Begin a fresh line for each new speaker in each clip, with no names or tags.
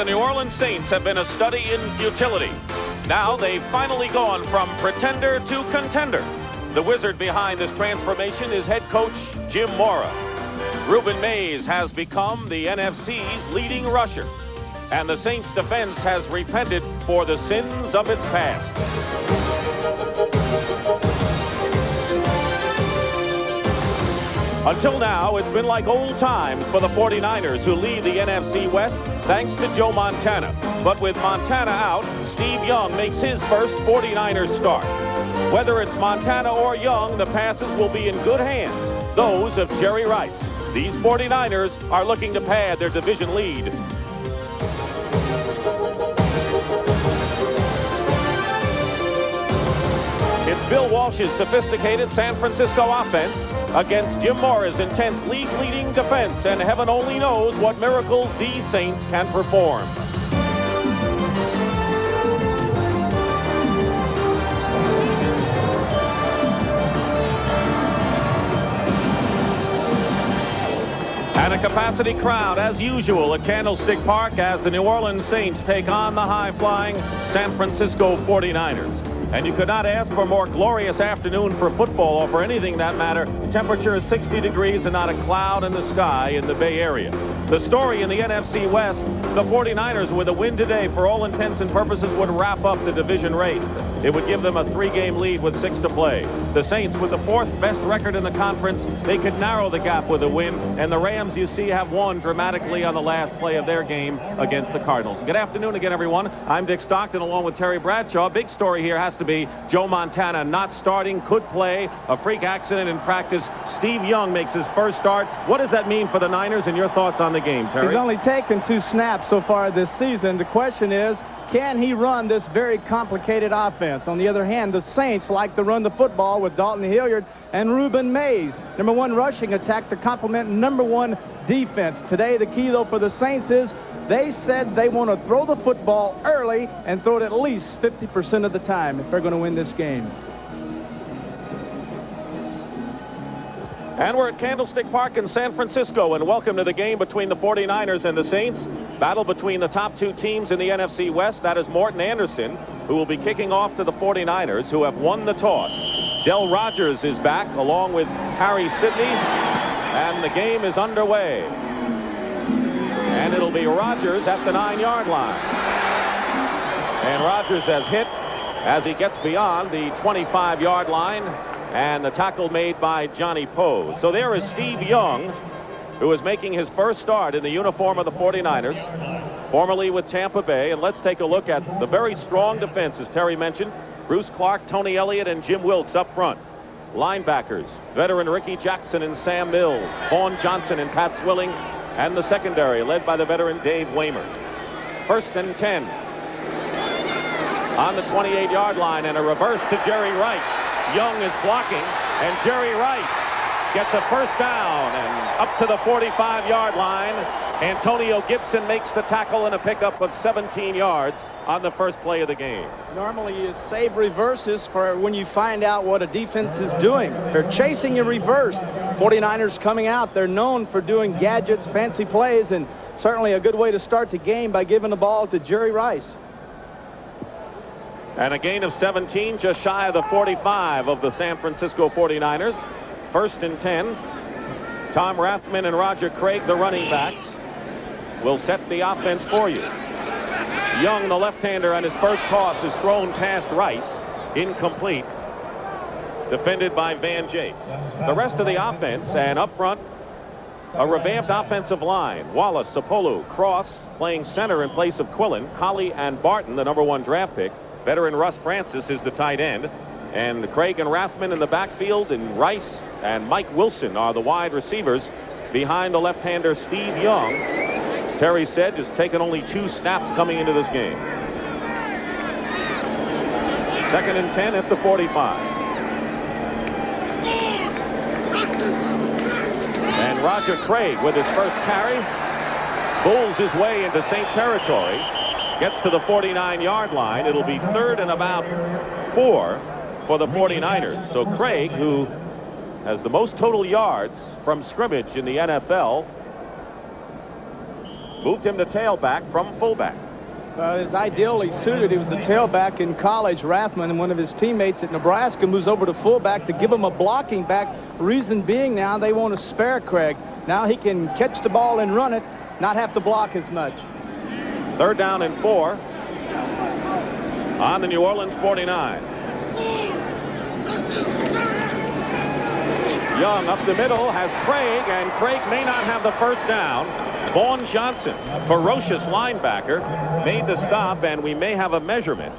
the New Orleans Saints have been a study in futility. Now they've finally gone from pretender to contender. The wizard behind this transformation is head coach Jim Mora. Reuben Mays has become the NFC's leading rusher, and the Saints defense has repented for the sins of its past. Until now, it's been like old times for the 49ers, who lead the NFC West thanks to Joe Montana. But with Montana out, Steve Young makes his first 49ers start. Whether it's Montana or Young, the passes will be in good hands, those of Jerry Rice. These 49ers are looking to pad their division lead. It's Bill Walsh's sophisticated San Francisco offense against Jim Mora's intense league-leading defense, and heaven only knows what miracles these Saints can perform. And a capacity crowd, as usual, at Candlestick Park as the New Orleans Saints take on the high-flying San Francisco 49ers. And you could not ask for a more glorious afternoon for football, or for anything that matter. The temperature is 60 degrees and not a cloud in the sky in the Bay Area. The story in the NFC West, the 49ers with a win today, for all intents and purposes, would wrap up the division race. It would give them a 3-game lead with 6 to play. The Saints, with the 4th best record in the conference, they could narrow the gap with a win. And the Rams, you see, have won dramatically on the last play of their game against the Cardinals. Good afternoon again, everyone. I'm Dick Stockton along with Terry Bradshaw. Big story here has to be Joe Montana not starting, could play, a freak accident in practice. Steve Young makes his first start. What does that mean for the Niners, and your thoughts on the game, Terry?
He's only taken 2 snaps so far this season. The question is, can he run this very complicated offense? On the other hand, the Saints like to run the football with Dalton Hilliard and Reuben Mays. Number 1 rushing attack to complement number 1 defense. Today, the key, though, for the Saints is they said they want to throw the football early and throw it at least 50% of the time if they're going to win this game.
And we're at Candlestick Park in San Francisco, and welcome to the game between the 49ers and the Saints. Battle between the top 2 teams in the NFC West. That is Morton Anderson, who will be kicking off to the 49ers, who have won the toss. Del Rogers is back, along with Harry Sidney, and the game is underway. And it'll be Rogers at the 9-yard line. And Rogers has hit as he gets beyond the 25-yard line, and the tackle made by Johnny Poe. So there is Steve Young, who is making his first start in the uniform of the 49ers, formerly with Tampa Bay. And let's take a look at the very strong defense, as Terry mentioned. Bruce Clark, Tony Elliott, and Jim Wilkes up front. Linebackers, veteran Ricky Jackson and Sam Mills, Vaughn Johnson and Pat Swilling, and the secondary, led by the veteran Dave Waymer. 1st and 10. On the 28-yard line, and a reverse to Jerry Rice. Young is blocking, and Jerry Rice gets a first down, and up to the 45-yard line. Antonio Gibson makes the tackle and a pickup of 17 yards on the first play of the game.
Normally you save reverses for when you find out what a defense is doing. They're chasing a reverse. 49ers coming out. They're known for doing gadgets, fancy plays, and certainly a good way to start the game by giving the ball to Jerry Rice.
And a gain of 17, just shy of the 45 of the San Francisco 49ers. 1st and 10. Tom Rathman and Roger Craig, the running backs, will set the offense for you. Young, the left-hander, on his first toss is thrown past Rice. Incomplete. Defended by Van Jakes. The rest of the offense, and up front, a revamped offensive line. Wallace, Sapolu, Cross playing center in place of Quillen. Colley and Barton, the number 1 draft pick. Veteran Russ Francis is the tight end. And Craig and Rathman in the backfield, and Rice and Mike Wilson are the wide receivers behind the left-hander Steve Young. Terry said just taken only 2 snaps coming into this game. 2nd and 10 at the 45. And Roger Craig with his first carry bulls his way into Saint territory, gets to the 49-yard line. It'll be 3rd and about 4 for the 49ers. So Craig, who has the most total yards from scrimmage in the NFL, moved him to tailback from fullback.
Is ideally suited. He was a tailback in college. Rathman and one of his teammates at Nebraska moves over to fullback to give him a blocking back. Reason being now they want to spare Craig. Now he can catch the ball and run it, not have to block as much.
3rd down and 4 on the New Orleans 49. Young up the middle has Craig, and Craig may not have the first down. Vaughn Johnson, ferocious linebacker, made the stop, and we may have a measurement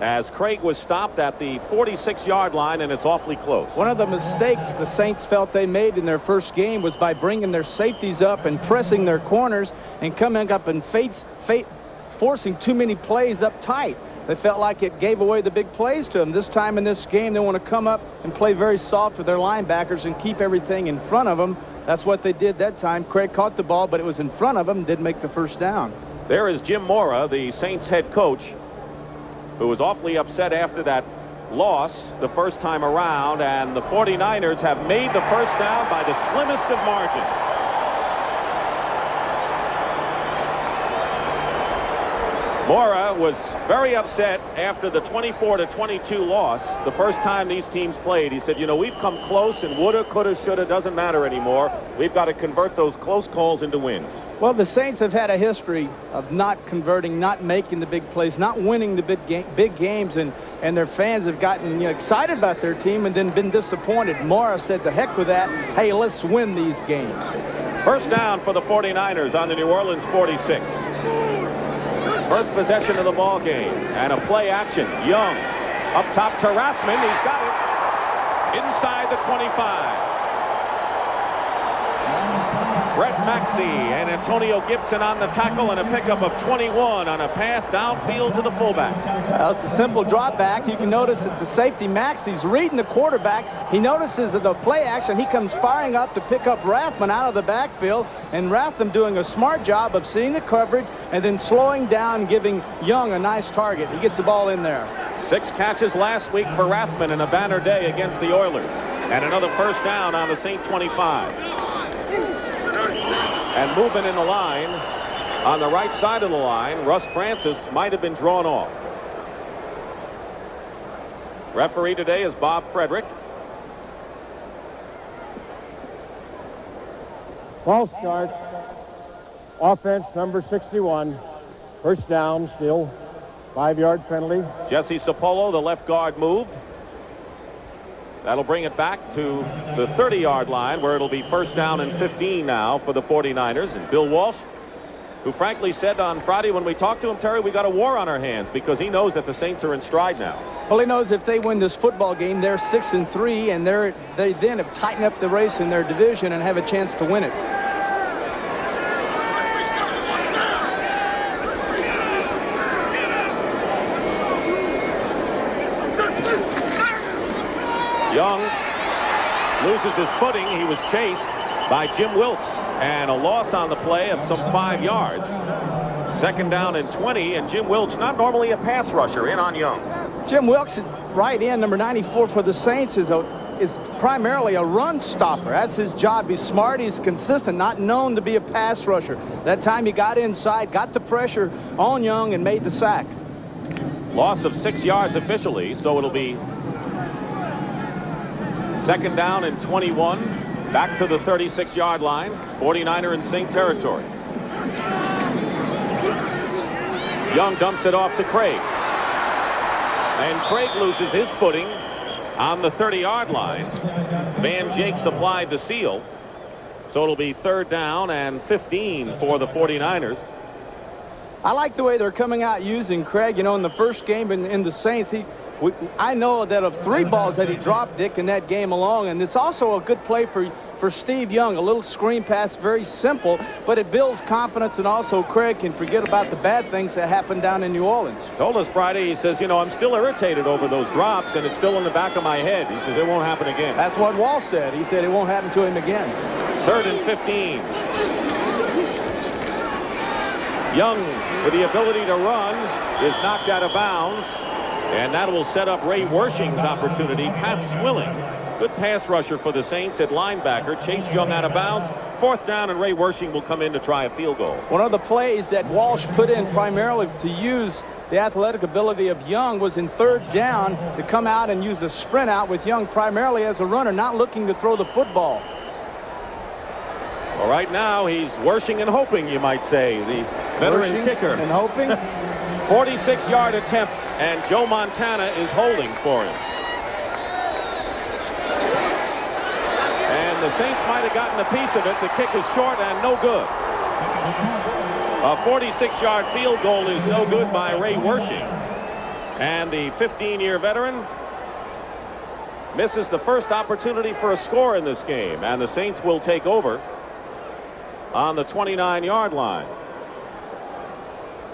as Craig was stopped at the 46-yard line, and it's awfully close.
One of the mistakes the Saints felt they made in their first game was by bringing their safeties up and pressing their corners and coming up and forcing too many plays up tight. They felt like it gave away the big plays to them. This time in this game, they want to come up and play very soft with their linebackers and keep everything in front of them. That's what they did that time. Craig caught the ball, but it was in front of him, didn't make the first down.
There is Jim Mora, the Saints head coach, who was awfully upset after that loss the first time around, and the 49ers have made the first down by the slimmest of margins. Mora was very upset after the 24-22 loss. The first time these teams played, he said, you know, we've come close, and woulda, coulda, shoulda doesn't matter anymore. We've got to convert those close calls into wins.
Well, the Saints have had a history of not converting, not making the big plays, not winning the big games, and their fans have gotten excited about their team and then been disappointed. Mora said, to heck with that. Hey, let's win these games.
First down for the 49ers on the New Orleans 46. First possession of the ball game, and a play action. Young up top to Rathman. He's got it inside the 25. Brett Maxey and Antonio Gibson on the tackle, and a pickup of 21 on a pass downfield to the fullback.
Well, it's a simple drop back. You can notice that the safety Maxey's reading the quarterback. He notices that the play action. He comes firing up to pick up Rathman out of the backfield, and Rathman doing a smart job of seeing the coverage and then slowing down, giving Young a nice target. He gets the ball in there. 6
catches last week for Rathman in a banner day against the Oilers, and another first down on the Saint 25. And moving in the line, on the right side of the line, Russ Francis might have been drawn off. Referee today is Bob Frederick.
False start. Offense number 61. First down, still 5-yard penalty.
Jesse Sapolo, the left guard, moved. That'll bring it back to the 30-yard line, where it'll be first down and 15 now for the 49ers. And Bill Walsh, who frankly said on Friday when we talked to him, Terry, we got a war on our hands, because he knows that the Saints are in stride now.
Well, he knows if they win this football game, they're 6-3, and they then have tightened up the race in their division and have a chance to win it.
Young loses his footing. He was chased by Jim Wilkes, and a loss on the play of some 5 yards. Second down and 20, and Jim Wilkes, not normally a pass rusher, in on Young.
Jim Wilkes, right in, number 94 for the Saints, is primarily a run stopper. That's his job. He's smart, he's consistent, not known to be a pass rusher. That time he got inside, got the pressure on Young, and made the sack.
Loss of 6 yards officially, so it'll be second down and 21, back to the 36-yard line. 49er in Saint territory. Young dumps it off to Craig, and Craig loses his footing on the 30-yard line. Van Jakes applied the seal, so it'll be third down and 15 for the 49ers.
I like the way they're coming out using Craig. You know, in the first game in the Saints, I know that of 3 balls that he dropped, Dick, in that game along, and it's also a good play for Steve Young. A little screen pass, very simple, but it builds confidence, and also Craig can forget about the bad things that happened down in New Orleans.
Told us Friday, he says, you know, I'm still irritated over those drops, and it's still in the back of my head. He says it won't happen again.
That's what Walsh said. He said it won't happen to him again.
Third and 15. Young, with the ability to run, is knocked out of bounds. And that will set up Ray Wershing's opportunity. Pat Swilling, good pass rusher for the Saints at linebacker, chased Young out of bounds, 4th down, and Ray Wershing will come in to try a field goal.
One of the plays that Walsh put in primarily to use the athletic ability of Young was in 3rd down to come out and use a sprint out with Young primarily as a runner, not looking to throw the football.
Well, right now he's Wershing and hoping, you might say, the veteran
Wershing
kicker.
and hoping.
46-yard attempt, and Joe Montana is holding for him. And the Saints might have gotten a piece of it. The kick is short and no good. A 46-yard field goal is no good by Ray Wershing. And the 15-year veteran misses the first opportunity for a score in this game. And the Saints will take over on the 29-yard line.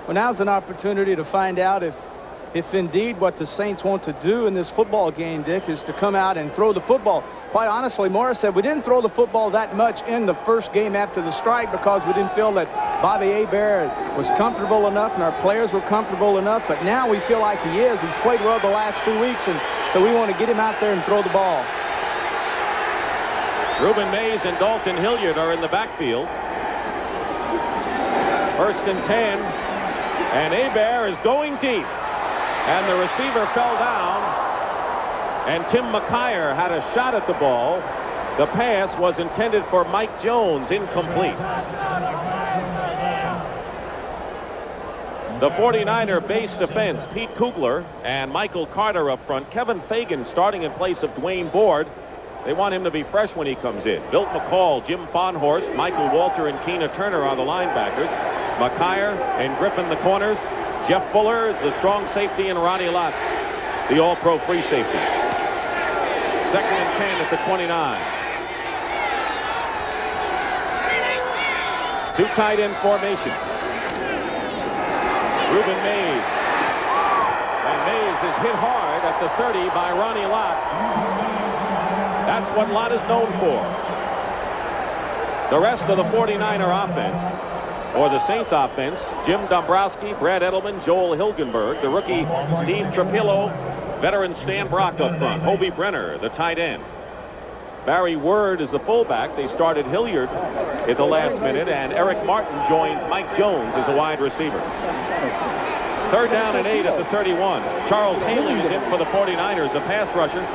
Well, now's an opportunity to find out if indeed what the Saints want to do in this football game, Dick, is to come out and throw the football. Quite honestly, Morris said we didn't throw the football that much in the first game after the strike because we didn't feel that Bobby Hebert was comfortable enough and our players were comfortable enough. But now we feel like he is. He's played well the last 2 weeks, and so we want to get him out there and throw the ball.
Reuben Mays and Dalton Hilliard are in the backfield. 1st and 10. And Hebert is going deep. And the receiver fell down. And Tim McKyer had a shot at the ball. The pass was intended for Mike Jones, incomplete. The 49er base defense, Pete Kugler and Michael Carter up front. Kevin Fagan starting in place of Dwayne Board. They want him to be fresh when he comes in. Bilt McCall, Jim Fonhorst, Michael Walter, and Keena Turner are the linebackers. McKyer and Griffin the corners. Jeff Fuller, the strong safety, and Ronnie Lott, the all-pro free safety. 2nd and 10 at the 29. 2 tight end formation. Reuben Mays. And Mays is hit hard at the 30 by Ronnie Lott. That's what Lott is known for. The rest of the 49er offense, or the Saints offense, Jim Dombrowski, Brad Edelman, Joel Hilgenberg, the rookie Steve Trapillo, veteran Stan Brock up front, Hobie Brenner, the tight end. Barry Word is the fullback. They started Hilliard at the last minute, and Eric Martin joins Mike Jones as a wide receiver. 3rd down and 8 at the 31. Charles Haley is in for the 49ers, a pass rusher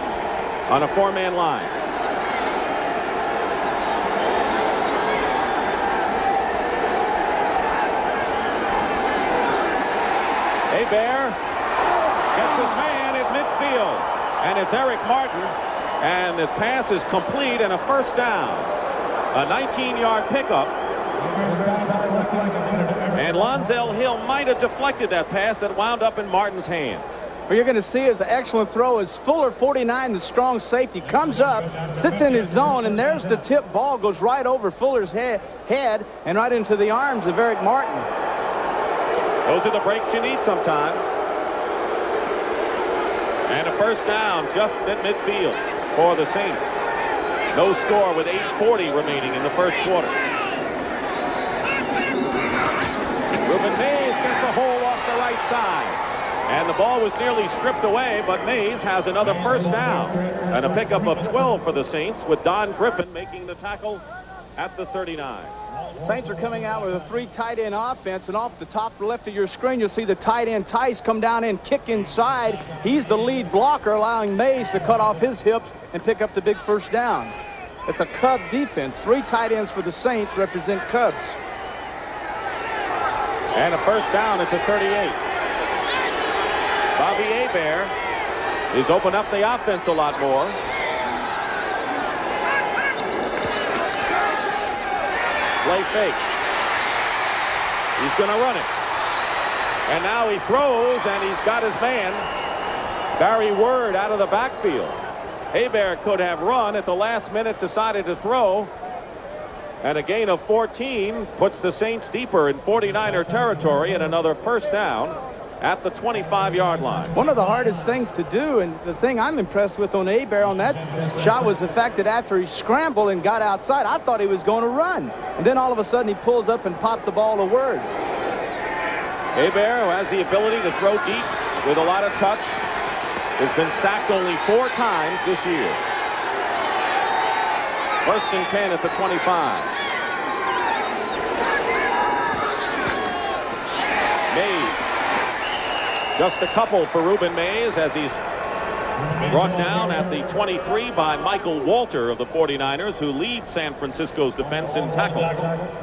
on a 4-man line. Hebert gets his man at midfield, and it's Eric Martin, and the pass is complete and a 1st down. A 19-yard pickup, and Lonzell Hill might have deflected that pass that wound up in Martin's hands.
What you're going to see is an excellent throw as Fuller, 49, the strong safety, comes up, sits in his zone, and there's the tip ball, goes right over Fuller's head and right into the arms of Eric Martin.
Those are the breaks you need sometime. And a 1st down just at midfield for the Saints. No score with 8:40 remaining in the 1st quarter. Reuben Mays gets a hole off the right side. And the ball was nearly stripped away, but Mays has another 1st down. And a pickup of 12 for the Saints, with Don Griffin making the tackle at the 39.
Saints are coming out with a 3 tight end offense, and off the top left of your screen you'll see the tight end Tice come down and kick inside. He's the lead blocker, allowing Mays to cut off his hips and pick up the big 1st down. It's a Cub defense. 3 tight ends for the Saints represent Cubs.
And a 1st down at the 38. Bobby Hebert has opened up the offense a lot more. Play fake. He's going to run it. And now he throws, and he's got his man, Barry Word, out of the backfield. Hebert could have run at the last minute, decided to throw. And a gain of 14 puts the Saints deeper in 49er territory, and another 1st down at the 25-yard line.
One of the hardest things to do, and the thing I'm impressed with on Hebert on that shot, was the fact that after he scrambled and got outside, I thought he was going to run. And then all of a sudden he pulls up and popped the ball to Word.
Hebert, who has the ability to throw deep with a lot of touch, has been sacked only 4 times this year. 1st and 10 at the 25. Just a couple for Ruben Mays as he's brought down at the 23 by Michael Walter of the 49ers, who leads San Francisco's defense in tackles.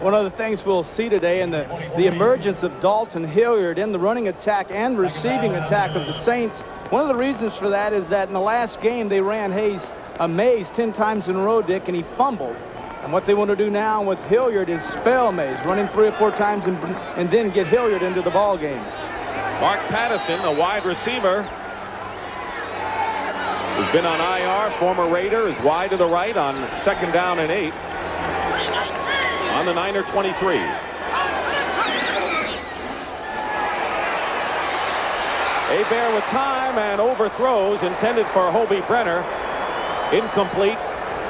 One of the things we'll see today in the emergence of Dalton Hilliard in the running attack and receiving attack of the Saints. One of the reasons for that is that in the last game they ran Mays 10 times in a row, Dick, and he fumbled. And what they want to do now with Hilliard is spell Mays, run him 3 or 4 times and then get Hilliard into the ball game.
Mark Patterson, a wide receiver, who's been on IR, former Raider, is wide to the right on 2nd down and 8 on the Niner 23. Hebert with time and overthrows intended for Hobie Brenner. Incomplete.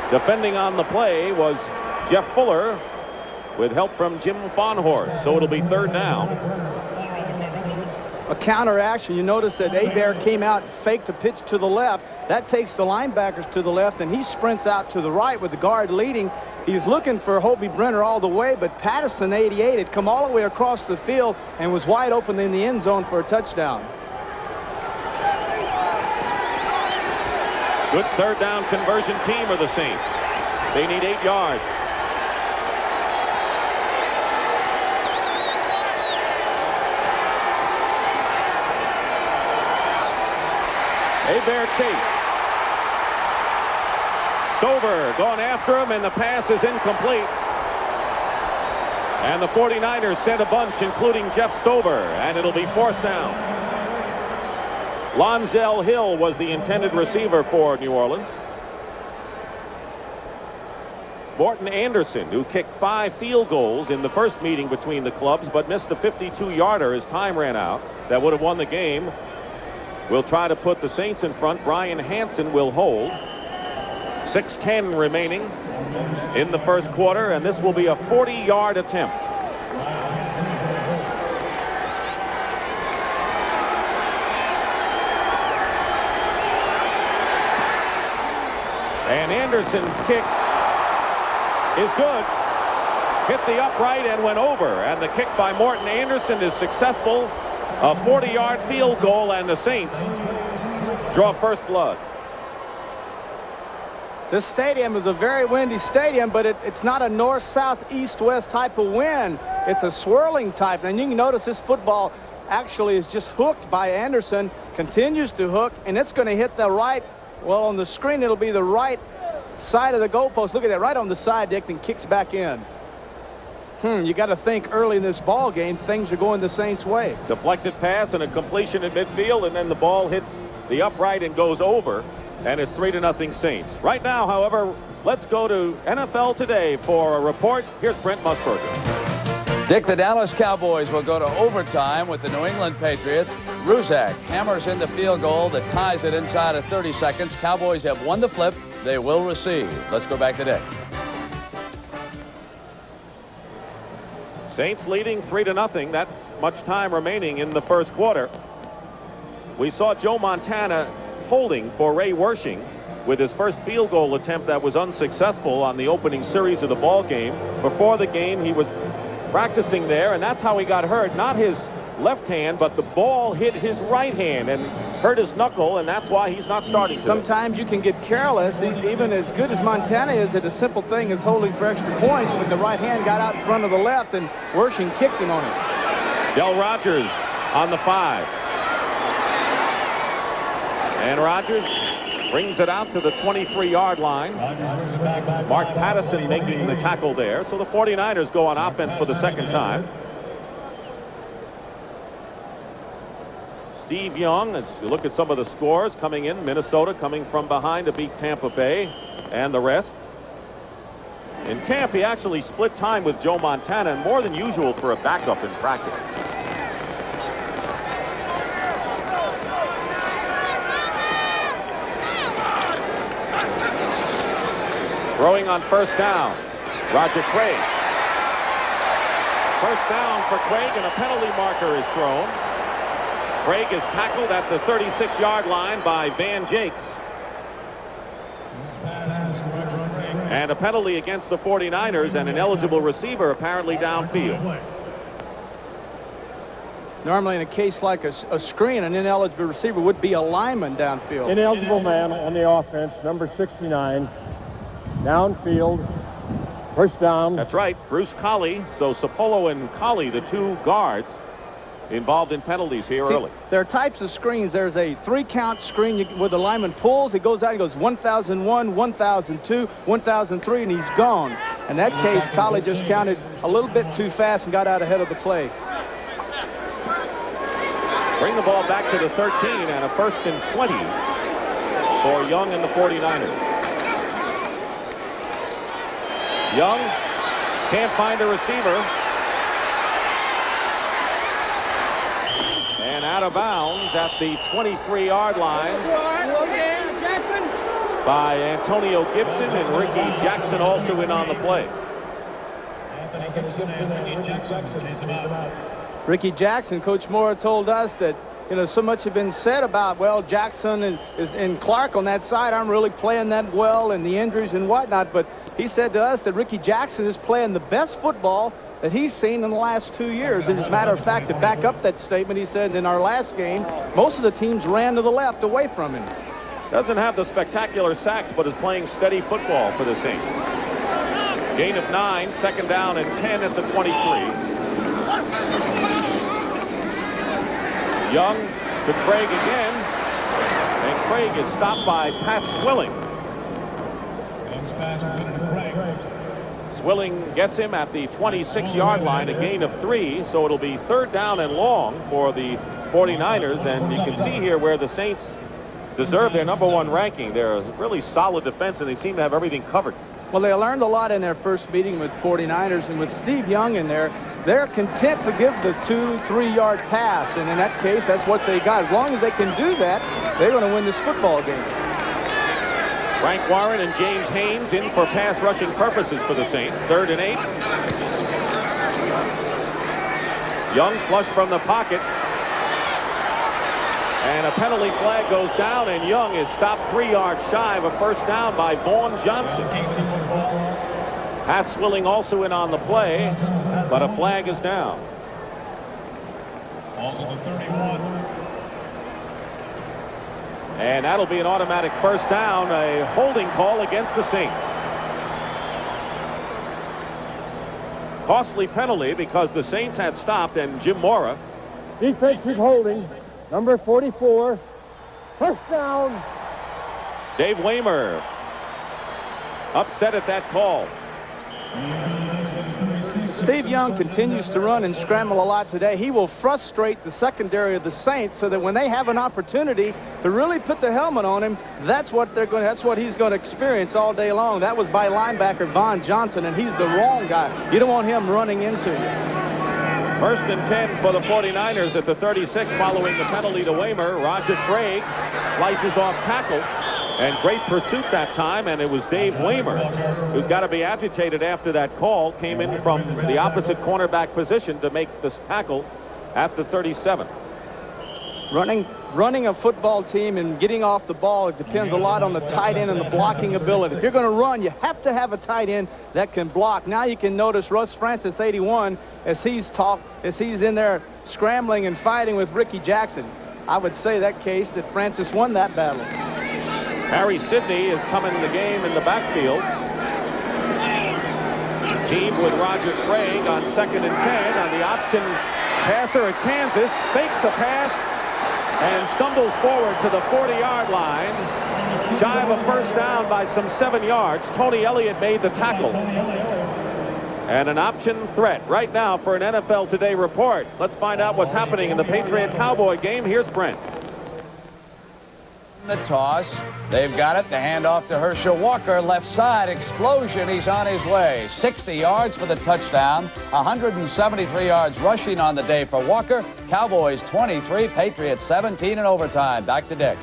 Defending on the play was Jeff Fuller with help from Jim Fonhorst. So it'll be 3rd down.
A counteraction. You notice that Hebert came out, faked a pitch to the left. That takes the linebackers to the left, and he sprints out to the right with the guard leading. He's looking for Hobie Brenner all the way, but Patterson, 88, had come all the way across the field and was wide open in the end zone for a touchdown.
Good 3rd down conversion team of the Saints. They need 8 yards. Hebert chase. Stover going after him, and the pass is incomplete. And the 49ers sent a bunch, including Jeff Stover, and it'll be 4th down. Lonzel Hill was the intended receiver for New Orleans. Morton Anderson, who kicked 5 field goals in the first meeting between the clubs, but missed a 52-yarder as time ran out. That would have won the game. We'll try to put the Saints in front. Brian Hansen will hold. 6:10 remaining in the first quarter, and this will be a 40-yard attempt. And Anderson's kick is good. Hit the upright and went over. And the kick by Morton Anderson is successful. A 40-yard field goal, and the Saints draw first blood.
This stadium is a very windy stadium, but it's not a north, south, east, west type of wind. It's a swirling type. And you can notice this football actually is just hooked by Anderson, continues to hook, and it's going to hit the right. Well, on the screen, it'll be the right side of the goalpost. Look at that, right on the side, Dick, and kicks back in. You got to think early in this ball game, things are going the Saints' way.
Deflected pass and a completion in midfield, and then the ball hits the upright and goes over, and it's 3-0 Saints. Right now, however, let's go to NFL Today for a report. Here's Brent Musburger.
Dick, the Dallas Cowboys will go to overtime with the New England Patriots. Ruzak hammers in the field goal that ties it inside of 30 seconds. Cowboys have won the flip. They will receive. Let's go back to Dick.
Saints leading 3-0. That's much time remaining in the first quarter. We saw Joe Montana holding for Ray Wersching with his first field goal attempt that was unsuccessful on the opening series of the ball game. Before the game, he was practicing there, and that's how he got hurt. Not his left hand, but the ball hit his right hand and hurt his knuckle, and that's why he's not starting today.
Sometimes you can get careless. He's even as good as Montana is at a simple thing as holding for extra points, but the right hand got out in front of the left, and Wersching kicked him on it.
Del Rogers on the 5. And Rogers brings it out to the 23-yard line. Mark Patterson making the tackle there. So the 49ers go on offense for the second time. Steve Young, as you look at some of the scores coming in, Minnesota coming from behind to beat Tampa Bay and the rest. In camp, he actually split time with Joe Montana, and more than usual for a backup in practice. Throwing on first down, Roger Craig. First down for Craig, and a penalty marker is thrown. Craig is tackled at the 36-yard line by Van Jakes. And a penalty against the 49ers, and an eligible receiver apparently downfield.
Normally, in a case like a screen, an ineligible receiver would be a lineman downfield.
Ineligible man on the offense, number 69. Downfield, first down.
That's right, Bruce Colley. So Sapolo and Colley, the two guards, involved in penalties here early.
There are types of screens. There's a 3-count screen where the lineman pulls. He goes out. He goes 1001, 1002, 1003, and he's gone. In that case, Colley just counted a little bit too fast and got out ahead of the play.
Bring the ball back to the 13 and a 1st and 20 for Young and the 49ers. Young can't find a receiver. And out of bounds at the 23-yard line by Antonio Gibson, and Ricky Jackson also in on the play.
Ricky Jackson, Coach Moore told us that, you know, so much has been said about, well, Jackson and Clark on that side aren't really playing that well, and the injuries and whatnot, but he said to us that Ricky Jackson is playing the best football that he's seen in the last 2 years. And as a matter of fact, to back up that statement, he said in our last game, most of the teams ran to the left away from him.
Doesn't have the spectacular sacks, but is playing steady football for the Saints. Gain of 9, 2nd down and 10 at the 23. Young to Craig again, and Craig is stopped by Pat Swilling. Swilling gets him at the 26-yard line, a gain of 3, so it'll be 3rd down and long for the 49ers, and you can see here where the Saints deserve their #1 ranking. They're a really solid defense, and they seem to have everything covered.
Well, they learned a lot in their first meeting with 49ers, and with Steve Young in there, they're content to give the 2-3-yard pass, and in that case, that's what they got. As long as they can do that, they're going to win this football game.
Frank Warren and James Haynes in for pass rushing purposes for the Saints. 3rd and 8. Young flush from the pocket. And a penalty flag goes down, and Young is stopped 3 yards shy of a 1st down by Vaughn Johnson. Pat Swilling also in on the play, but a flag is down. Also the 31. And that'll be an automatic 1st down, a holding call against the Saints. Costly penalty because the Saints had stopped, and Jim Mora.
Defensive holding, number 44, 1st down.
Dave Waymer upset at that call.
Steve Young continues to run and scramble a lot today. He will frustrate the secondary of the Saints so that when they have an opportunity to really put the helmet on him, that's what he's going to experience all day long. That was by linebacker Vaughn Johnson, and he's the wrong guy. You don't want him running into you.
1st and 10 for the 49ers at the 36 following the penalty to Waymer. Roger Craig slices off tackle. And great pursuit that time, and it was Dave Waymer, who's got to be agitated after that call, came in from the opposite cornerback position to make this tackle at the 37.
Running a football team and getting off the ball, it depends a lot on the tight end and the blocking ability. If you're going to run, you have to have a tight end that can block. Now you can notice Russ Francis, 81, as he's in there scrambling and fighting with Ricky Jackson. I would say that case that Francis won that battle.
Harry Sidney is coming in the game in the backfield. Team with Roger Craig on 2nd and 10 on the option passer at Kansas. Fakes a pass and stumbles forward to the 40-yard line. Shy of a 1st down by some 7 yards. Tony Elliott made the tackle. And an option threat right now for an NFL Today report. Let's find out what's happening in the Patriot-Cowboy game. Here's Brent.
The toss. They've got it. The handoff to Herschel Walker. Left side explosion. He's on his way. 60 yards for the touchdown. 173 yards rushing on the day for Walker. Cowboys 23, Patriots 17 in overtime. Back to Dick.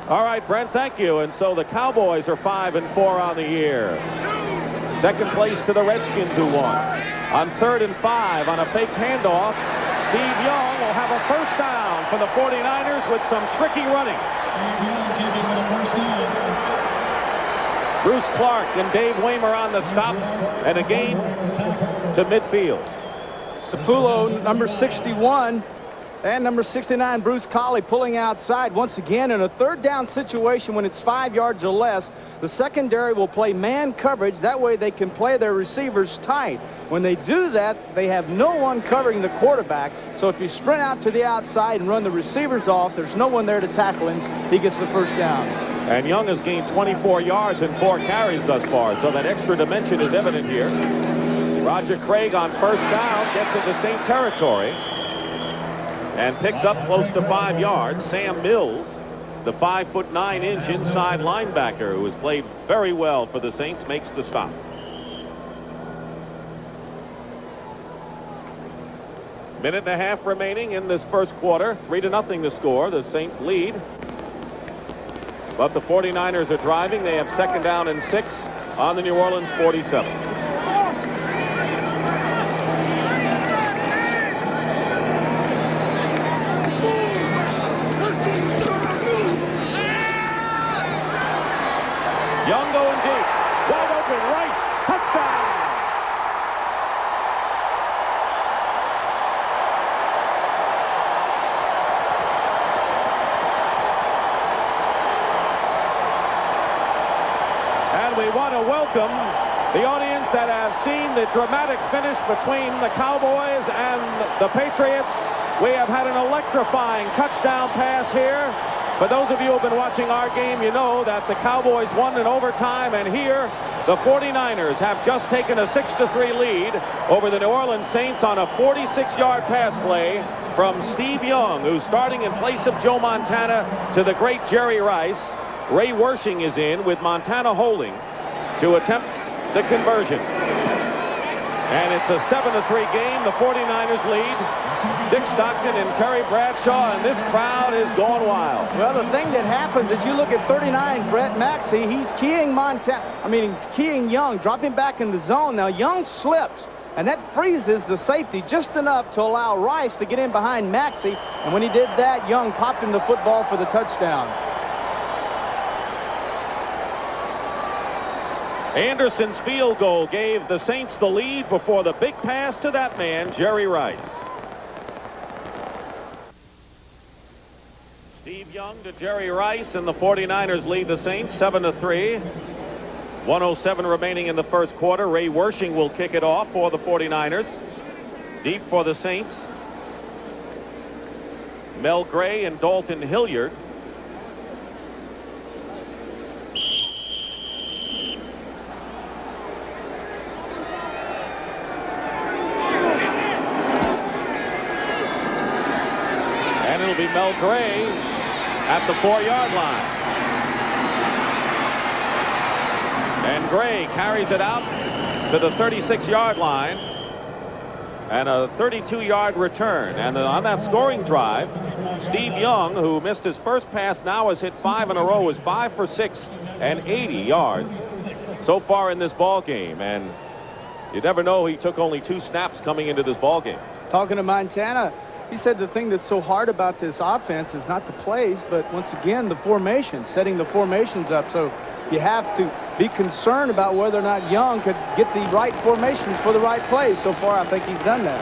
All right, Brent, thank you. And so the Cowboys are 5-4 on the year. 2nd place to the Redskins, who won. On 3rd and 5 on a fake handoff, Steve Young will have a 1st down for the 49ers with some tricky running. Bruce Clark and Dave Waymer on the stop, and a gain to midfield.
Sapulo, number 61, and number 69, Bruce Colley, pulling outside. Once again, in a third down situation when it's 5 yards or less, the secondary will play man coverage. That way they can play their receivers tight. When they do that, they have no one covering the quarterback. So if you sprint out to the outside and run the receivers off, there's no one there to tackle him. He gets the first down.
And Young has gained 24 yards and 4 carries thus far, so that extra dimension is evident here. Roger Craig on first down gets into Saint territory and picks up close to 5 yards. Sam Mills, the 5'9" inside linebacker who has played very well for the Saints, makes the stop. Minute and a half remaining in this first quarter. 3-0 the score. The Saints lead. But the 49ers are driving. They have second down and 6 on the New Orleans 47. Young going deep. Wide open. Rice. Touchdown. And we want to welcome the audience that have seen the dramatic finish between the Cowboys and the Patriots. We have had an electrifying touchdown pass here. For those of you who have been watching our game, you know that the Cowboys won in overtime, and here the 49ers have just taken a 6-3 lead over the New Orleans Saints on a 46-yard pass play from Steve Young, who's starting in place of Joe Montana, to the great Jerry Rice. Ray Wersching is in with Montana holding to attempt the conversion. And it's a 7-3 game. The 49ers lead. Dick Stockton and Terry Bradshaw, and this crowd is going wild.
Well, the thing that happens is you look at 39, Brett Maxey. He's keying Young, dropping back in the zone. Now, Young slips, and that freezes the safety just enough to allow Rice to get in behind Maxey. And when he did that, Young popped in the football for the touchdown.
Anderson's field goal gave the Saints the lead before the big pass to that man, Jerry Rice. Steve Young to Jerry Rice, and the 49ers lead the Saints 7-3. 1:07 remaining in the first quarter. Ray Wersching will kick it off for the 49ers. Deep for the Saints. Mel Gray and Dalton Hilliard. And it'll be Mel Gray at the 4-yard line. And Gray carries it out to the 36-yard line. And a 32-yard return. And on that scoring drive, Steve Young, who missed his first pass, now has hit 5 in a row, is 5 for 6 and 80 yards so far in this ball game. And you never know, he took only 2 snaps coming into this ball game.
Talking to Montana, he said the thing that's so hard about this offense is not the plays, but once again, the formation, setting the formations up. So you have to be concerned about whether or not Young could get the right formations for the right plays. So far, I think he's done that.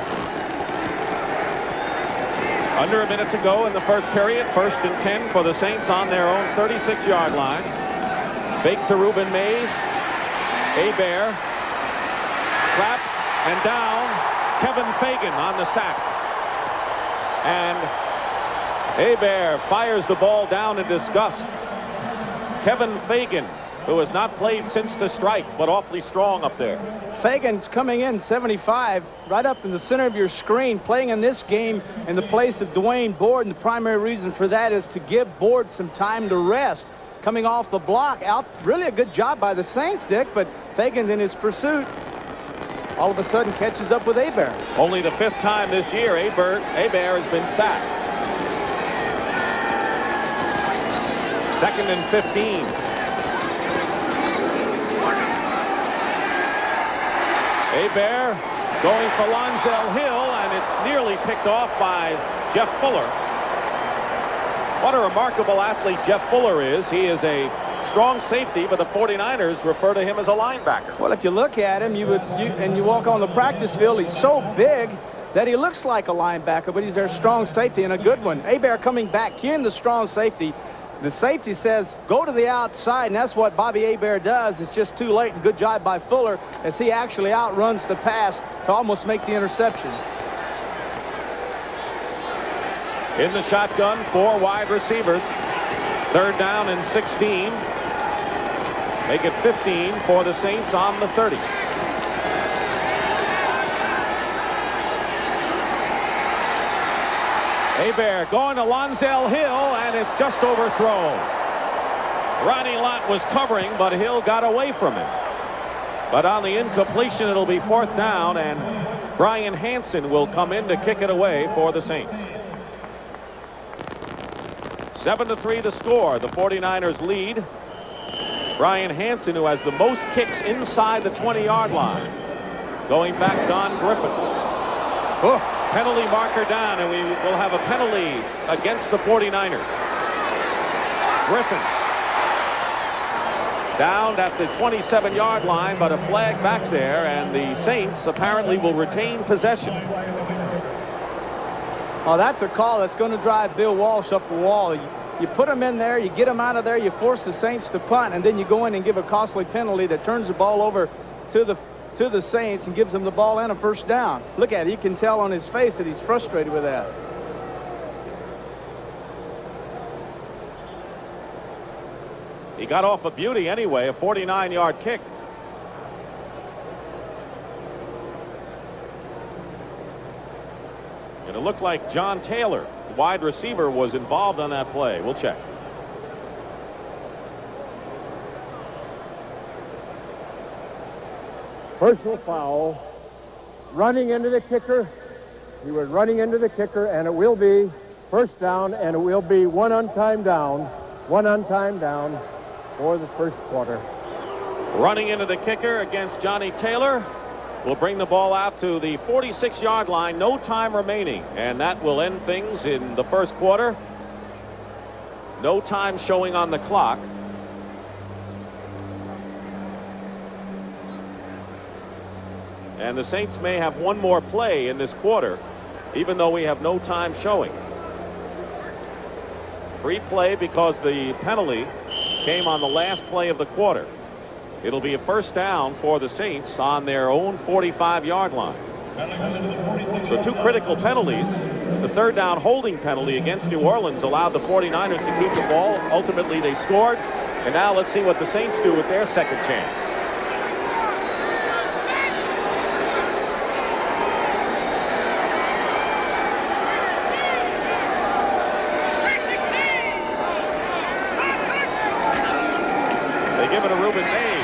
Under a minute to go in the first period. 1st and 10 for the Saints on their own 36-yard line. Fake to Ruben Mays. Hebert. Trap and down. Kevin Fagan on the sack. And Hebert fires the ball down in disgust. Kevin Fagan, who has not played since the strike, but awfully strong up there.
Fagan's coming in 75, right up in the center of your screen, playing in this game in the place of Dwayne Board. And the primary reason for that is to give Board some time to rest. Coming off the block, out, really a good job by the Saints, Dick, but Fagan in his pursuit all of a sudden catches up with Hebert.
Only the 5th time this year Hebert has been sacked. 2nd and 15. Hebert going for Lonzel Hill, and it's nearly picked off by Jeff Fuller. What a remarkable athlete Jeff Fuller is. He is a strong safety, but the 49ers refer to him as a linebacker.
Well, if you look at him, and you walk on the practice field, he's so big that he looks like a linebacker, but he's their strong safety and a good one. Hebert coming back in, the strong safety. The safety says, go to the outside, and that's what Bobby Hebert does. It's just too late, and good job by Fuller as he actually outruns the pass to almost make the interception.
In the shotgun, 4 wide receivers. 3rd down and 16. Make it 15 for the Saints on the 30. Hebert going to Lonzell Hill, and it's just overthrown. Ronnie Lott was covering, but Hill got away from him. But on the incompletion, it'll be 4th down, and Brian Hansen will come in to kick it away for the Saints. 7-3 the score. The 49ers lead. Brian Hansen, who has the most kicks inside the 20-yard line. Going back, Don Griffin. Oh, penalty marker down, and we will have a penalty against the 49ers. Griffin down at the 27-yard line, but a flag back there, and the Saints apparently will retain possession.
Oh, that's a call that's going to drive Bill Walsh up the wall. You put him in there, you get him out of there, you force the Saints to punt, and then you go in and give a costly penalty that turns the ball over to the Saints and gives them the ball and a 1st down. Look at it. You can tell on his face that he's frustrated with that.
He got off a beauty anyway, a 49-yard kick. And it looked like John Taylor, the wide receiver, was involved on that play. We'll check.
Personal foul. Running into the kicker. He was running into the kicker, and it will be 1st down, and it will be 1 on-time down. 1 on-time down for the 1st quarter.
Running into the kicker against Johnny Taylor. Will bring the ball out to the 46-yard line. No time remaining, and that will end things in the 1st quarter. No time showing on the clock. And the Saints may have one more play in this quarter, even though we have no time showing. Free play because the penalty came on the last play of the quarter. It'll be a 1st down for the Saints on their own 45-yard line. So 2 critical penalties. The 3rd down holding penalty against New Orleans allowed the 49ers to keep the ball. Ultimately, they scored. And now let's see what the Saints do with their 2nd chance. They give it to Ruben Mays.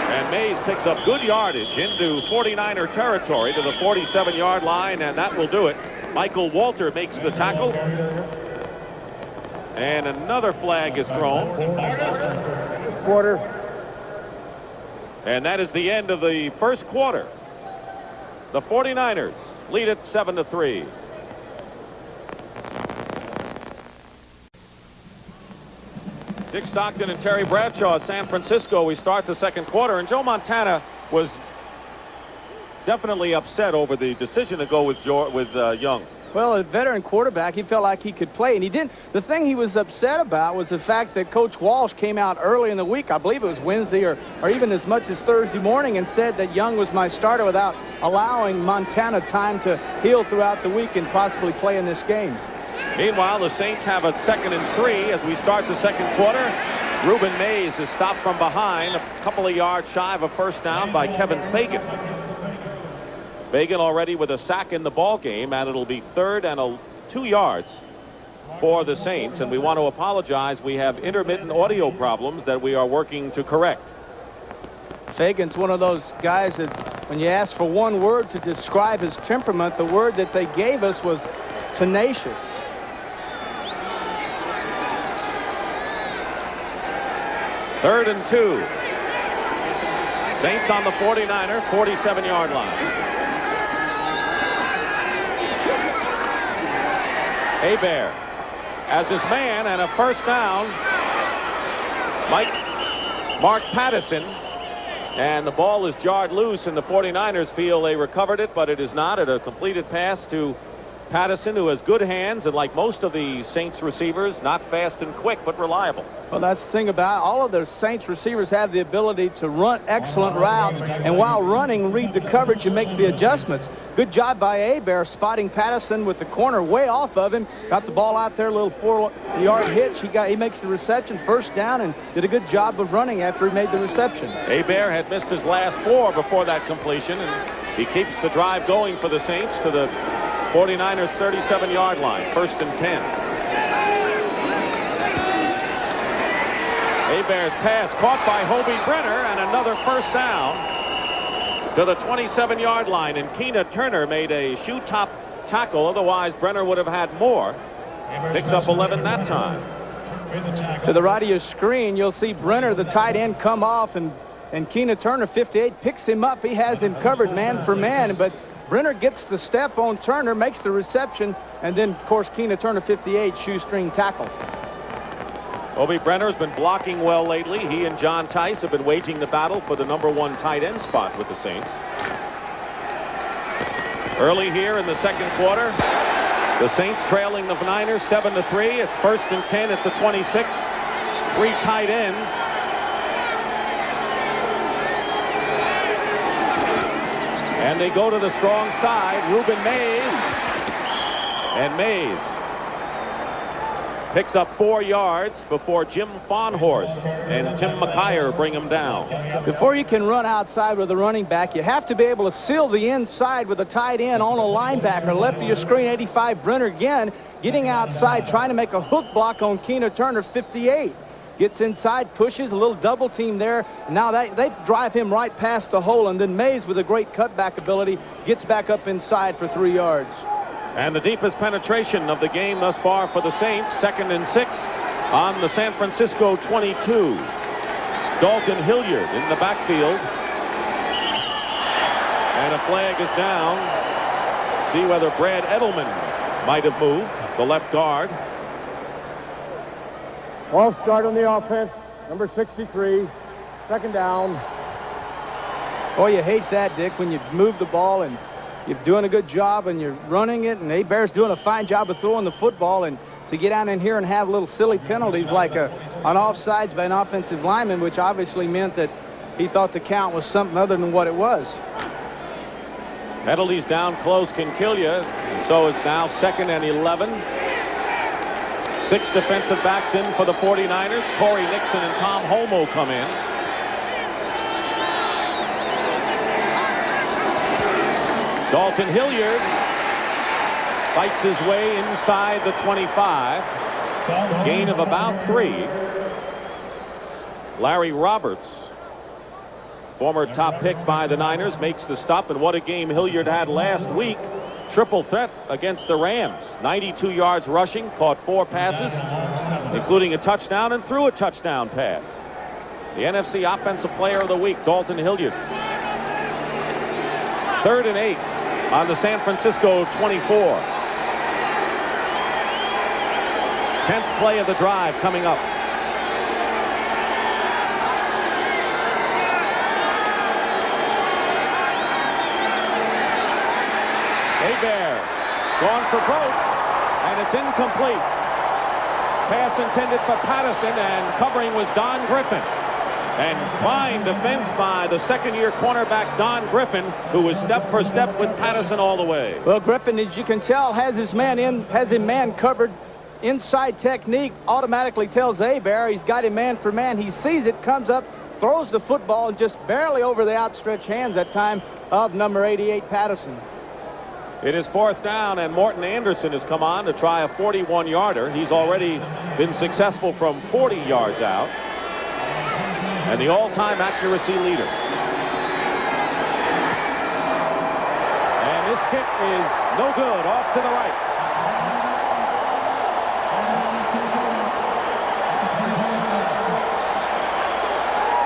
And Mays picks up good yardage into 49er territory to the 47-yard line, and that will do it. Michael Walter makes the tackle. And another flag is thrown.
Quarter.
And that is the end of the 1st quarter. The 49ers lead it 7-3. Dick Stockton and Terry Bradshaw, San Francisco. We start the 2nd quarter, and Joe Montana was definitely upset over the decision to go with Young.
Well, a veteran quarterback, he felt like he could play, and he didn't. The thing he was upset about was the fact that Coach Walsh came out early in the week, I believe it was Wednesday or even as much as Thursday morning, and said that Young was my starter without allowing Montana time to heal throughout the week and possibly play in this game.
Meanwhile, the Saints have a 2nd and 3 as we start the 2nd quarter. Ruben Mays is stopped from behind, a couple of yards shy of a 1st down by Kevin Fagan. Fagan already with a sack in the ball game, and it'll be 3rd and 2 yards for the Saints. And we want to apologize. We have intermittent audio problems that we are working to correct.
Fagan's one of those guys that when you ask for one word to describe his temperament, the word that they gave us was tenacious.
Third and 2. Saints on the 49er 47-yard line. Hebert as his man, and a 1st down. Mark Pattison And the ball is jarred loose, and the 49ers feel they recovered it, but it is not. It a completed pass to Patterson, who has good hands, and like most of the Saints receivers, not fast and quick, but reliable.
Well, that's the thing about all of the Saints receivers have the ability to run excellent routes, and while running, read the coverage and make the adjustments. Good job by Hebert spotting Patterson with the corner way off of him. Got the ball out there, a little 4-yard hitch. He makes the reception, first down, and did a good job of running after he made the reception.
Hebert had missed his last 4 before that completion, and he keeps the drive going for the Saints to the 49ers 37-yard line, 1st and 10. Hebert's pass caught by Hobie Brenner, and another first down to the 27-yard line. And Keena Turner made a shoe top tackle. Otherwise, Brenner would have had more. Picks up 11 that time.
To the right of your screen, you'll see Brenner, the tight end, come off, and Keena Turner, 58, picks him up. He has him covered man for man, but Brenner gets the step on Turner, makes the reception, and then, of course, Keena Turner, 58, shoestring tackle.
Hobie Brenner has been blocking well lately. He and John Tice have been waging the battle for the #1 tight end spot with the Saints. Early here in the second quarter, the Saints trailing the Niners 7-3. It's 1st and 10 at the 26. 3 tight ends. And they go to the strong side. Ruben Mays. And Mays picks up 4 yards before Jim Fonhorst and Tim McKyer bring him down.
Before you can run outside with a running back, you have to be able to seal the inside with a tight end on a linebacker. Left of your screen, 85, Brenner again, getting outside, trying to make a hook block on Keena Turner, 58. Gets inside, pushes, a little double team there. Now they drive him right past the hole, and then Mays, with a great cutback ability, gets back up inside for 3 yards.
And the deepest penetration of the game thus far for the Saints, 2nd and 6 on the San Francisco 22. Dalton Hilliard in the backfield. And a flag is down. See whether Brad Edelman might have moved, the left guard.
False start on the offense, number 63, 2nd down.
Boy, you hate that, Dick, when you move the ball and you're doing a good job and you're running it, and Hebert's doing a fine job of throwing the football, and to get down in here and have little silly penalties like an offsides by an offensive lineman, which obviously meant that he thought the count was something other than what it was.
Penalties down close can kill you. So it's now 2nd and 11. 6 defensive backs in for the 49ers. Corey Nixon and Tom Holmoe come in. Dalton Hilliard fights his way inside the 25. Gain of about 3. Larry Roberts, former top picks by the Niners, makes the stop. And what a game Hilliard had last week. Triple threat against the Rams. 92 yards rushing, caught 4 passes, including a touchdown, and threw a touchdown pass. The NFC Offensive Player of the Week, Dalton Hilliard. 3rd and 8 on the San Francisco 24. 10th play of the drive coming up. Hebert gone for broke, and it's incomplete. Pass intended for Patterson, and covering was Don Griffin. And fine defense by the 2nd-year cornerback Don Griffin, who was step for step with Patterson all the way.
Well, Griffin, as you can tell, has his man covered. Inside technique automatically tells Hebert he's got him man for man. He sees it, comes up, throws the football, and just barely over the outstretched hands that time of number 88, Patterson.
It is 4th down, and Morton Anderson has come on to try a 41-yarder. He's already been successful from 40 yards out, and the all-time accuracy leader. And this kick is no good, off to the right.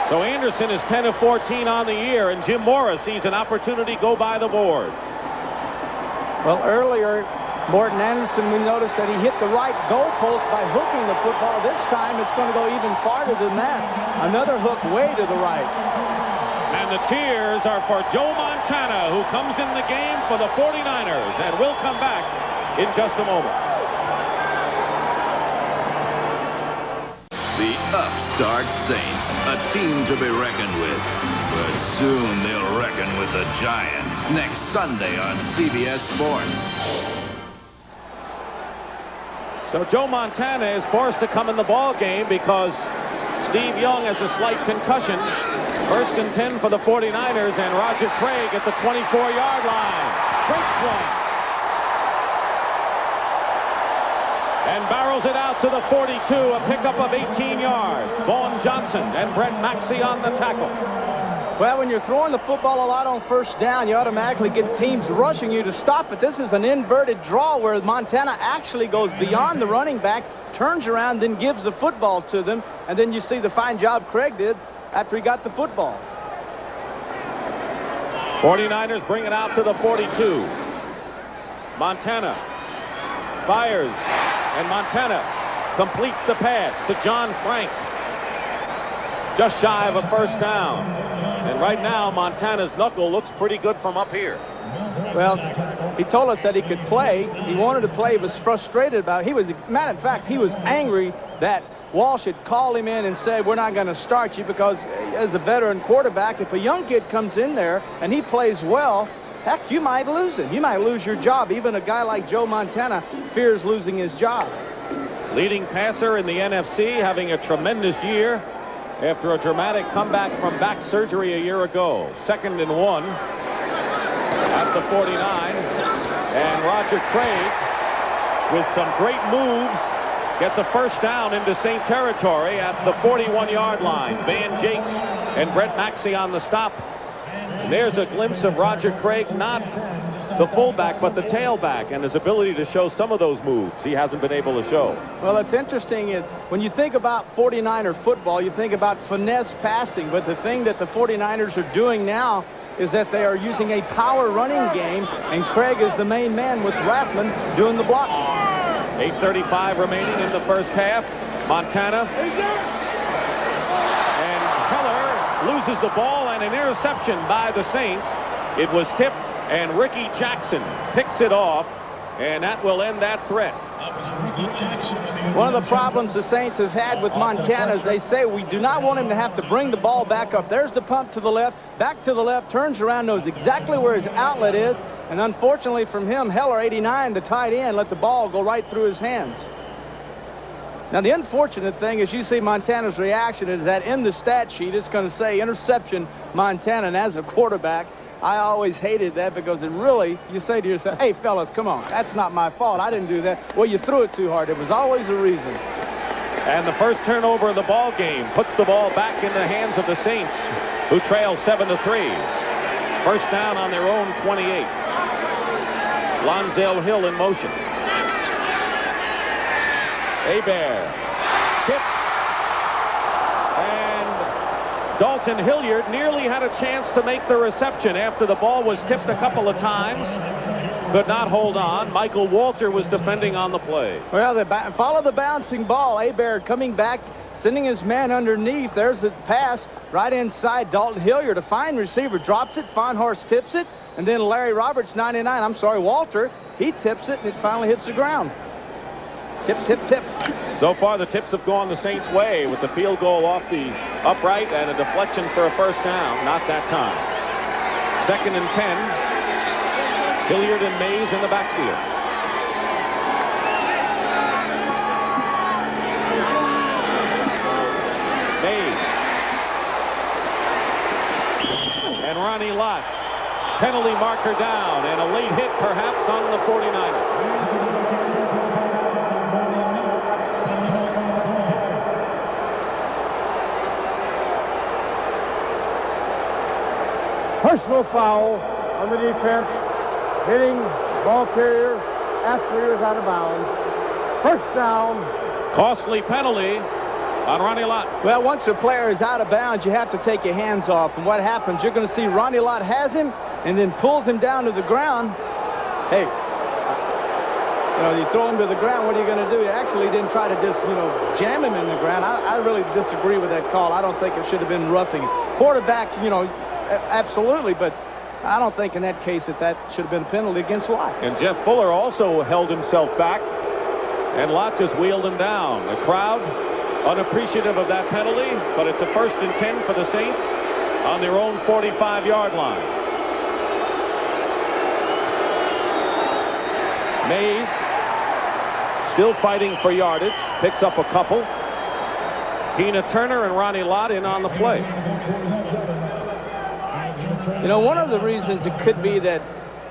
So Anderson is 10 of 14 on the year, and Jim Morris sees an opportunity go by the board.
Well, earlier, Morton Anderson, we noticed that he hit the right goalpost by hooking the football. This time, it's going to go even farther than that. Another hook way to the right.
And the cheers are for Joe Montana, who comes in the game for the 49ers, and we'll come back in just a moment.
The upstart Saints, a team to be reckoned with. But soon they'll reckon with the Giants next Sunday on CBS Sports.
So Joe Montana is forced to come in the ball game because Steve Young has a slight concussion. 1st and 10 for the 49ers, and Roger Craig at the 24-yard line. Great swing. And barrels it out to the 42, a pickup of 18 yards. Vaughn Johnson and Brett Maxey on the tackle.
Well, when you're throwing the football a lot on 1st down, you automatically get teams rushing you to stop it. This is an inverted draw where Montana actually goes beyond the running back, turns around, then gives the football to them, and then you see the fine job Craig did after he got the football.
49ers bring it out to the 42. Montana fires, and Montana completes the pass to John Frank. Just shy of a 1st down. And right now, Montana's knuckle looks pretty good from up here.
Well, he told us that he could play. He wanted to play. He was frustrated about it. Matter of fact, he was angry that Walsh had called him in and said, we're not going to start you, because as a veteran quarterback, if a young kid comes in there and he plays well, heck, you might lose him. You might lose your job. Even a guy like Joe Montana fears losing his job.
Leading passer in the NFC, having a tremendous year after a dramatic comeback from back surgery a year ago. 2nd and 1 at the 49. And Roger Craig, with some great moves, gets a 1st down into Saint territory at the 41-yard line. Van Jakes and Brett Maxey on the stop. And there's a glimpse of Roger Craig, not the fullback, but the tailback, and his ability to show some of those moves he hasn't been able to show.
Well, it's interesting is when you think about 49er football, you think about finesse passing, but the thing that the 49ers are doing now is that they are using a power running game, and Craig is the main man with Rathman doing the blocking.
8:35 remaining in the 1st half. Montana. And Heller loses the ball, and an interception by the Saints. It was tipped, and Ricky Jackson picks it off, and that will end that threat.
One of the problems the Saints have had with Montana is they say we do not want him to have to bring the ball back up. There's the pump to the left, back to the left, turns around, knows exactly where his outlet is, and unfortunately from him, Heller, 89, the tight end, let the ball go right through his hands. Now, the unfortunate thing is you see Montana's reaction is that in the stat sheet, it's going to say interception Montana, and as a quarterback, I always hated that because it really, you say to yourself, hey, fellas, come on, that's not my fault. I didn't do that. Well, you threw it too hard. It was always a reason.
And the first turnover of the ball game puts the ball back in the hands of the Saints, who trail 7-3. 1st down on their own 28. Lonzel Hill in motion. Hebert. Tip. And Dalton Hilliard nearly had a chance to make the reception after the ball was tipped a couple of times. Could not hold on. Michael Walter was defending on the play.
Well, they follow the bouncing ball. Hebert coming back, sending his man underneath. There's the pass right inside. Dalton Hilliard, a fine receiver, drops it. Farnhorst tips it. And then Larry Roberts, 99, Walter, he tips it, and it finally hits the ground. Tip, tip, tip.
So far, the tips have gone the Saints' way with the field goal off the upright and a deflection for a 1st down. Not that time. 2nd and 10. Hilliard and Mays in the backfield. Mays. And Ronnie Lott. Penalty marker down, and a late hit perhaps on the 49ers.
Personal foul on the defense, hitting ball carrier after he was out of bounds. 1st down.
Costly penalty on Ronnie Lott.
Well, once a player is out of bounds, you have to take your hands off. And what happens, you're going to see Ronnie Lott has him and then pulls him down to the ground. Hey, you throw him to the ground, what are you going to do? He actually didn't try to just, jam him in the ground. I really disagree with that call. I don't think it should have been roughing. Quarterback, absolutely, but I don't think in that case that should have been a penalty against Lott.
And Jeff Fuller also held himself back, and Lott just wheeled him down. The crowd unappreciative of that penalty, but it's a 1st and 10 for the Saints on their own 45-yard line. Mays still fighting for yardage, picks up a couple. Keena Turner and Ronnie Lott in on the play.
You know, one of the reasons it could be that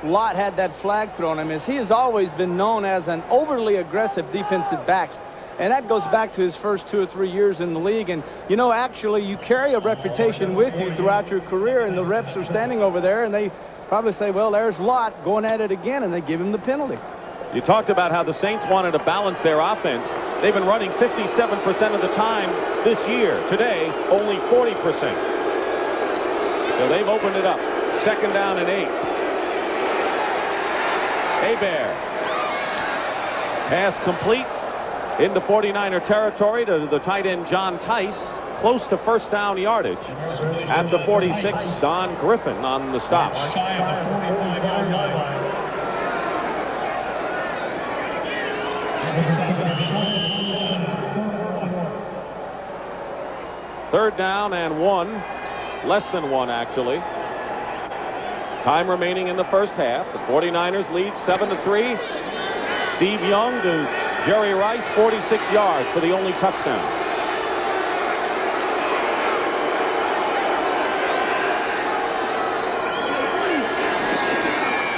Lott had that flag thrown him is he has always been known as an overly aggressive defensive back. And that goes back to his first 2 or 3 years in the league. And, you know, actually, you carry a reputation with you throughout your career, and the refs are standing over there, and they probably say, well, there's Lott going at it again, and they give him the penalty.
You talked about how the Saints wanted to balance their offense. They've been running 57% of the time this year. Today, only 40%. So they've opened it up. 2nd down and 8. Hebert. Pass complete into 49er territory to the tight end John Tice. Close to 1st down yardage. At the 46, Don Griffin on the stop. Third down and 1. Less than 1, actually. Time remaining in the first half. The 49ers lead 7-3. Steve Young to Jerry Rice, 46 yards for the only touchdown.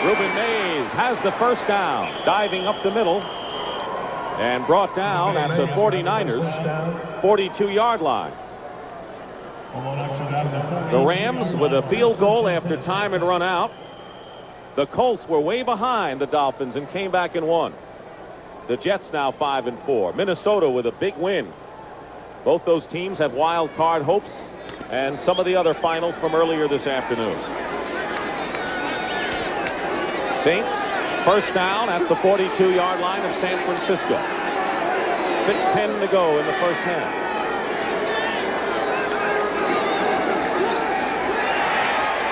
Ruben Mays has the 1st down, diving up the middle, and brought down at the 49ers 42-yard line. The Rams with a field goal after time had run out. The Colts were way behind the Dolphins and came back and won. The Jets now 5-4. Minnesota with a big win. Both those teams have wild card hopes, and some of the other finals from earlier this afternoon. Saints 1st down at the 42-yard line of San Francisco. 6:10 to go in the first half.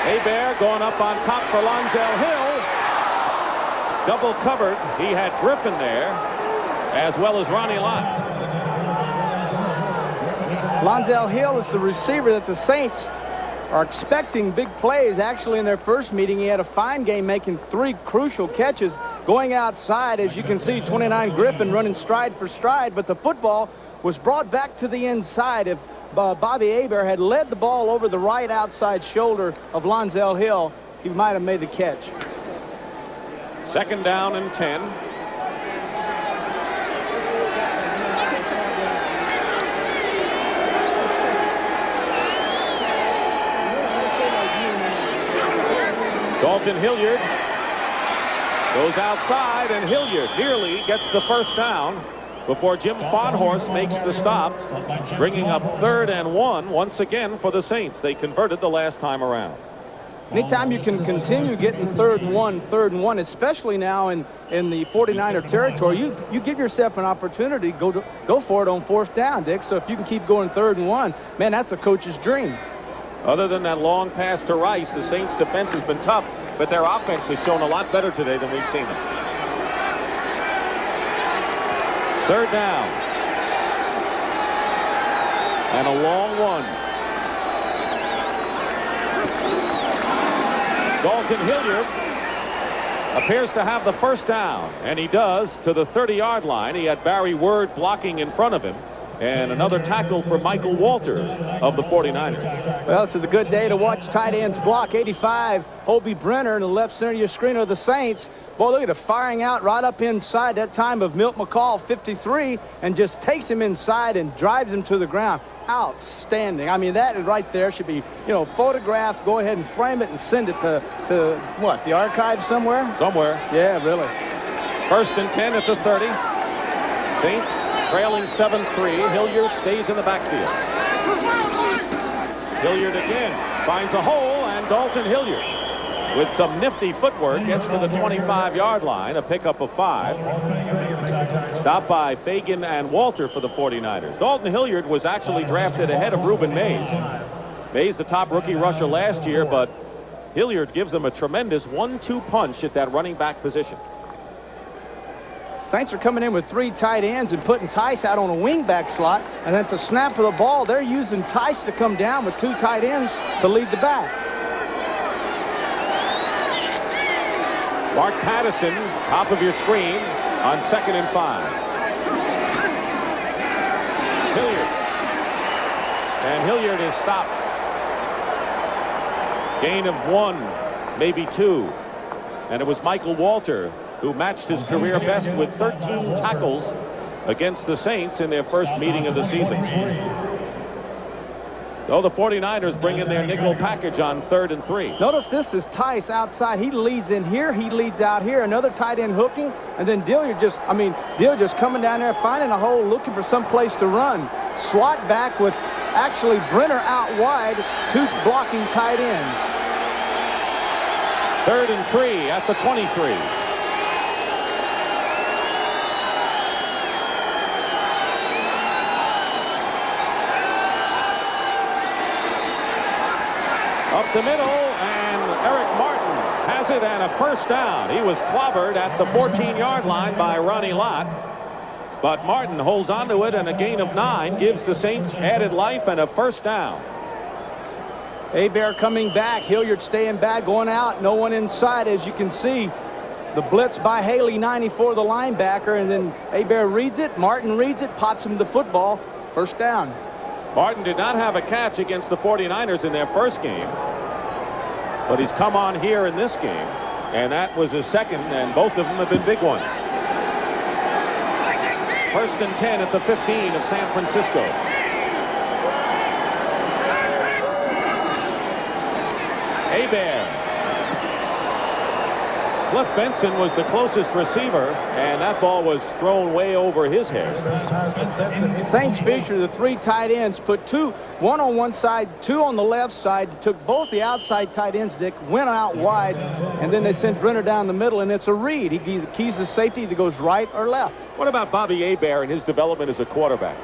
Hebert going up on top for Lonzel Hill. Double covered. He had Griffin there, as well as Ronnie Lott.
Lonzel Hill is the receiver that the Saints are expecting big plays. Actually, in their first meeting, he had a fine game, making 3 crucial catches, going outside. As you can see, 29 Griffin running stride for stride, but the football was brought back to the inside. If Bobby Hebert had led the ball over the right outside shoulder of Lonzel Hill, he might have made the catch.
2nd down and 10. Dalton Hilliard goes outside, and Hilliard nearly gets the 1st down before Jim Farnhorst makes the stop, bringing up 3rd and 1 once again for the Saints. They converted the last time around.
Anytime you can continue getting 3rd and 1, especially now in the 49er territory, you give yourself an opportunity to go for it on 4th down, Dick. So if you can keep going 3rd and 1, man, that's a coach's dream.
Other than that long pass to Rice, the Saints' defense has been tough, but their offense has shown a lot better today than we've seen them. 3rd down. And a long one. Dalton Hilliard appears to have the 1st down, and he does, to the 30-yard line. He had Barry Word blocking in front of him, and another tackle for Michael Walter of the 49ers.
Well, this is a good day to watch tight ends block. 85, Hobie Brenner in the left center of your screen of the Saints. Boy, look at it, firing out right up inside that time of Milt McCall, 53, and just takes him inside and drives him to the ground. Outstanding. I mean, that right there should be, photographed. Go ahead and frame it and send it to what, the archive somewhere?
Somewhere.
Yeah, really.
1st and 10 at the 30. Saints trailing 7-3. Hilliard stays in the backfield. Hilliard again finds a hole, and Dalton Hilliard, with some nifty footwork, gets to the 25-yard line, a pickup of 5. Stopped by Fagan and Walter for the 49ers. Dalton Hilliard was actually drafted ahead of Ruben Mays. Mays, the top rookie rusher last year, but Hilliard gives them a tremendous 1-2 punch at that running back position.
Saints are coming in with 3 tight ends and putting Tice out on a wingback slot, and that's a snap for the ball. They're using Tice to come down with 2 tight ends to lead the back.
Mark Patterson, top of your screen, on 2nd and 5. Hilliard. And Hilliard is stopped. Gain of 1, maybe 2. And it was Michael Walter who matched his career best with 13 tackles against the Saints in their first meeting of the season. So the 49ers bring in their nickel package on 3rd and 3.
Notice this is Tice outside. He leads in here. He leads out here. Another tight end hooking. And then Dilliard just coming down there, finding a hole, looking for some place to run. Slot back with actually Brenner out wide, 2 blocking tight ends.
3rd and 3 at the 23. Up the middle, and Eric Martin has it, and a first down. He was clobbered at the 14-yard line by Ronnie Lott, but Martin holds on to it, and a gain of 9 gives the Saints added life and a first down.
Hebert coming back. Hilliard staying back, going out. No one inside, as you can see. The blitz by Haley, 94, the linebacker, and then Hebert reads it. Martin reads it, pops him the football. First down.
Martin did not have a catch against the 49ers in their first game, but he's come on here in this game, and that was his second, and both of them have been big ones. 1st and 10 at the 15 of San Francisco. Hebert. Cliff Benson was the closest receiver, and that ball was thrown way over his head.
Saints feature the 3 tight ends, put 2, 1 on one side, 2 on the left side, took both the outside tight ends, Dick, went out wide, and then they sent Brenner down the middle, and it's a read. He keys the safety that goes right or left.
What about Bobby Hebert and his development as a quarterback?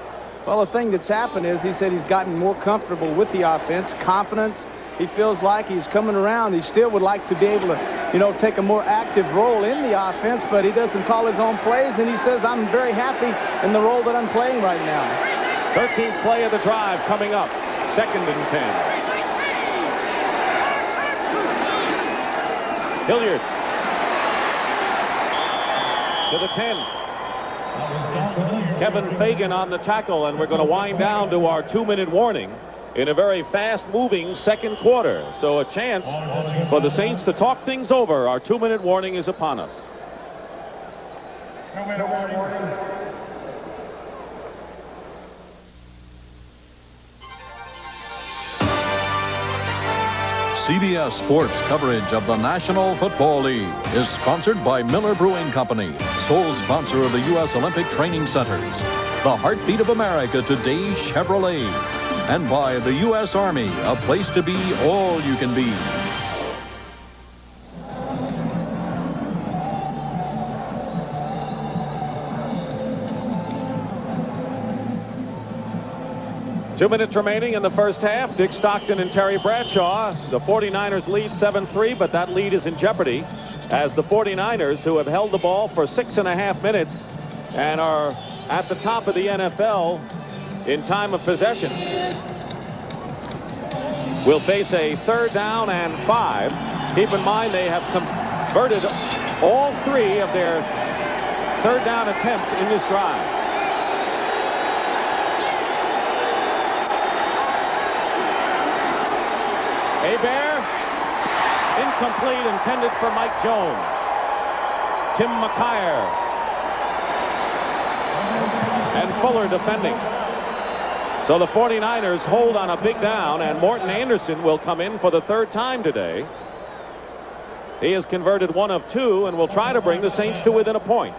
Well, the thing that's happened is he said he's gotten more comfortable with the offense, confidence. He feels like he's coming around. He still would like to be able to, take a more active role in the offense, but he doesn't call his own plays, and he says, I'm very happy in the role that I'm playing right now.
13th play of the drive coming up. 2nd and 10. Hilliard to the 10. Kevin Fagan on the tackle, and we're going to wind down to our 2-minute warning in a very fast-moving second quarter. So a chance for the Saints to talk things over. Our 2-minute warning is upon us.
2-minute warning.
CBS Sports coverage of the National Football League is sponsored by Miller Brewing Company, sole sponsor of the U.S. Olympic Training Centers, the heartbeat of America today, Chevrolet, and by the U.S. Army, a place to be all you can be.
Two minutes remaining in the first half. Dick Stockton and Terry Bradshaw. The 49ers lead 7-3, but that lead is in jeopardy as the 49ers, who have held the ball for 6.5 minutes and are at the top of the NFL in time of possession, will face a 3rd down and 5. Keep in mind they have converted all 3 of their 3rd down attempts in this drive. Hebert, incomplete, intended for Mike Jones. Tim McKyer and Fuller defending. So the 49ers hold on a big down, and Morton Anderson will come in for the 3rd time today. He has converted 1 of 2 and will try to bring the Saints to within a point.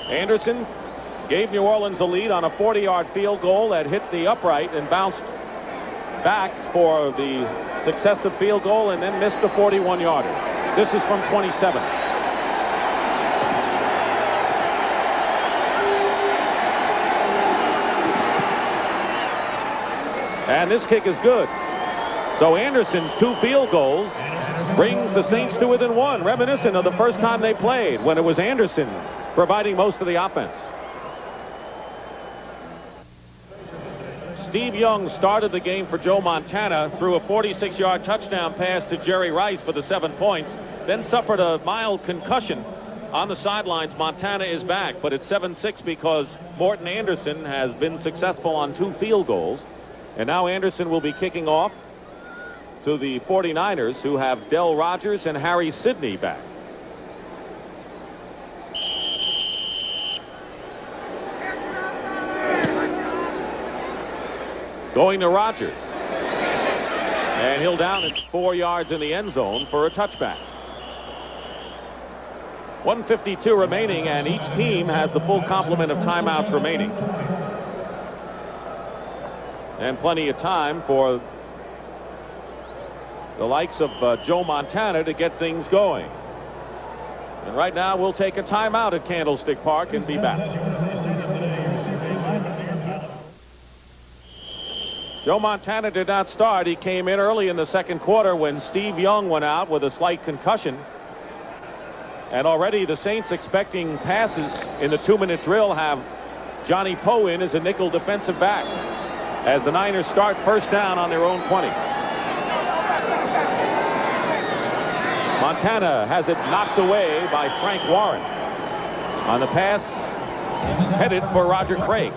Anderson gave New Orleans a lead on a 40-yard field goal that hit the upright and bounced back for the successive field goal and then missed the 41-yarder. This is from 27. And this kick is good. So Anderson's 2 field goals brings the Saints to within 1, reminiscent of the first time they played when it was Anderson providing most of the offense. Steve Young started the game for Joe Montana, threw a 46-yard touchdown pass to Jerry Rice for the 7 points, then suffered a mild concussion on the sidelines. Montana is back, but it's 7-6 because Morton Anderson has been successful on 2 field goals. And now Anderson will be kicking off to the 49ers, who have Del Rogers and Harry Sidney back. Going to Rogers. And he'll down it 4 yards in the end zone for a touchback. 1:52 remaining, and each team has the full complement of timeouts remaining. And plenty of time for the likes of Joe Montana to get things going. And right now we'll take a timeout at Candlestick Park and be back. Joe Montana did not start. He came in early in the second quarter when Steve Young went out with a slight concussion. And already the Saints, expecting passes in the 2-minute drill, have Johnny Poe in as a nickel defensive back as the Niners start first down on their own 20. Montana has it knocked away by Frank Warren. On the pass, headed for Roger Craig.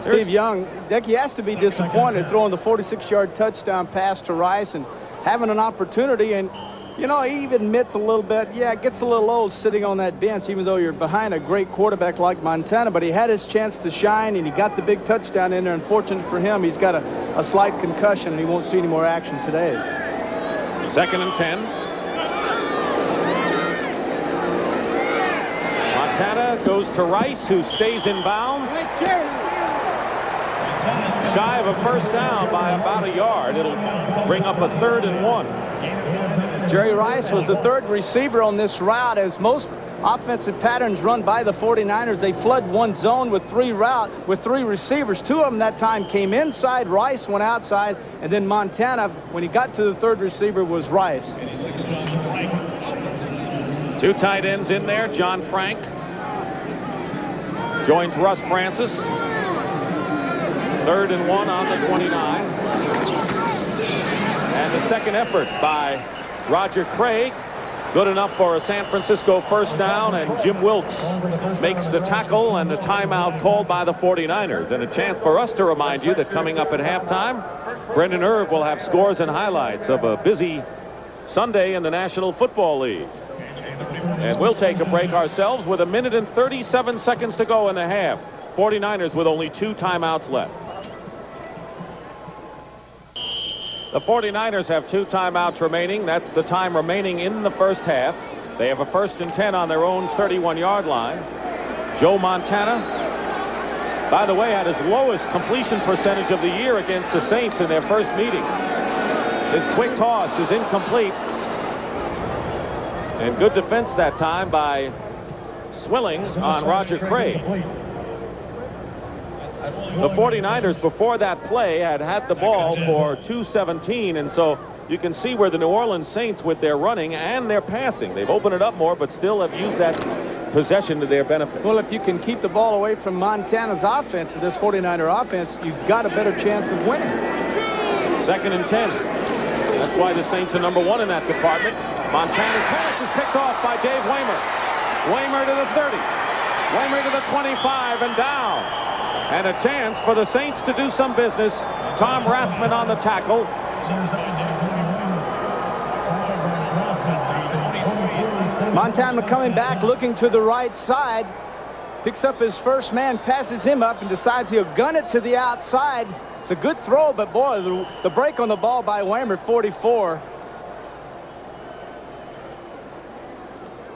Steve Young, Dick, he has to be disappointed throwing the 46-yard touchdown pass to Rice and having an opportunity. And, you know, he even admits a little bit, yeah, it gets a little old sitting on that bench, even though you're behind a great quarterback like Montana. But he had his chance to shine, and he got the big touchdown in there. Unfortunate for him, he's got a slight concussion, and he won't see any more action today.
2nd and 10. Montana goes to Rice, who stays in bounds. Shy of a first down by about a yard. It'll bring up a 3rd and 1.
Jerry Rice was the 3rd receiver on this route. As most offensive patterns run by the 49ers, they flood one zone with 3 receivers. 2 of them that time came inside. Rice went outside, and then Montana, when he got to the 3rd receiver, was Rice.
2 tight ends in there. John Frank joins Russ Francis. 3rd and 1 on the 29. And the second effort by Roger Craig, good enough for a San Francisco first down, and Jim Wilkes makes the tackle, and the timeout called by the 49ers. And a chance for us to remind you that coming up at halftime, Brendan Irv will have scores and highlights of a busy Sunday in the National Football League. And we'll take a break ourselves with 1 minute and 37 seconds to go in the half. 49ers with only 2 timeouts left. The 49ers have 2 timeouts remaining. That's the time remaining in the first half. They have a 1st and 10 on their own 31-yard line. Joe Montana, by the way, had his lowest completion percentage of the year against the Saints in their first meeting. His quick toss is incomplete. And good defense that time by Swillings on Roger Craig. The 49ers before that play had the ball for 2:17, and so you can see where the New Orleans Saints, with their running and their passing, they've opened it up more, but still have used that possession to their benefit.
Well, if you can keep the ball away from Montana's offense, this 49er offense, you've got a better chance of winning.
2nd and 10. That's why the Saints are #1 in that department. Montana's pass is picked off by Dave Waymer. Waymer to the 30. Waymer to the 25 and down. And a chance for the Saints to do some business. Tom Rathman on the tackle.
Montana coming back, looking to the right side. Picks up his first man, passes him up, and decides he'll gun it to the outside. It's a good throw, but boy, the break on the ball by Waymer, 44.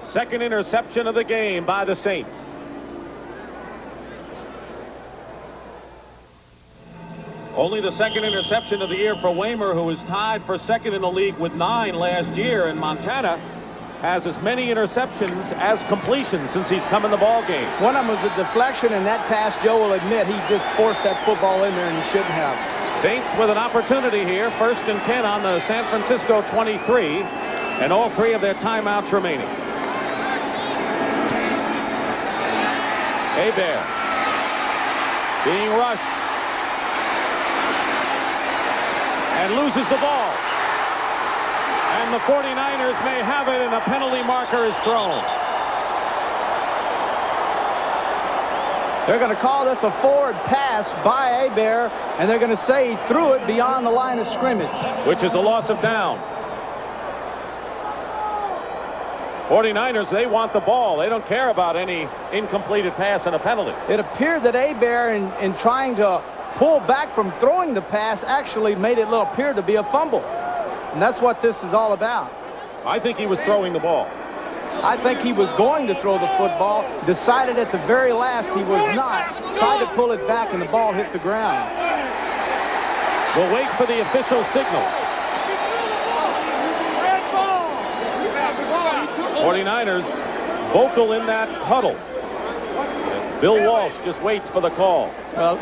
2nd interception of the game by the Saints. Only the 2nd interception of the year for Waymer, who was tied for 2nd in the league with 9 last year. And Montana has as many interceptions as completions since he's come in the ball game.
One of them was a deflection, and that pass, Joe will admit, he just forced that football in there, and he shouldn't have.
Saints with an opportunity here. 1st and 10 on the San Francisco 23, and all 3 of their timeouts remaining. Hebert being rushed and loses the ball. And the 49ers may have it, and a penalty marker is thrown.
They're going to call this a forward pass by Hebert, and they're going to say he threw it beyond the line of scrimmage,
which is a loss of down. 49ers, they want the ball. They don't care about any incompleted pass and a penalty.
It appeared that Hebert, in trying to pull back from throwing the pass, actually made it appear to be a fumble. And that's what this is all about.
I think he was throwing the ball.
I think he was going to throw the football, decided at the very last he was not, tried to pull it back, and the ball hit the ground.
We'll wait for the official signal. 49ers vocal in that huddle. And Bill Walsh just waits for the call.
Well,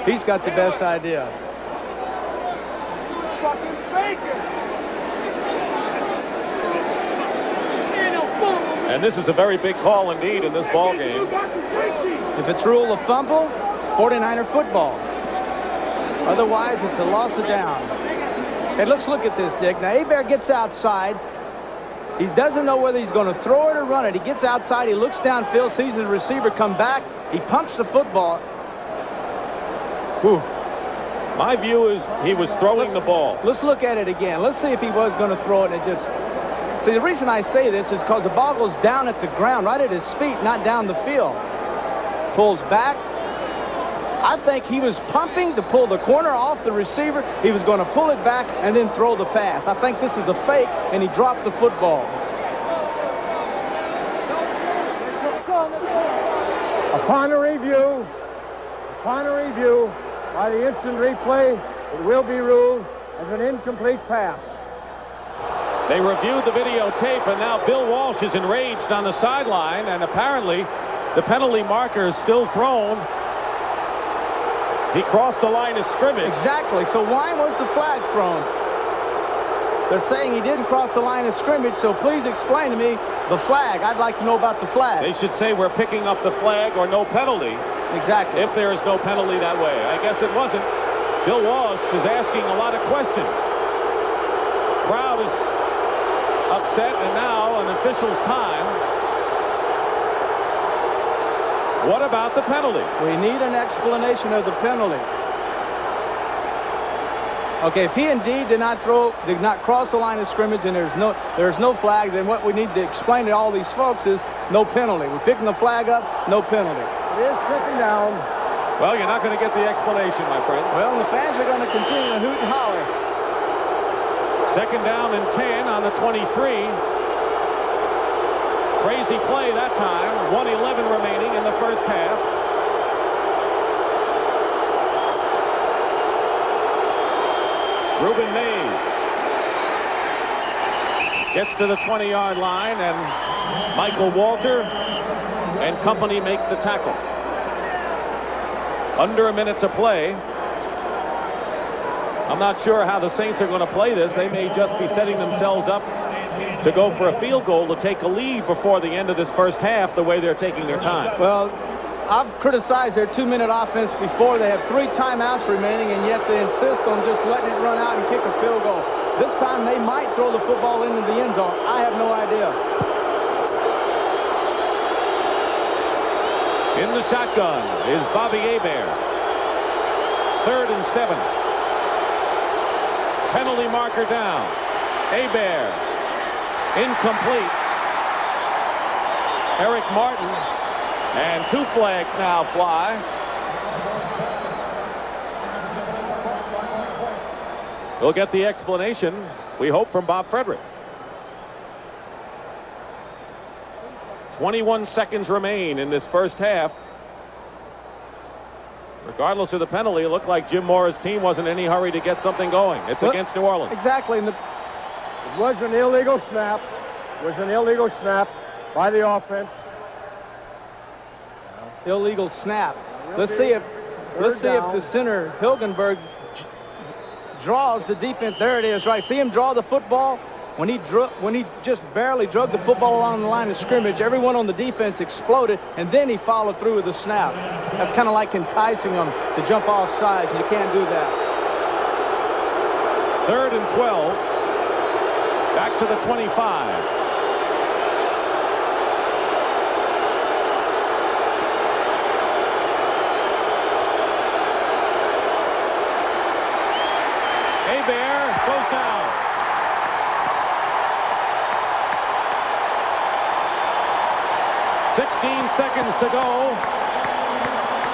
he's got the best idea.
And this is a very big call indeed in this ball game.
If it's ruled a fumble, 49er football. Otherwise, it's a loss of down. Hey, let's look at this, Dick. Now, Hebert gets outside. He doesn't know whether he's going to throw it or run it. He gets outside. He looks downfield, sees his receiver come back. He pumps the football.
Whew. My view is he was throwing the ball.
Let's look at it again. Let's see if he was going to throw it and it just... See, the reason I say this is because the ball goes down at the ground, right at his feet, not down the field. Pulls back. I think he was pumping to pull the corner off the receiver. He was going to pull it back and then throw the pass. I think this is a fake, and he dropped the football.
Upon a review by the instant replay, it will be ruled as an incomplete pass.
They reviewed the videotape, and now Bill Walsh is enraged on the sideline, and apparently the penalty marker is still thrown. He crossed the line of scrimmage.
Exactly. So why was the flag thrown? They're saying he didn't cross the line of scrimmage, so please explain to me the flag. I'd like to know about the flag.
They should say we're picking up the flag or no penalty.
Exactly.
If there is no penalty that way. I guess it wasn't. Bill Walsh is asking a lot of questions. Crowd is upset, and now an official's time. What about the penalty?
We need an explanation of the penalty. Okay, if he indeed did not cross the line of scrimmage and there's no flag, then what we need to explain to all these folks is no penalty. We're picking the flag up, no penalty.
It is second down.
Well, you're not going to get the explanation, my friend.
Well, the fans are going to continue to hoot and holler.
Second down and 10 on the 23. Crazy play that time. 1:11 remaining in the first half. Ruben Mays gets to the 20-yard line, and Michael Walter and company make the tackle. Under a minute to play. I'm not sure how the Saints are going to play this. They may just be setting themselves up to go for a field goal to take a lead before the end of this first half, the way they're taking their time.
Well, I've criticized their 2-minute offense before. They have 3 timeouts remaining, and yet they insist on just letting it run out and kick a field goal. This time they might throw the football into the end zone. I have no idea.
In the shotgun is Bobby Hebert. 3rd and 7. Penalty marker down. Hebert. Incomplete. Eric Martin. And 2 flags now fly. We'll get the explanation, we hope, from Bob Frederick. 21 seconds remain in this first half. Regardless of the penalty, it looked like Jim Mora's team wasn't in any hurry to get something going. It's against New Orleans.
Exactly.
It was an illegal snap. was an illegal snap by the offense.
Illegal snap. Let's see if the center Hilgenberg draws the defense. There it is, right? See him draw the football. When he just barely drug the football along the line of scrimmage, everyone on the defense exploded, and then he followed through with the snap. That's kind of like enticing them to jump off sides. You can't do that.
3rd and 12. Back to the 25. Bear goes down. "16 seconds to go.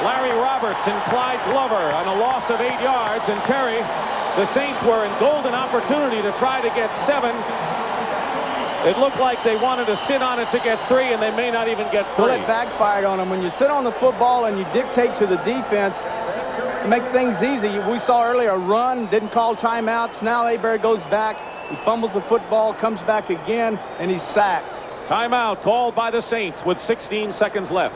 Larry Roberts and Clyde Glover on a loss of 8 yards. And Terry, the Saints were in golden opportunity to try to get 7. It looked like they wanted to sit on it to get 3, and they may not even get 3.
Well, it backfired on them. When you sit on the football and you dictate to the defense, to make things easy. We saw earlier a run, didn't call timeouts. Now Hebert goes back. He fumbles the football, comes back again, and he's sacked.
Timeout called by the Saints with 16 seconds left.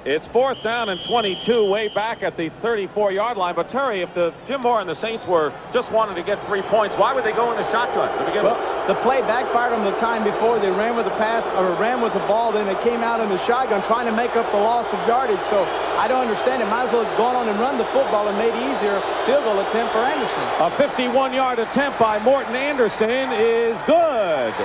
It's 4th down and 22 way back at the 34-yard line. But Terry, if Jim Mora and the Saints were just wanting to get 3 points, why would they go in the shotgun to begin with?
The play backfired on the time before. They ran with the pass or ran with the ball, then they came out in the shotgun trying to make up the loss of yardage. So I don't understand it. Might as well have gone on and run the football and made it easier. Field goal attempt for Anderson.
A 51-yard attempt by Morton Anderson is good.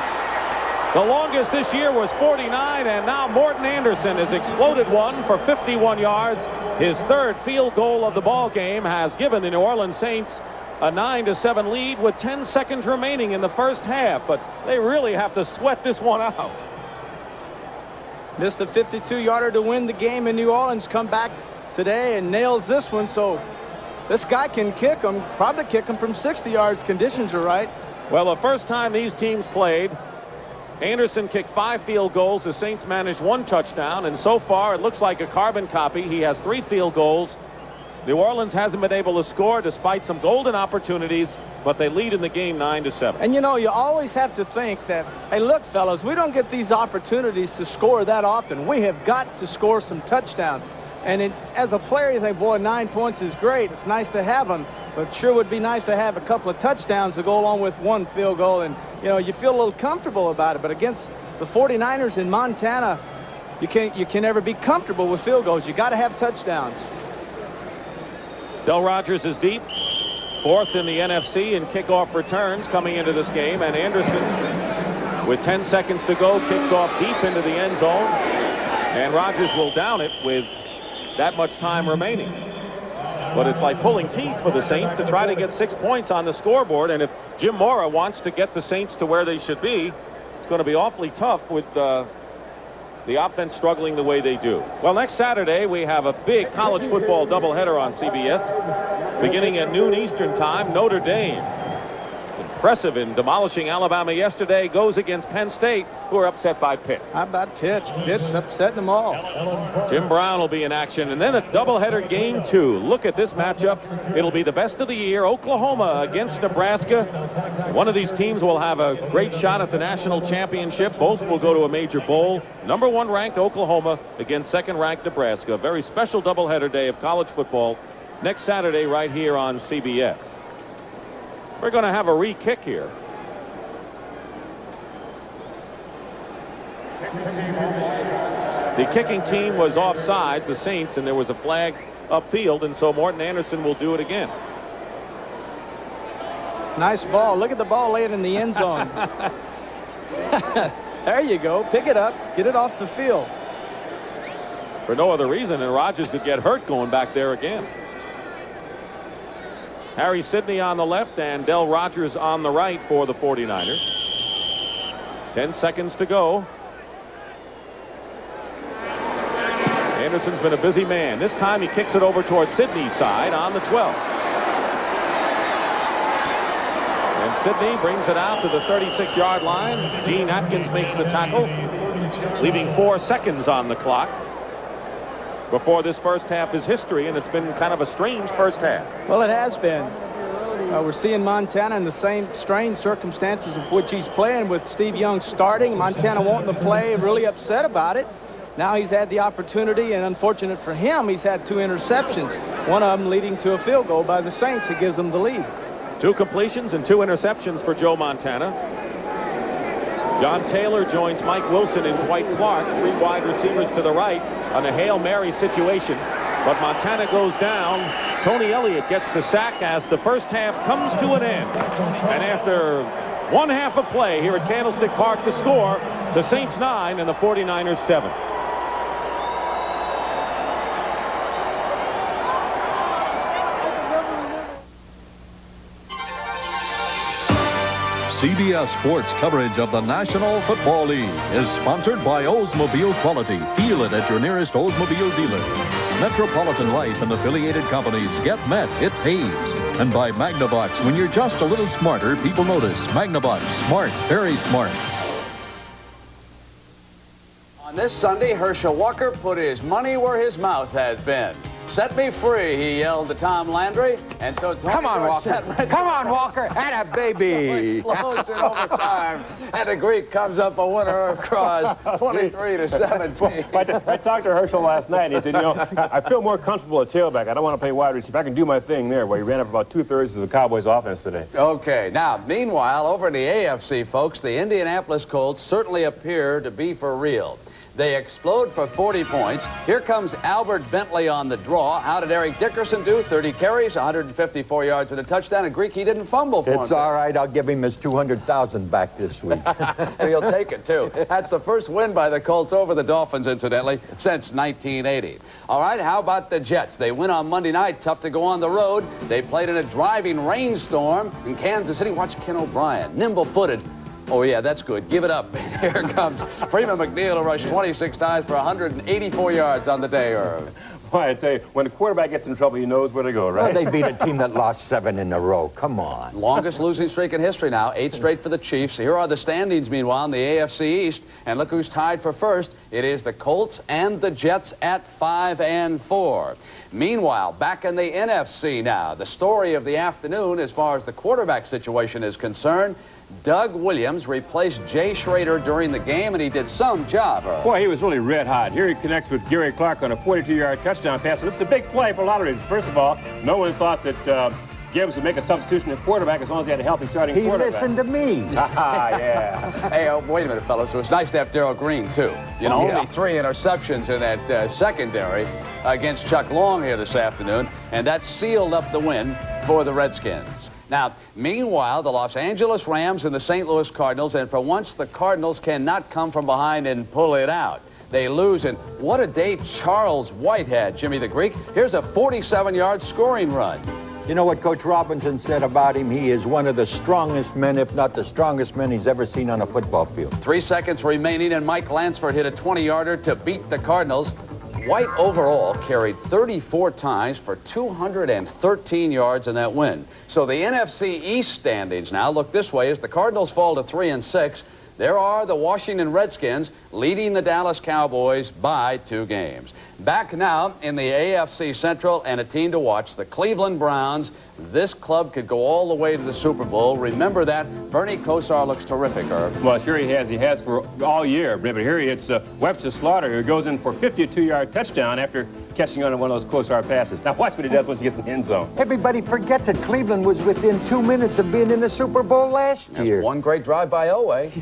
The longest this year was 49, and now Morton Anderson has exploded one for 51 yards. His 3rd field goal of the ball game has given the New Orleans Saints a 9-7 lead with 10 seconds remaining in the first half, but they really have to sweat this one out.
Missed a 52-yarder to win the game in New Orleans. Come back today and nails this one, so this guy can kick him, probably kick him from 60 yards. Conditions are right.
Well, the first time these teams played, Anderson kicked 5 field goals. The Saints managed 1 touchdown, and so far it looks like a carbon copy. He has 3 field goals. New Orleans hasn't been able to score despite some golden opportunities, but they lead in the game 9-7.
And you know, you always have to think that, hey, look, fellas, we don't get these opportunities to score that often. We have got to score some touchdowns. And as a player, you think, boy, 9 points is great. It's nice to have them, but it sure would be nice to have a couple of touchdowns to go along with 1 field goal. And, you know, you feel a little comfortable about it. But against the 49ers in Montana, you can never be comfortable with field goals. You got to have touchdowns.
Del Rogers is deep. 4th in the NFC in kickoff returns coming into this game. And Anderson, with 10 seconds to go, kicks off deep into the end zone. And Rogers will down it with that much time remaining. But it's like pulling teeth for the Saints to try to get 6 points on the scoreboard. And if Jim Mora wants to get the Saints to where they should be, it's going to be awfully tough with the offense struggling the way they do. Well, next Saturday we have a big college football doubleheader on CBS beginning at noon Eastern time. Notre Dame, impressive in demolishing Alabama yesterday, goes against Penn State, who are upset by Pitt.
How about Pitt? Pitt's upsetting them all.
Tim Brown will be in action, and then a doubleheader game 2. Look at this matchup. It'll be the best of the year. Oklahoma against Nebraska. One of these teams will have a great shot at the national championship. Both will go to a major bowl. Number 1 ranked Oklahoma against 2nd ranked Nebraska. A very special doubleheader day of college football next Saturday right here on CBS. We're going to have a re-kick here. The kicking team was offsides, the Saints, and there was a flag upfield, and so Morton Anderson will do it again.
Nice ball. Look at the ball laid in the end zone. There you go. Pick it up. Get it off the field.
For no other reason than Rogers could get hurt going back there again. Harry Sidney on the left and Del Rogers on the right for the 49ers. 10 seconds to go. Anderson's been a busy man. This time he kicks it over towards Sidney's side on the 12. And Sidney brings it out to the 36-yard line. Gene Atkins makes the tackle, leaving 4 seconds on the clock before this first half is history, and it's been kind of a strange first half.
Well, it has been. We're seeing Montana in the same strange circumstances of which he's playing, with Steve Young starting. Montana wanting to play, really upset about it. Now he's had the opportunity, and unfortunate for him, he's had 2 interceptions. One of them leading to a field goal by the Saints that gives them the lead.
2 completions and 2 interceptions for Joe Montana. John Taylor joins Mike Wilson and Dwight Clark, 3 wide receivers to the right on a Hail Mary situation. But Montana goes down. Tony Elliott gets the sack as the first half comes to an end. And after 1 half of play here at Candlestick Park, the score, the Saints 9 and the 49ers 7.
CBS Sports coverage of the National Football League is sponsored by Oldsmobile Quality. Feel it at your nearest Oldsmobile dealer. Metropolitan Life and affiliated companies. Get met. It pays. And by Magnavox. When you're just a little smarter, people notice. Magnavox. Smart. Very smart.
On this Sunday, Herschel Walker put his money where his mouth has been. Set me free, he yelled to Tom Landry. And so Tony
Come on, Walker. Come on, Walker. And a baby.
Explodes in overtime. And the Greek comes up a winner across 23-17.
I talked to Herschel last night, and he said, you know, I feel more comfortable at tailback. I don't want to play wide receiver. I can do my thing there, where he ran up about 2/3 of the Cowboys' offense today.
Okay, now, meanwhile, over in the AFC, folks, the Indianapolis Colts certainly appear to be for real. They explode for 40 points. Here comes Albert Bentley on the draw. How did Eric Dickerson do? 30 carries, 154 yards and a touchdown. And Greek, he didn't fumble for him.
It's all right. I'll give him his $200,000 back this week.
He'll take it, too. That's the first win by the Colts over the Dolphins, incidentally, since 1980. All right, how about the Jets? They win on Monday night. Tough to go on the road. They played in a driving rainstorm in Kansas City. Watch Ken O'Brien, nimble-footed. Oh, yeah, that's good. Give it up. Here comes Freeman McNeil, who rushed 26 times for 184 yards on the day, Irv.
Boy, I tell you, when the quarterback gets in trouble, he knows where to go, right?
Well, they beat a team that lost 7 in a row. Come on.
Longest losing streak in history now, 8 straight for the Chiefs. Here are the standings, meanwhile, in the AFC East. And look who's tied for first. It is the Colts and the Jets at 5 and 4. Meanwhile, back in the NFC now, the story of the afternoon as far as the quarterback situation is concerned, Doug Williams replaced Jay Schrader during the game, and he did some job.
Boy, he was really red hot. Here he connects with Gary Clark on a 42-yard touchdown pass. And this is a big play for a lot of reasons. First of all, no one thought that Gibbs would make a substitution at quarterback as long as he had a healthy starting quarterback.
He listened to me.
Yeah.
Hey, wait a minute, fellas. It was nice to have Darrell Green, too. You know, only 3 interceptions in that secondary against Chuck Long here this afternoon, and that sealed up the win for the Redskins. Now, meanwhile, the Los Angeles Rams and the St. Louis Cardinals, and for once, the Cardinals cannot come from behind and pull it out. They lose, and what a day Charles White had, Jimmy the Greek. Here's a 47-yard scoring run.
You know what Coach Robinson said about him? He is one of the strongest men, if not the strongest men he's ever seen on a football field.
3 seconds remaining, and Mike Lansford hit a 20-yarder to beat the Cardinals. White overall carried 34 times for 213 yards in that win. So the NFC East standings now look this way as the Cardinals fall to 3 and 6. There are the Washington Redskins leading the Dallas Cowboys by 2 games. Back now in the AFC Central, and a team to watch, the Cleveland Browns. This club could go all the way to the Super Bowl. Remember that. Bernie Kosar looks terrific, Irv.
Well, sure he has. He has for all year. But here it's Webster Slaughter, who goes in for a 52-yard touchdown after catching on one of those Kosar passes. Now watch what he does once he gets in the end zone.
Everybody forgets it. Cleveland was within 2 minutes of being in the Super Bowl last year.
One great drive by Elway.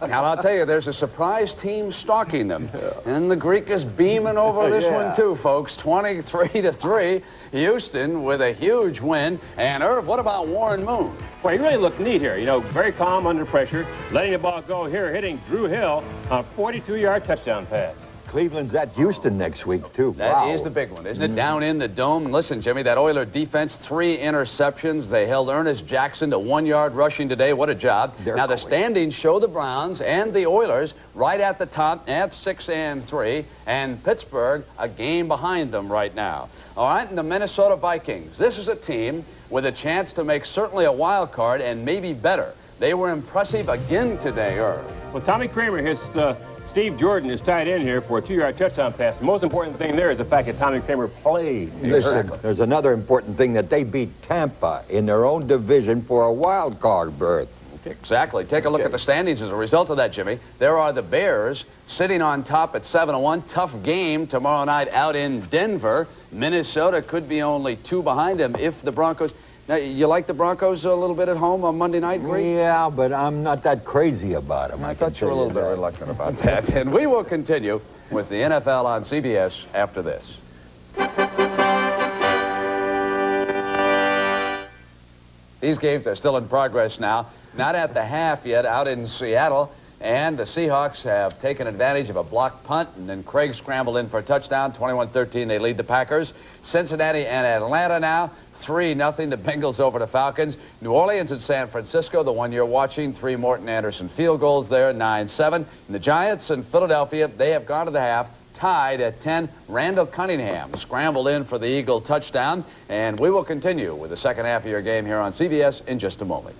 Now, I'll tell you, there's a surprise team stalking them. And the Greek is beaming over this one, too, folks. 23-3. Houston with a huge win. And, Irv, what about Warren Moon?
Well, he really looked neat here. You know, very calm under pressure, letting the ball go here, hitting Drew Hill on a 42-yard touchdown pass.
Cleveland's at Houston next week, too.
That is the big one, isn't it? Down in the dome. Listen, Jimmy, that Oiler defense, 3 interceptions. They held Ernest Jackson to 1 yard rushing today. What a job. Now, the standings show the Browns and the Oilers right at the top at 6 and 3, and Pittsburgh a game behind them right now. All right, and the Minnesota Vikings. This is a team with a chance to make certainly a wild card and maybe better. They were impressive again today, Irv.
Well, Tommy Kramer has
Steve Jordan is tied in here for a 2-yard touchdown pass. The most important thing there is the fact that Tommy Kramer played.
Listen, there's another important thing, that they beat Tampa in their own division for a wild card berth.
Exactly. Take a look at the standings as a result of that, Jimmy. There are the Bears sitting on top at 7-1. Tough game tomorrow night out in Denver. Minnesota could be only 2 behind them if the Broncos... Now, you like the Broncos a little bit at home on Monday night, Greg?
Yeah, but I'm not that crazy about them.
I thought you were a little bit reluctant about that. And we will continue with the NFL on CBS after this. These games are still in progress now. Not at the half yet out in Seattle. And the Seahawks have taken advantage of a blocked punt, and then Craig scrambled in for a touchdown. 21-13, they lead the Packers. Cincinnati and Atlanta now. 3-0, the Bengals over the Falcons. New Orleans and San Francisco, the one you're watching. 3 Morton Anderson field goals there, 9-7. And the Giants and Philadelphia, they have gone to the half, tied at 10. Randall Cunningham scrambled in for the Eagle touchdown. And we will continue with the second half of your game here on CBS in just a moment.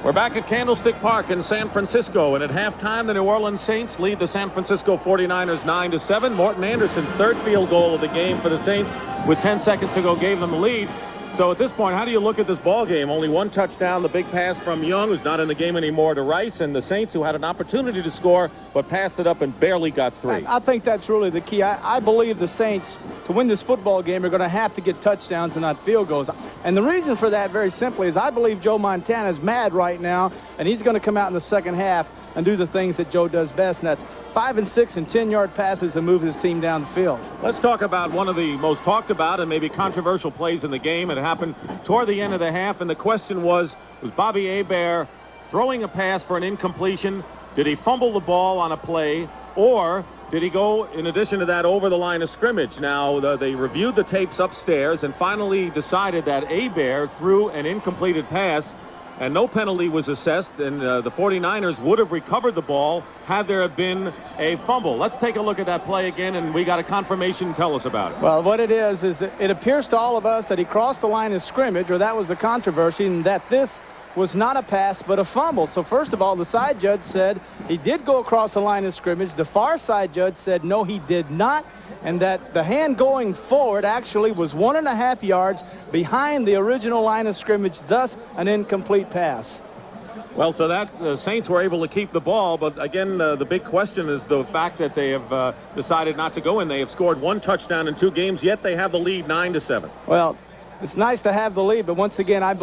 We're back at Candlestick Park in San Francisco, and at halftime, the New Orleans Saints lead the San Francisco 49ers 9-7. Morton Anderson's 3rd field goal of the game for the Saints with 10 seconds to go gave them the lead. So at this point, how do you look at this ball game? Only 1 touchdown, the big pass from Young, who's not in the game anymore, to Rice, and the Saints, who had an opportunity to score, but passed it up and barely got 3.
I think that's really the key. I believe the Saints, to win this football game, are going to have to get touchdowns and not field goals. And the reason for that, very simply, is I believe Joe Montana is mad right now, and he's going to come out in the second half and do the things that Joe does best, and that's 5 and 6 and 10-yard passes to move his team down the field.
Let's talk about one of the most talked about and maybe controversial plays in the game. It happened toward the end of the half, and the question was Bobby Hebert throwing a pass for an incompletion? Did he fumble the ball on a play, or did he go, in addition to that, over the line of scrimmage? Now, they reviewed the tapes upstairs and finally decided that Hebert threw an incompleted pass, and no penalty was assessed, and the 49ers would have recovered the ball had there been a fumble. Let's take a look at that play again, and we got a confirmation. Tell us about it.
Well, what it is it appears to all of us that he crossed the line of scrimmage, or that was the controversy, and that this was not a pass but a fumble. So first of all, the side judge said he did go across the line of scrimmage. The far side judge said no, he did not, and that the hand going forward actually was 1.5 yards behind the original line of scrimmage, thus an incomplete pass.
Well, so that the Saints were able to keep the ball, but again, the big question is the fact that they have decided not to go in. They have scored 1 touchdown in 2 games, yet they have the lead 9-7.
Well, it's nice to have the lead, but once again, I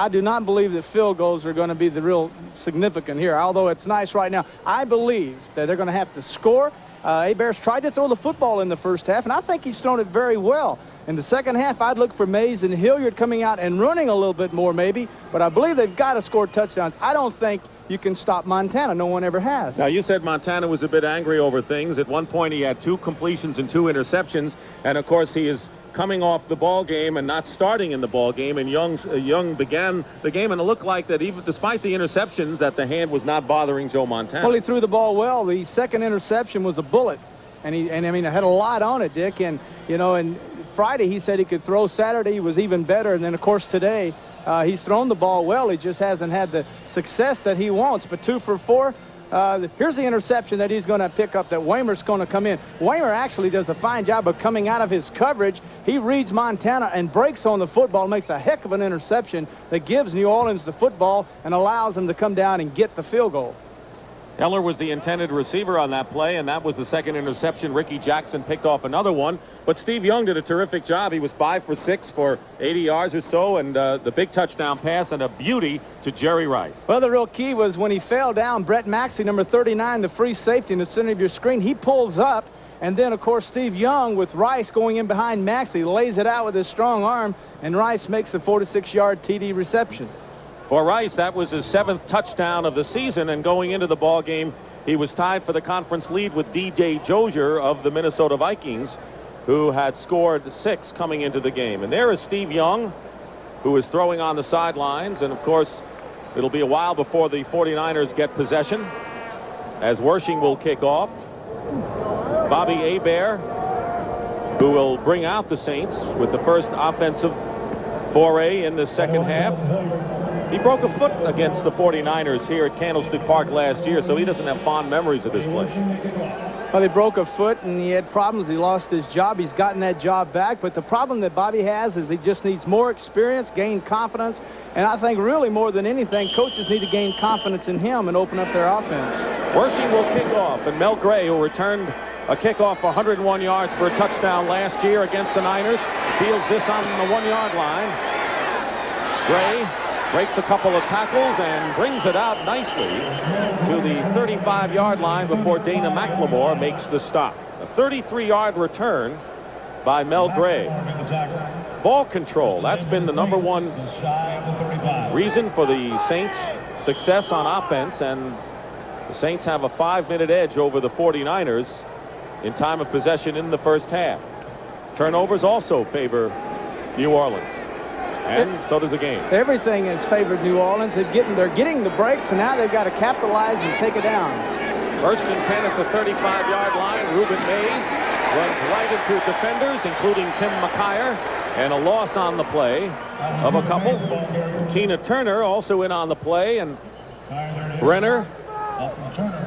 do not believe that field goals are going to be the real significant here, although it's nice right now. I believe that they're going to have to score. Hebert's tried to throw the football in the first half, and I think he's thrown it very well. In the second half, I'd look for Mays and Hilliard coming out and running a little bit more, maybe, but I believe they've got to score touchdowns. I don't think you can stop Montana. No one ever has.
Now, you said Montana was a bit angry over things. At one point, he had 2 completions and 2 interceptions, and of course, he is coming off the ball game and not starting in the ball game, and Young began the game, and it looked like that even despite the interceptions that the hand was not bothering Joe Montana.
Well, he threw the ball well. The second interception was a bullet, and I mean, it had a lot on it, Dick, and you know, and Friday he said he could throw. Saturday he was even better, and then of course today he's thrown the ball well. He just hasn't had the success that he wants, but 2 for 4. Here's the interception that he's going to pick up, that Waymer's going to come in. Waymer actually does a fine job of coming out of his coverage. He reads Montana and breaks on the football, makes a heck of an interception that gives New Orleans the football and allows them to come down and get the field goal.
Eller was the intended receiver on that play, and that was the second interception. Ricky Jackson picked off another one, but Steve Young did a terrific job. He was 5 for 6 for 80 yards or so, and the big touchdown pass and a beauty to Jerry Rice.
Well, the real key was when he fell down, Brett Maxey, number 39, the free safety in the center of your screen, he pulls up, and then, of course, Steve Young with Rice going in behind Maxey, lays it out with his strong arm, and Rice makes the 46-yard TD reception.
For Rice, that was his 7th touchdown of the season, and going into the ball game, he was tied for the conference lead with D.J. Dozier of the Minnesota Vikings, who had scored 6 coming into the game. And there is Steve Young, who is throwing on the sidelines, and of course, it'll be a while before the 49ers get possession, as Wersching will kick off. Bobby Hebert, who will bring out the Saints with the first offensive foray in the second half. He broke a foot against the 49ers here at Candlestick Park last year, so he doesn't have fond memories of this place.
Well, he broke a foot and he had problems. He lost his job. He's gotten that job back. But the problem that Bobby has is he just needs more experience, gain confidence. And I think really more than anything, coaches need to gain confidence in him and open up their offense.
Worshing will kick off, and Mel Gray, who returned a kickoff 101 yards for a touchdown last year against the Niners, fields this on the 1-yard line. Gray breaks a couple of tackles and brings it out nicely to the 35-yard line before Dana McLemore makes the stop. A 33-yard return by Mel Gray. Ball control, that's been the #1 reason for the Saints' success on offense, and the Saints have a 5-minute edge over the 49ers in time of possession in the first half. Turnovers also favor New Orleans. And so does the game.
Everything has favored New Orleans. They're getting the breaks, and now they've got to capitalize and take it down.
1st and 10 at the 35-yard line. Ruben Mays runs right into defenders, including Tim McKyer, and a loss on the play of a couple. Keena Turner also in on the play, and Brenner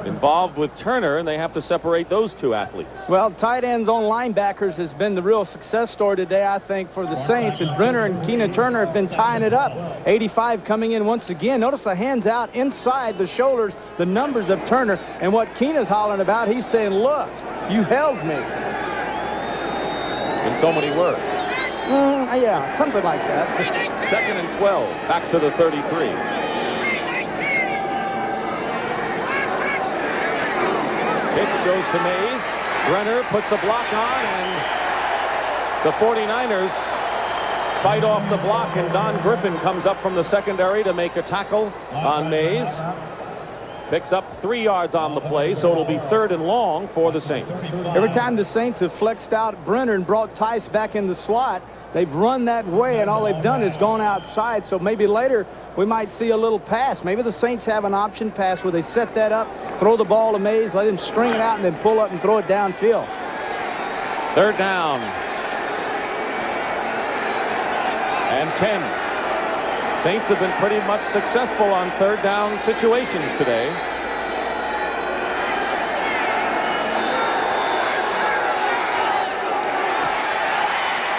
involved with Turner, and they have to separate those two athletes.
Well, tight ends on linebackers has been the real success story today, I think, for the Saints. And Brenner and Keena Turner have been tying it up. 85 coming in once again. Notice the hands out inside the shoulders, the numbers of Turner. And what Keena's hollering about, he's saying, look, you held me.
In so many words.
Yeah, something like that.
2nd and 12, back to the 33. Pitch goes to Mays. Brenner puts a block on, and the 49ers fight off the block, and Don Griffin comes up from the secondary to make a tackle on Mays. Picks up 3 yards on the play, so it'll be 3rd and long for the Saints.
Every time the Saints have flexed out Brenner and brought Tice back in the slot, they've run that way, and all they've done is gone outside. So maybe later we might see a little pass. Maybe the Saints have an option pass where they set that up, throw the ball to Mays, let him string it out, and then pull up and throw it downfield.
3rd down. And 10. Saints have been pretty much successful on 3rd down situations today.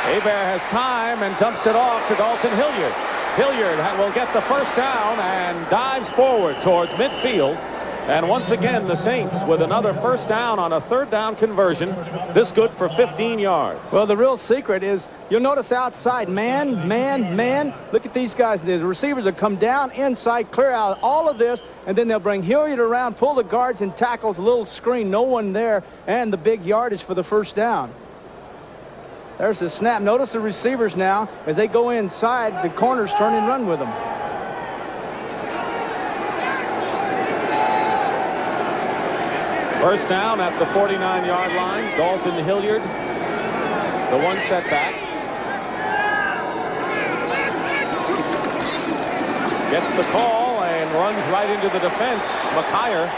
Hebert has time and dumps it off to Dalton Hilliard. Hilliard will get the 1st down and dives forward towards midfield. And once again, the Saints with another 1st down on a 3rd down conversion. This good for 15 yards.
Well, the real secret is you'll notice outside, man, man, man. Look at these guys. The receivers have come down inside, clear out all of this, and then they'll bring Hilliard around, pull the guards and tackles, a little screen, no one there, and the big yardage for the 1st down. There's the snap. Notice the receivers now, as they go inside, the corners turn and run with them.
First down at the 49-yard line. Dalton Hilliard, the 1 setback. Gets the call and runs right into the defense. McKyer.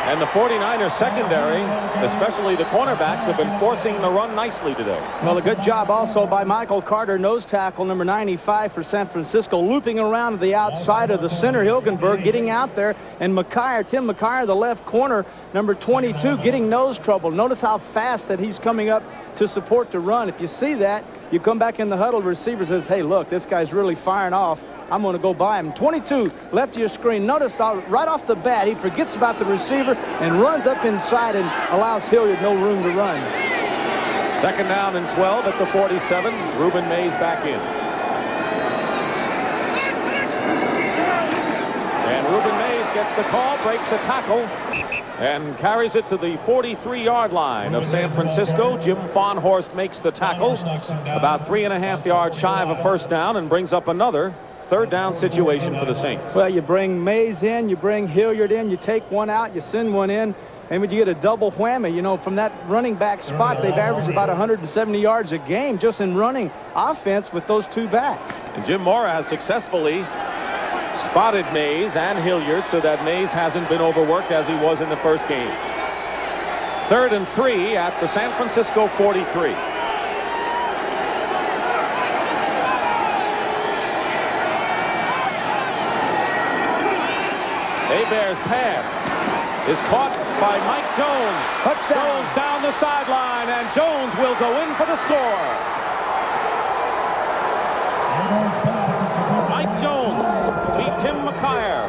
And the 49ers secondary, especially the cornerbacks, have been forcing the run nicely today.
Well, a good job also by Michael Carter, nose tackle, number 95 for San Francisco, looping around to the outside of the center, Hilgenberg, getting out there, and McKyer, Tim McKyer, the left corner, number 22, getting nose trouble. Notice how fast that he's coming up to support the run. If you see that, you come back in the huddle, receiver says, hey, look, this guy's really firing off. I'm going to go by him. 22 left of your screen. Notice right off the bat, he forgets about the receiver and runs up inside and allows Hilliard no room to run.
2nd down and 12 at the 47. Ruben Mays back in. And Ruben Mays gets the call, breaks a tackle, and carries it to the 43-yard line of San Francisco. Jim Fonhorst makes the tackle, about 3.5 yards shy of a 1st down, and brings up another 3rd down situation for the Saints.
Well, you bring Mays in, you bring Hilliard in, you take one out, you send one in, and when you get a double whammy, you know, from that running back spot, they've averaged about 170 yards a game just in running offense with those 2 backs.
And Jim Mora has successfully spotted Mays and Hilliard so that Mays hasn't been overworked as he was in the first game. 3rd and 3 at the San Francisco 43. Hebert's pass is caught by Mike Jones.
Touchdown.
Jones down the sideline, and Jones will go in for the score. Mike Jones beat Tim McKyer.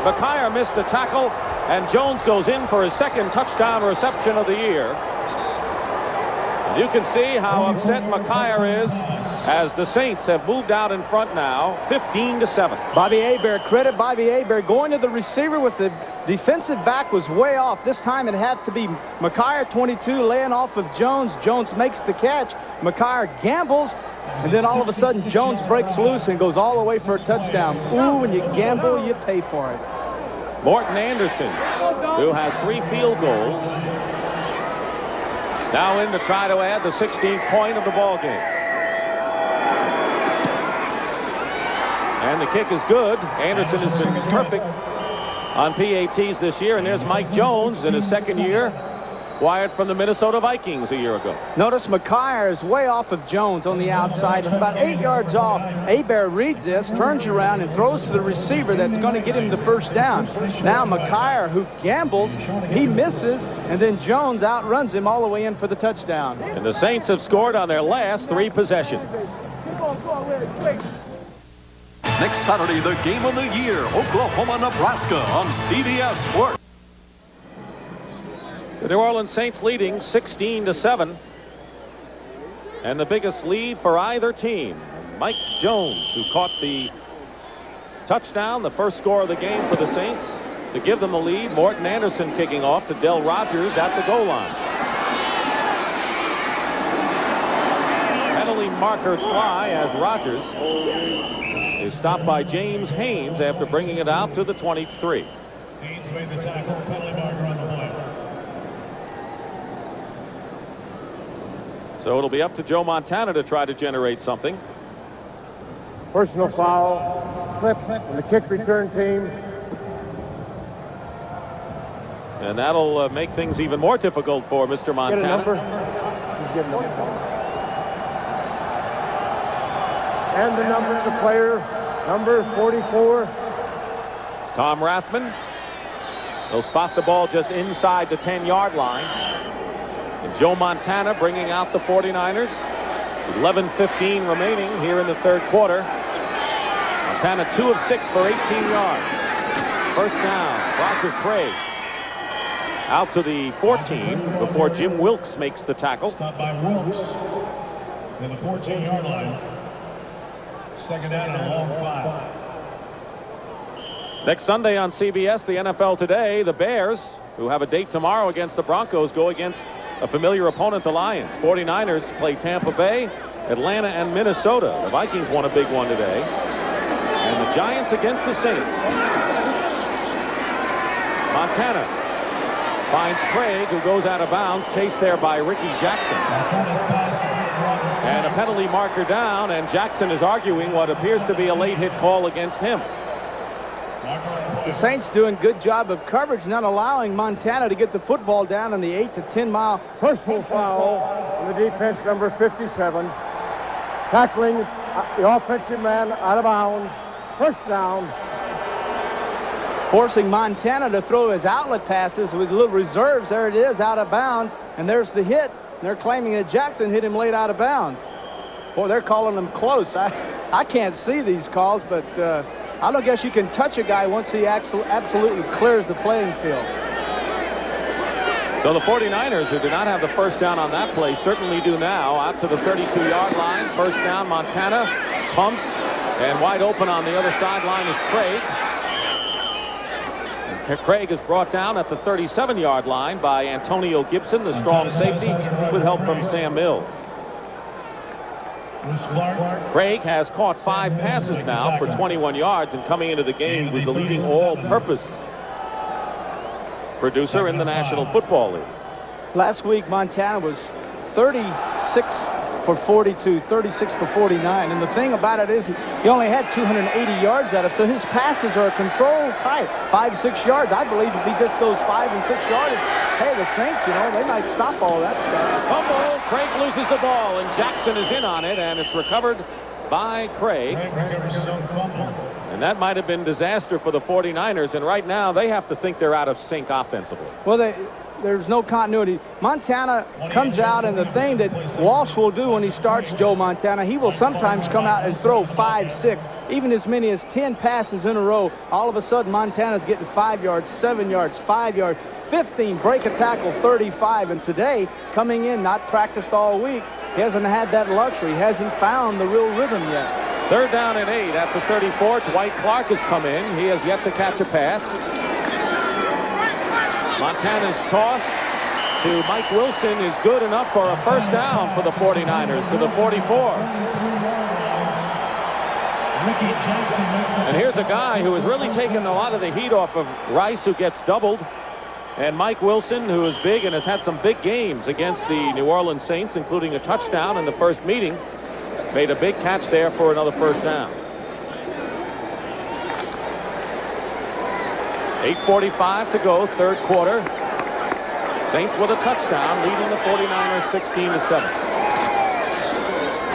McKyer missed a tackle, and Jones goes in for his second touchdown reception of the year. And you can see how upset McKyer is as the Saints have moved out in front now, 15-7.
Bobby Hebert, credit Bobby Hebert, going to the receiver with the defensive back was way off. This time it had to be McKyer, 22, laying off of Jones. Jones makes the catch. McKyer gambles, and then all of a sudden Jones breaks loose and goes all the way for a touchdown. Ooh, when you gamble, you pay for it.
Morton Anderson, who has 3 field goals, now in to try to add the 16th point of the ball game. And the kick is good. Anderson has been perfect on PATs this year. And there's Mike Jones in his second year, acquired from the Minnesota Vikings a year ago.
Notice McKyer is way off of Jones on the outside. It's about 8 yards off. Hebert reads this, turns around, and throws to the receiver that's going to get him the first down. Now McKyer, who gambles, he misses, and then Jones outruns him all the way in for the touchdown.
And the Saints have scored on their last 3 possessions.
Next Saturday, the game of the year, Oklahoma-Nebraska on CBS Sports.
The New Orleans Saints leading 16-7. And the biggest lead for either team. Mike Jones, who caught the touchdown, the first score of the game for the Saints, to give them the lead. Morton Anderson kicking off to Del Rogers at the goal line. Penalty markers fly as Rogers is stopped by James Haynes after bringing it out to the 23.
Haynes made the tackle, penalty marker on the play.
So it'll be up to Joe Montana to try to generate something.
Personal foul, clip on the kick return team.
And that'll make things even more difficult for Mr. Montana.
Get a number. He's getting a number. And the number of the player, number 44.
Tom Rathman. He'll spot the ball just inside the 10-yard line. And Joe Montana bringing out the 49ers. 11:15 remaining here in the third quarter. Montana 2 of 6 for 18 yards. First down, Roger Craig. Out to the 14 before Jim Wilkes makes the tackle.
Stopped by Wilkes in the 14-yard line. Second down and a long 5.
Next Sunday on CBS, the NFL Today, the Bears, who have a date tomorrow against the Broncos, go against a familiar opponent, the Lions. 49ers play Tampa Bay, Atlanta, and Minnesota. The Vikings won a big one today. And the Giants against the Saints. Montana finds Craig, who goes out of bounds, chased there by Ricky Jackson. And a penalty marker down, and Jackson is arguing what appears to be a late hit call against him.
The Saints doing good job of coverage, not allowing Montana to get the football down in the 8 to 10 mile.
Personal foul on the defense, number 57. Tackling the offensive man out of bounds. First down.
Forcing Montana to throw his outlet passes with little reserves. There it is, out of bounds. And there's the hit. They're claiming that Jackson hit him late out of bounds. Boy, they're calling them close. I can't see these calls, but I don't guess you can touch a guy once he absolutely clears the playing field.
So the 49ers, who did not have the first down on that play, certainly do now. Out to the 32-yard line. First down, Montana pumps, and wide open on the other sideline is Craig. And Craig is brought down at the 37-yard line by Antonio Gibson, the strong safety, with help from Sam Mills. Craig has caught 5 passes now for 21 yards, and coming into the game was the leading all-purpose producer in the National Football League.
Last week, Montana was 36 for 42, 36 for 49. And the thing about it is he only had 280 yards out of it, so his passes are controlled tight. 5-6 yards. I believe if he just goes 5 and 6 yards, hey, the Saints, you know, they might stop all that stuff.
Fumble. Craig loses the ball, and Jackson is in on it, and it's recovered by Craig.
Craig recovers his own fumble.
And that might have been disaster for the 49ers. And right now, they have to think they're out of sync offensively.
Well, there's no continuity. Montana comes out, and the thing that Walsh will do when he starts Joe Montana, he will sometimes come out and throw 5, 6, even as many as 10 passes in a row. All of a sudden, Montana's getting 5 yards, 7 yards, 5 yards, 15, break a tackle, 35. And today, coming in, not practiced all week, he hasn't had that luxury. He hasn't found the real rhythm yet.
3rd down and 8 at the 34. Dwight Clark has come in. He has yet to catch a pass. Montana's toss to Mike Wilson is good enough for a first down for the 49ers to the 44. And here's a guy who has really taken a lot of the heat off of Rice, who gets doubled. And Mike Wilson, who is big and has had some big games against the New Orleans Saints, including a touchdown in the first meeting, made a big catch there for another first down. 8:45 to go, 3rd quarter. Saints with a touchdown, leading the 49ers 16-7.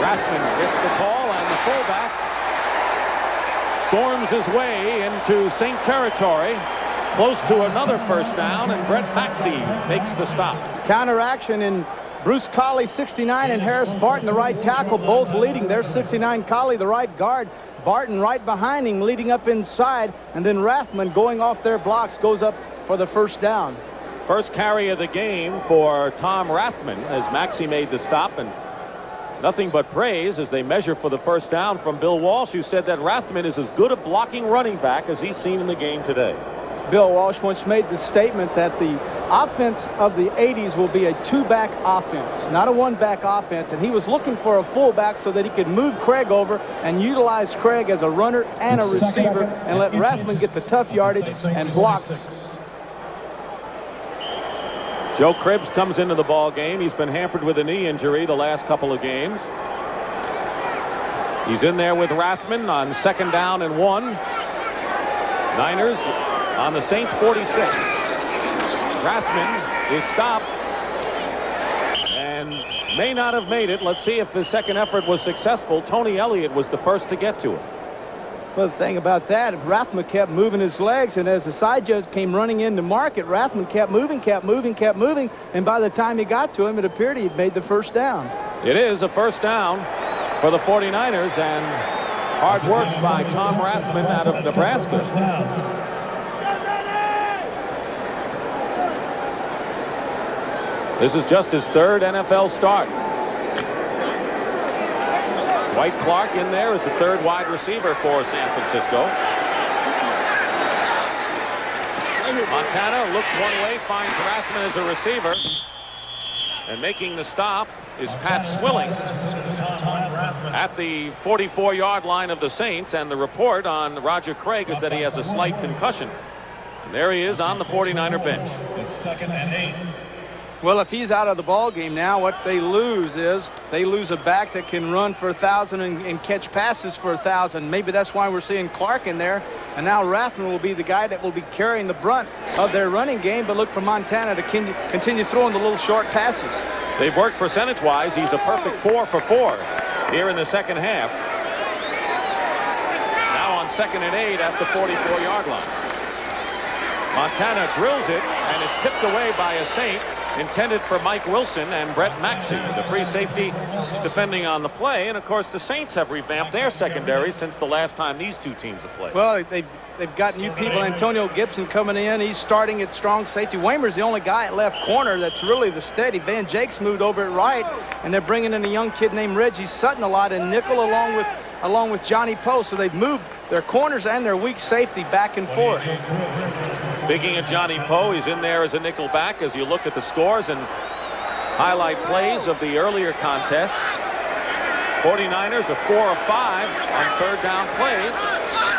Rathman gets the call, and the fullback storms his way into Saint territory, close to another first down, and Brett Maxey makes the stop.
Counteraction in Bruce Colley, 69, and Harris Barton, the right tackle, both leading. There's 69 Colley, the right guard. Barton right behind him, leading up inside, and then Rathman, going off their blocks, goes up for the first down.
First carry of the game for Tom Rathman as Maxey made the stop, and nothing but praise as they measure for the first down from Bill Walsh, who said that Rathman is as good a blocking running back as he's seen in the game today.
Bill Walsh once made the statement that the offense of the 80s will be a 2-back offense, not a 1-back offense, and he was looking for a fullback so that he could move Craig over and utilize Craig as a runner and a receiver and let Rathman get the tough yardage and blocks.
Joe Cribbs comes into the ball game. He's been hampered with a knee injury the last couple of games. He's in there with Rathman on 2nd down and 1. Niners on the Saints 46. Rathman is stopped and may not have made it. Let's see if his second effort was successful. Tony Elliott was the first to get to him.
Well, the thing about that, if Rathman kept moving his legs, and as the side judge came running in to mark it, Rathman kept moving, and by the time he got to him, it appeared he'd made the first down.
It is a first down for the 49ers, and hard work by Tom Rathman out of Nebraska. This is just his 3rd NFL start. Dwight Clark in there as the 3rd wide receiver for San Francisco. Montana looks one way, finds Rathman as a receiver. And making the stop is Pat Swilling at the 44-yard line of the Saints. And the report on Roger Craig is that he has a slight concussion. And there he is on the 49er bench.
It's 2nd and 8.
Well, if he's out of the ball game now, what they lose is they lose a back that can run for 1,000 and catch passes for 1,000. Maybe that's why we're seeing Clark in there. And now Rathman will be the guy that will be carrying the brunt of their running game. But look for Montana to continue throwing the little short passes.
They've worked percentage-wise. He's a perfect 4 for 4 here in the second half. Now on 2nd and 8 at the 44-yard line. Montana drills it, and it's tipped away by a Saint. Intended for Mike Wilson and Brett Maxey, the free safety defending on the play. And of course the Saints have revamped their secondary since the last time these two teams have played.
Well, they've got new people. Antonio Gibson coming in. He's starting at strong safety. Waymer's the only guy at left corner that's really the steady. Van Jakes moved over at right, and they're bringing in a young kid named Reggie Sutton a lot in nickel along with Johnny Poe. So they've moved their corners and their weak safety back and forth.
Speaking of Johnny Poe, he's in there as a nickel back as you look at the scores and highlight plays of the earlier contest. 49ers are 4 of 5 on 3rd down plays.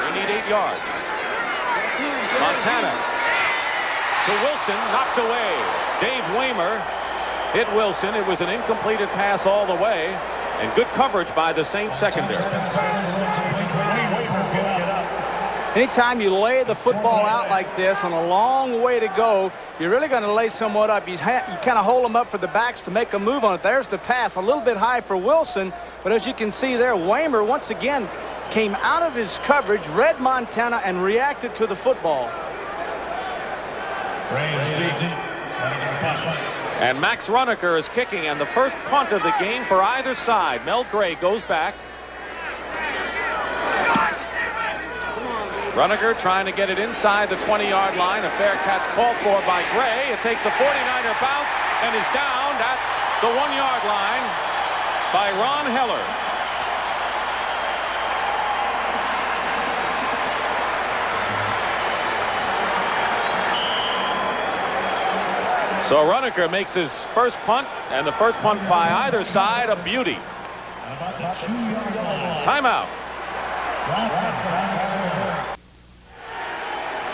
They need 8 yards. Montana to Wilson, knocked away. Dave Waymer hit Wilson. It was an incompleted pass all the way, and good coverage by the Saints secondary.
Anytime you lay the football out like this on a long way to go, you're really going to lay somewhat up. You kind of hold them up for the backs to make a move on it. There's the pass, a little bit high for Wilson, but as you can see there, Waymer once again came out of his coverage, read Montana, and reacted to the football.
And Max Runeker is kicking, and the first punt of the game for either side. Mel Gray goes back. Runeker trying to get it inside the 20-yard line. A fair catch called for by Gray. It takes a 49er bounce and is downed at the 1-yard line by Ron Heller. So Runeker makes his first punt, and the first punt by either side a beauty. Timeout.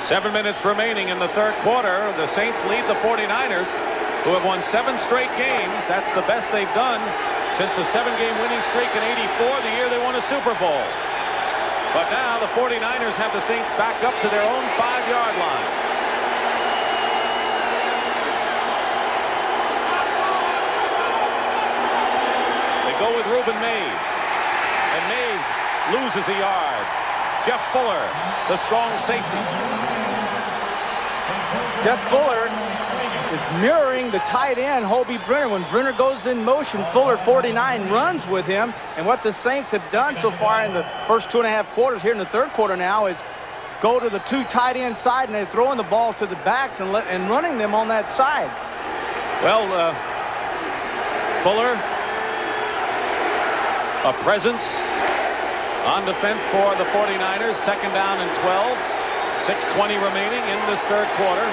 7 minutes remaining in the third quarter. The Saints lead the 49ers, who have won 7 straight games. That's the best they've done since a 7-game winning streak in '84, the year they won a Super Bowl. But now the 49ers have the Saints back up to their own 5-yard line. Go with Reuben Mays, and Mays loses a yard. Jeff Fuller, the strong safety.
Jeff Fuller is mirroring the tight end, Hobie Brenner. When Brenner goes in motion, Fuller, 49, runs with him. And what the Saints have done so far in the first 2.5 quarters, here in the third quarter now, is go to the 2 tight end side, and they're throwing the ball to the backs and running them on that side.
Well, Fuller, a presence on defense for the 49ers. 2nd down and 12. 6:20 remaining in this third quarter.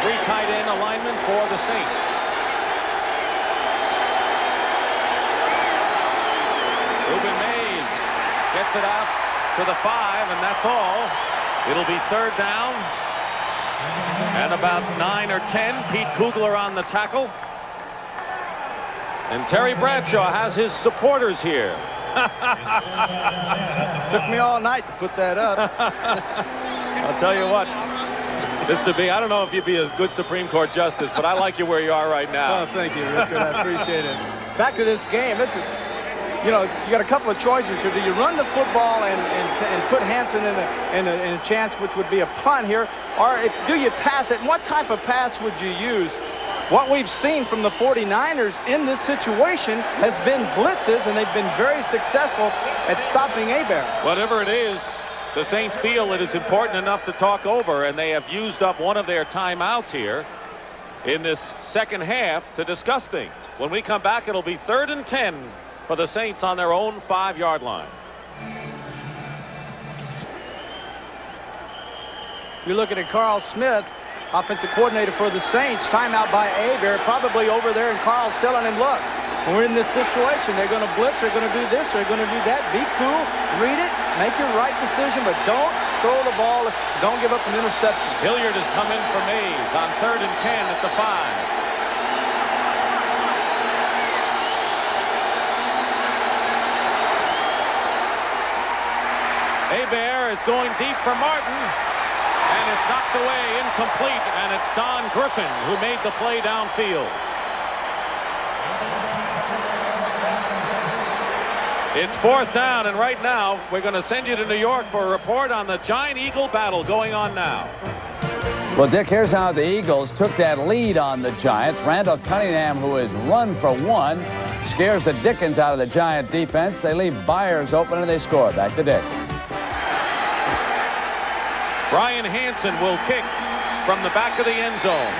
3 tight end alignment for the Saints. Reuben Mays gets it out to the 5, and that's all. It'll be 3rd down and about 9 or 10. Pete Kugler on the tackle. And Terry Bradshaw has his supporters here.
Took me all night to put that up.
I'll tell you what, I don't know if you'd be a good Supreme Court justice, but I like you where you are right now.
Oh, thank you, Richard. I appreciate it. Back to this game. This is, you know, you got a couple of choices here. Do you run the football and put Hansen in a chance, which would be a punt here, or do you pass it? And what type of pass would you use? What we've seen from the 49ers in this situation has been blitzes, and they've been very successful at stopping Hebert.
Whatever it is, the Saints feel it is important enough to talk over, and they have used up one of their timeouts here in this second half to discuss things. When we come back, it'll be 3rd and 10 for the Saints on their own 5-yard line.
You're looking at Carl Smith, offensive coordinator for the Saints. Timeout by Hebert, probably over there, and Carl's telling him, look, when we're in this situation, they're going to blitz, they're going to do this, they're going to do that. Be cool, read it, make your right decision, but don't throw the ball, don't give up an interception.
Hilliard has come in for Mays on 3rd and 10 at the 5. Hebert is going deep for Martin, and it's knocked away, incomplete, and it's Don Griffin who made the play downfield. It's 4th down, and right now we're going to send you to New York for a report on the Giant-Eagle battle going on now.
Well, Dick, here's how the Eagles took that lead on the Giants. Randall Cunningham, who is run for 1, scares the dickens out of the Giant defense. They leave Byers open, and they score. Back to Dick.
Brian Hansen will kick from the back of the end zone.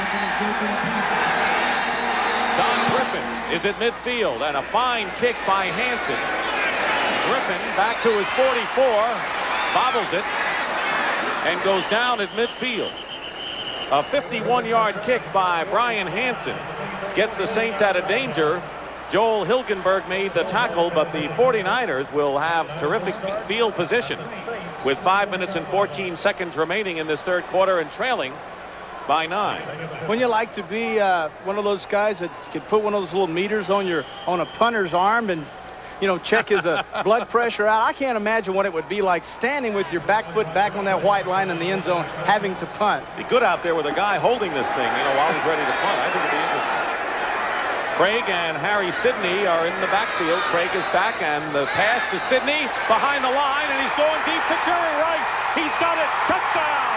Don Griffin is at midfield, and a fine kick by Hansen. Griffin back to his 44, bobbles it, and goes down at midfield. A 51-yard kick by Brian Hansen gets the Saints out of danger. Joel Hilgenberg made the tackle, but the 49ers will have terrific field position with 5 minutes and 14 seconds remaining in this third quarter and trailing by 9.
Wouldn't you like to be one of those guys that could put one of those little meters on a punter's arm and, you know, check his blood pressure out? I can't imagine what it would be like standing with your back foot back on that white line in the end zone, having to punt.
Be good out there with a guy holding this thing, you know, while he's ready to punt. I think it'd be interesting. Craig and Harry Sidney are in the backfield. Craig is back, and the pass to Sidney behind the line, and he's going deep to Jerry Rice. He's got it. Touchdown!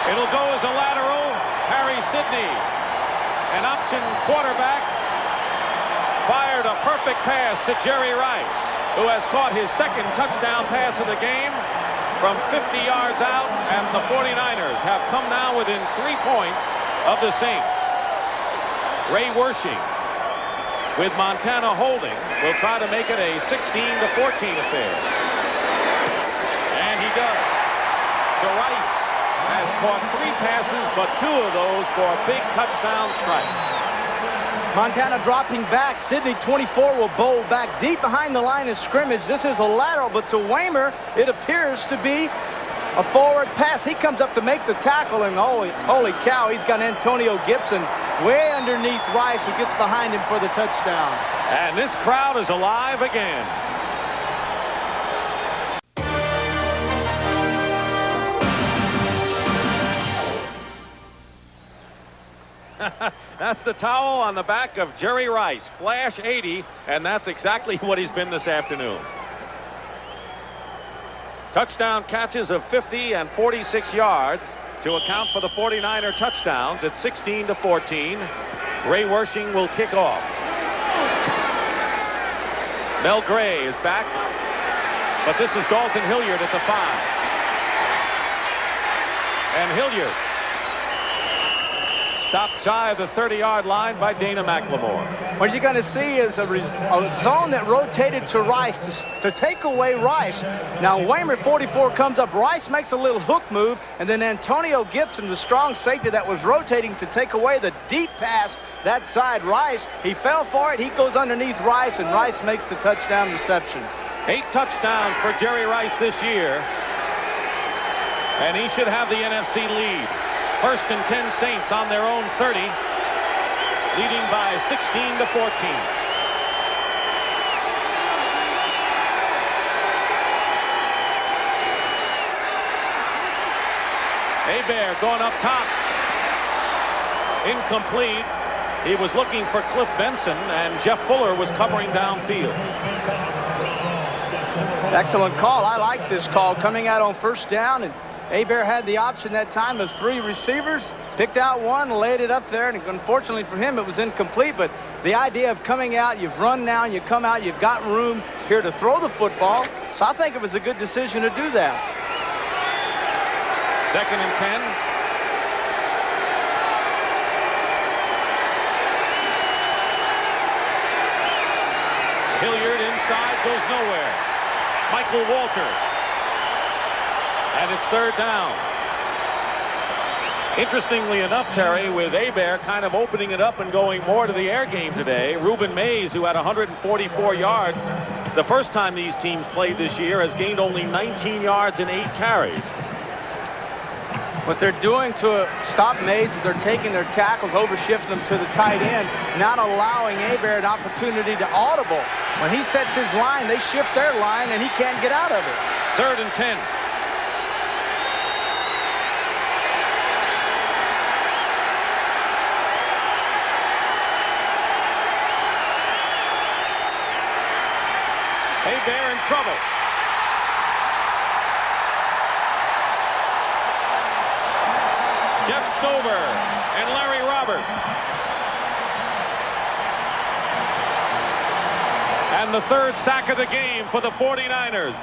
It'll go as a lateral. Harry Sidney, an option quarterback, fired a perfect pass to Jerry Rice, who has caught his second touchdown pass of the game from 50 yards out, and the 49ers have come now within 3 points of the Saints. Ray Wershing, with Montana holding, will try to make it a 16-14 affair. And he does. So Rice has caught 3 passes, but 2 of those for big touchdown strikes.
Montana dropping back. Sidney, 24, will bowl back deep behind the line of scrimmage. This is a lateral, but to Waymer, it appears to be a forward pass. He comes up to make the tackle, and holy cow, he's got Antonio Gibson way underneath Rice, who gets behind him for the touchdown.
And this crowd is alive again. That's the towel on the back of Jerry Rice. Flash 80, and that's exactly what he's been this afternoon. Touchdown catches of 50 and 46 yards to account for the 49er touchdowns at 16-14. Ray Wershing will kick off. Mel Gray is back, but this is Dalton Hilliard at the 5. And Hilliard stopped shy of the 30-yard line by Dana McLemore.
What you're going to see is a zone that rotated to Rice to take away Rice. Now Waymer, 44, comes up. Rice makes a little hook move, and then Antonio Gibson, the strong safety that was rotating to take away the deep pass that side. Rice, he fell for it. He goes underneath Rice, and Rice makes the touchdown reception.
8 touchdowns for Jerry Rice this year, and he should have the NFC lead. 1st and 10 Saints on their own 30, leading by 16-14. Hebert going up top. Incomplete. He was looking for Cliff Benson, and Jeff Fuller was covering downfield.
Excellent call. I like this call, coming out on 1st down, and Hebert had the option that time of 3 receivers, picked out one, laid it up there, and unfortunately for him, it was incomplete. But the idea of coming out, you've run now, and you come out, you've got room here to throw the football. So I think it was a good decision to do that.
2nd and 10. Hilliard inside, goes nowhere. Michael Walter. And it's 3rd down. Interestingly enough, Terry, with Hebert kind of opening it up and going more to the air game today, Reuben Mays, who had 144 yards the first time these teams played this year, has gained only 19 yards and 8 carries.
What they're doing to stop Mays is they're taking their tackles, overshifting them to the tight end, not allowing Hebert an opportunity to audible. When he sets his line, they shift their line, and he can't get out of it.
3rd and 10. Hebert in trouble. Jeff Stover and Larry Roberts. And the 3rd sack of the game for the 49ers.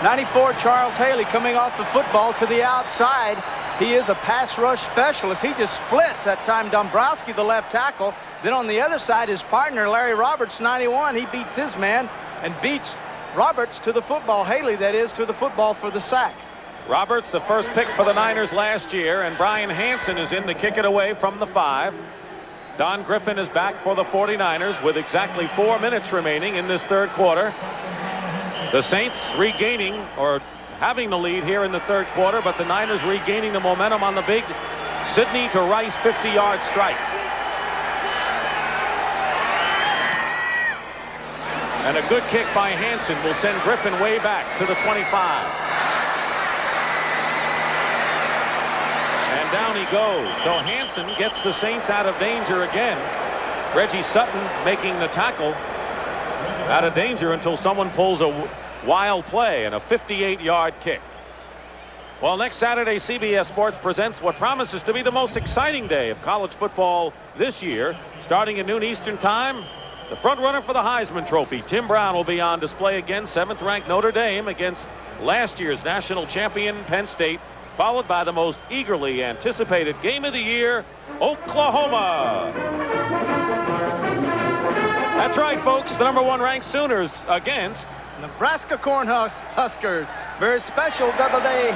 94, Charles Haley, coming off the football to the outside. He is a pass rush specialist. He just splits. That time Dombrowski, the left tackle. Then on the other side, his partner, Larry Roberts, 91. He beats his man and beats Roberts to the football. Haley, that is, to the football for the sack.
Roberts, the first pick for the Niners last year, and Brian Hansen is in to kick it away from the 5. Don Griffin is back for the 49ers with exactly 4 minutes remaining in this 3rd quarter. The Saints regaining or having the lead here in the third quarter, but the Niners regaining the momentum on the big Sidney to Rice 50-yard strike. And a good kick by Hansen will send Griffin way back to the 25. And down he goes. So Hansen gets the Saints out of danger again. Reggie Sutton making the tackle out of danger until someone pulls a wild play and a 58-yard kick. Well, next Saturday, CBS Sports presents what promises to be the most exciting day of college football this year. Starting at noon Eastern Time, the front runner for the Heisman Trophy, Tim Brown, will be on display again. 7th-ranked Notre Dame against last year's national champion Penn State, followed by the most eagerly anticipated game of the year, Oklahoma. That's right, folks. The #1 ranked Sooners against
Nebraska Cornhuskers. Very special double hitter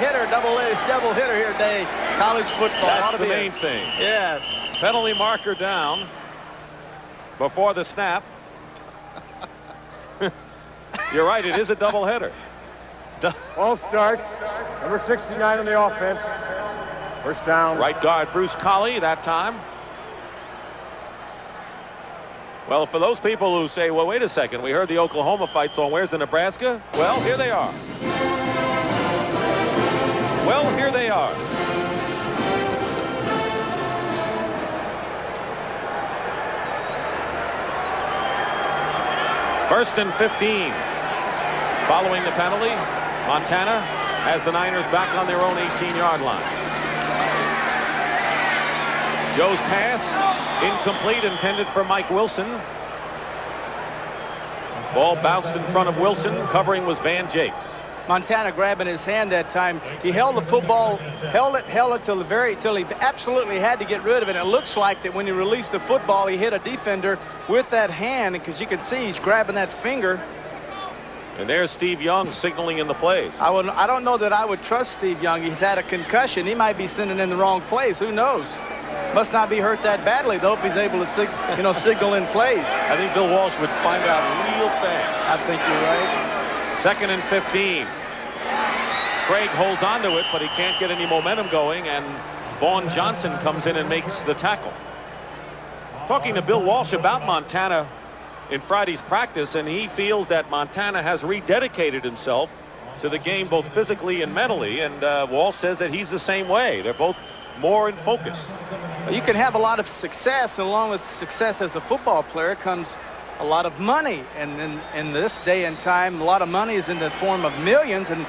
here today. College football.
That's the main thing.
Yes.
Penalty marker down before the snap. You're right, it is a doubleheader.
Ball starts. Number 69 on the offense. First down.
Right guard Bruce Colley that time. Well, for those people who say, well, wait a second, we heard the Oklahoma fight song, where's the Nebraska? Well, here they are. Well, here they are. First and 15. Following the penalty, Montana has the Niners back on their own 18-yard line. Joe's pass, incomplete, intended for Mike Wilson. Ball bounced in front of Wilson. Covering was Van Jakes.
Montana grabbing his hand that time. He held the football, held it till he absolutely had to get rid of it. It looks like that when he released the football, he hit a defender with that hand, because you can see he's grabbing that finger.
And there's Steve Young signaling in the plays.
I don't know that I would trust Steve Young. He's had a concussion. He might be sending in the wrong place. Who knows? Must not be hurt that badly, though, if he's able to signal in plays.
I think Bill Walsh would find out real fast.
I think you're right.
2nd and 15. Craig holds onto it, but he can't get any momentum going, and Vaughn Johnson comes in and makes the tackle. Talking to Bill Walsh about Montana in Friday's practice, and he feels that Montana has rededicated himself to the game both physically and mentally, and Walsh says that he's the same way. They're both more in focus.
You can have a lot of success, and along with success as a football player comes a lot of money, and in this day and time, a lot of money is in the form of millions, and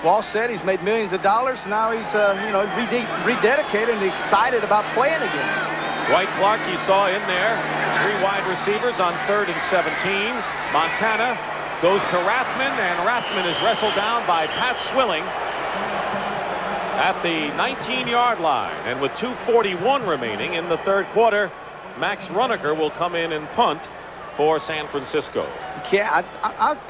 Walsh said he's made millions of dollars. Now he's rededicated and excited about playing again.
Dwight Clark, you saw in there, 3 wide receivers on 3rd and 17. Montana goes to Rathman, and Rathman is wrestled down by Pat Swilling at the 19-yard line. And with 2:41 remaining in the third quarter, Max Runeker will come in and punt for San Francisco.
Yeah,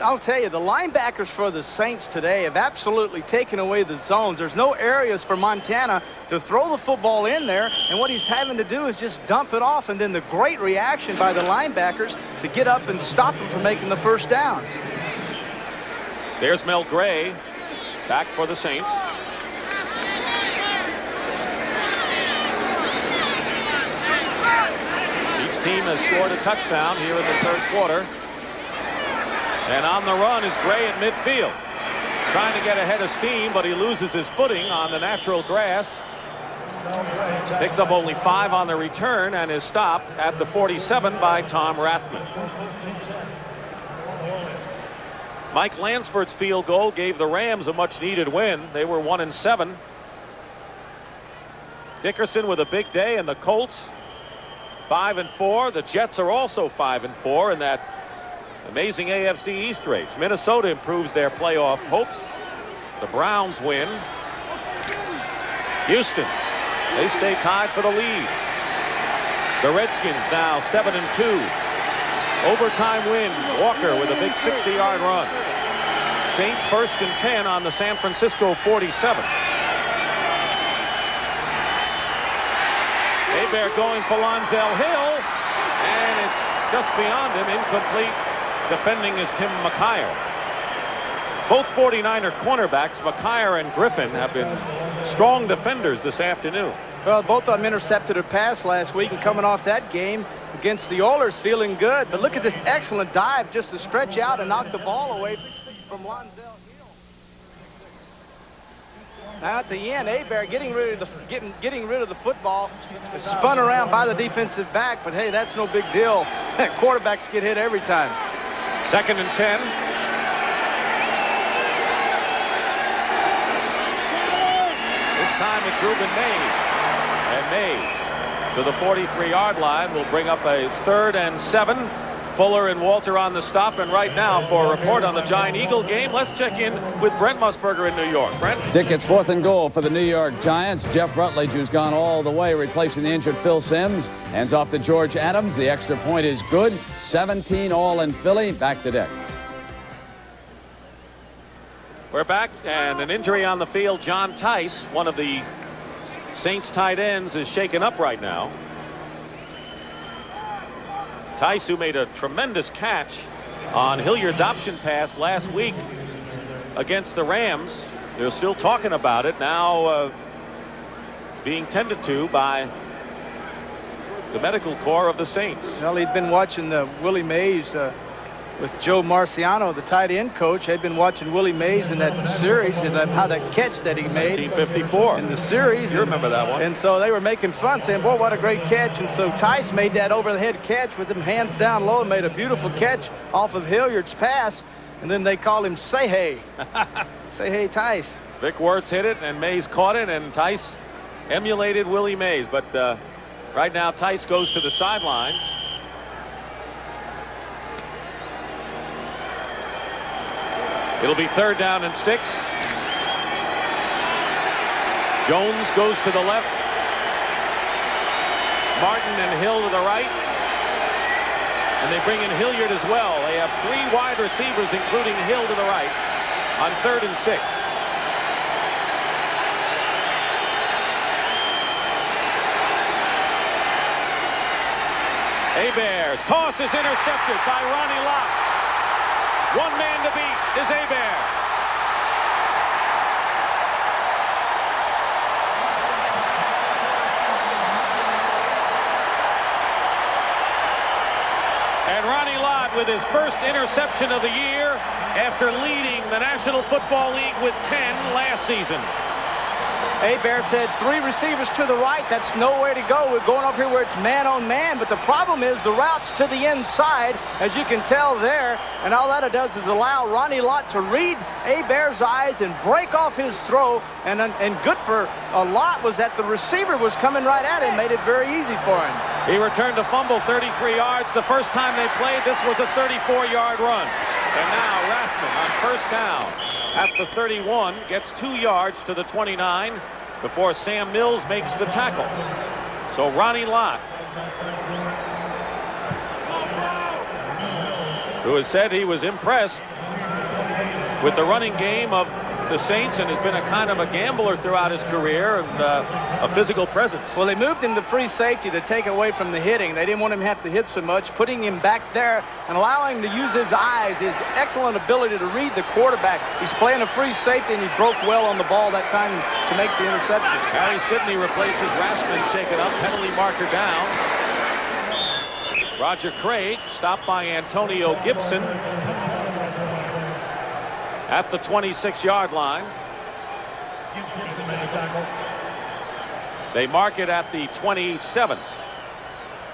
I'll tell you, the linebackers for the Saints today have absolutely taken away the zones. There's no areas for Montana to throw the football in there, and what he's having to do is just dump it off, and then the great reaction by the linebackers to get up and stop him from making the first downs.
There's Mel Gray back for the Saints. Each team has scored a touchdown here in the third quarter. And on the run is Gray at midfield. Trying to get ahead of steam, but he loses his footing on the natural grass. Picks up only 5 on the return and is stopped at the 47 by Tom Rathman. Mike Lansford's field goal gave the Rams a much-needed win. They were 1-7. Dickerson with a big day, and the Colts 5-4. The Jets are also 5-4 in that amazing AFC East race. Minnesota improves their playoff hopes. The Browns win. Houston, they stay tied for the lead. The Redskins now 7-2. Overtime win. Walker with a big 60-yard run. Saints 1st and 10 on the San Francisco 47. Hebert going for Lonzel Hill, and it's just beyond him, incomplete. Defending is Tim McKyer. Both 49er cornerbacks, McKyer and Griffin, have been strong defenders this afternoon.
Well, both of them intercepted a pass last week, and coming off that game against the Oilers, feeling good. But look at this excellent dive just to stretch out and knock the ball away from Lonzel Hill. Now at the end, Hebert getting rid of the football. It's spun around by the defensive back, but hey, that's no big deal. Quarterbacks get hit every time.
2nd and 10. This time it's Ruben Mays. And Mays to the 43-yard line will bring up a 3rd and 7. Fuller and Walter on the stop, and right now for a report on the Giant Eagle game, let's check in with Brent Musburger in New York. Brent?
Dick, it's 4th and goal for the New York Giants. Jeff Rutledge, who's gone all the way, replacing the injured Phil Simms. Hands off to George Adams. The extra point is good. 17 all in Philly. Back to Dick.
We're back, and an injury on the field. John Tice, one of the Saints tight ends, is shaken up right now. Tice, who made a tremendous catch on Hilliard's option pass last week against the Rams. They're still talking about it now, being tended to by the medical corps of the Saints.
Well, he'd been watching the Willie Mays with Joe Marciano, the tight end coach. Had been watching Willie Mays in that series, and how that catch that he made
1954
in the series.
You remember that one?
And so they were making fun, saying, "Boy, what a great catch!" And so Tice made that over-the-head catch with them hands down low, and made a beautiful catch off of Hilliard's pass. And then they called him Say Hey, Say Hey Tice.
Vic Wirtz hit it, and Mays caught it, and Tice emulated Willie Mays. But right now, Tice goes to the sidelines. It'll be 3rd down and 6. Jones goes to the left. Martin and Hill to the right. And they bring in Hilliard as well. They have 3 wide receivers, including Hill to the right, on 3rd and 6. Hebert's toss is intercepted by Ronnie Lott. One man to beat is Hebert. And Ronnie Lott with his first interception of the year after leading the National Football League with 10 last season.
Hebert said 3 receivers to the right. That's nowhere to go. We're going up here where it's man on man. But the problem is the routes to the inside, as you can tell there. And all that it does is allow Ronnie Lott to read Hebert's eyes and break off his throw. And good for Lott was that the receiver was coming right at him, made it very easy for him.
He returned a fumble 33 yards. The first time they played, this was a 34-yard run. And now Rathman on 1st down at the 31 gets 2 yards to the 29 before Sam Mills makes the tackle. So Ronnie Lott, who has said he was impressed with the running game of the Saints and has been a kind of a gambler throughout his career and a physical presence.
Well, they moved him to free safety to take away from the hitting. They didn't want him to have to hit so much, putting him back there and allowing him to use his eyes, his excellent ability to read the quarterback. He's playing a free safety, and he broke well on the ball that time to make the interception.
Harry Sidney replaces Rathman, shaken up, penalty marker down. Roger Craig stopped by Antonio Gibson at the 26-yard line. They mark it at the 27.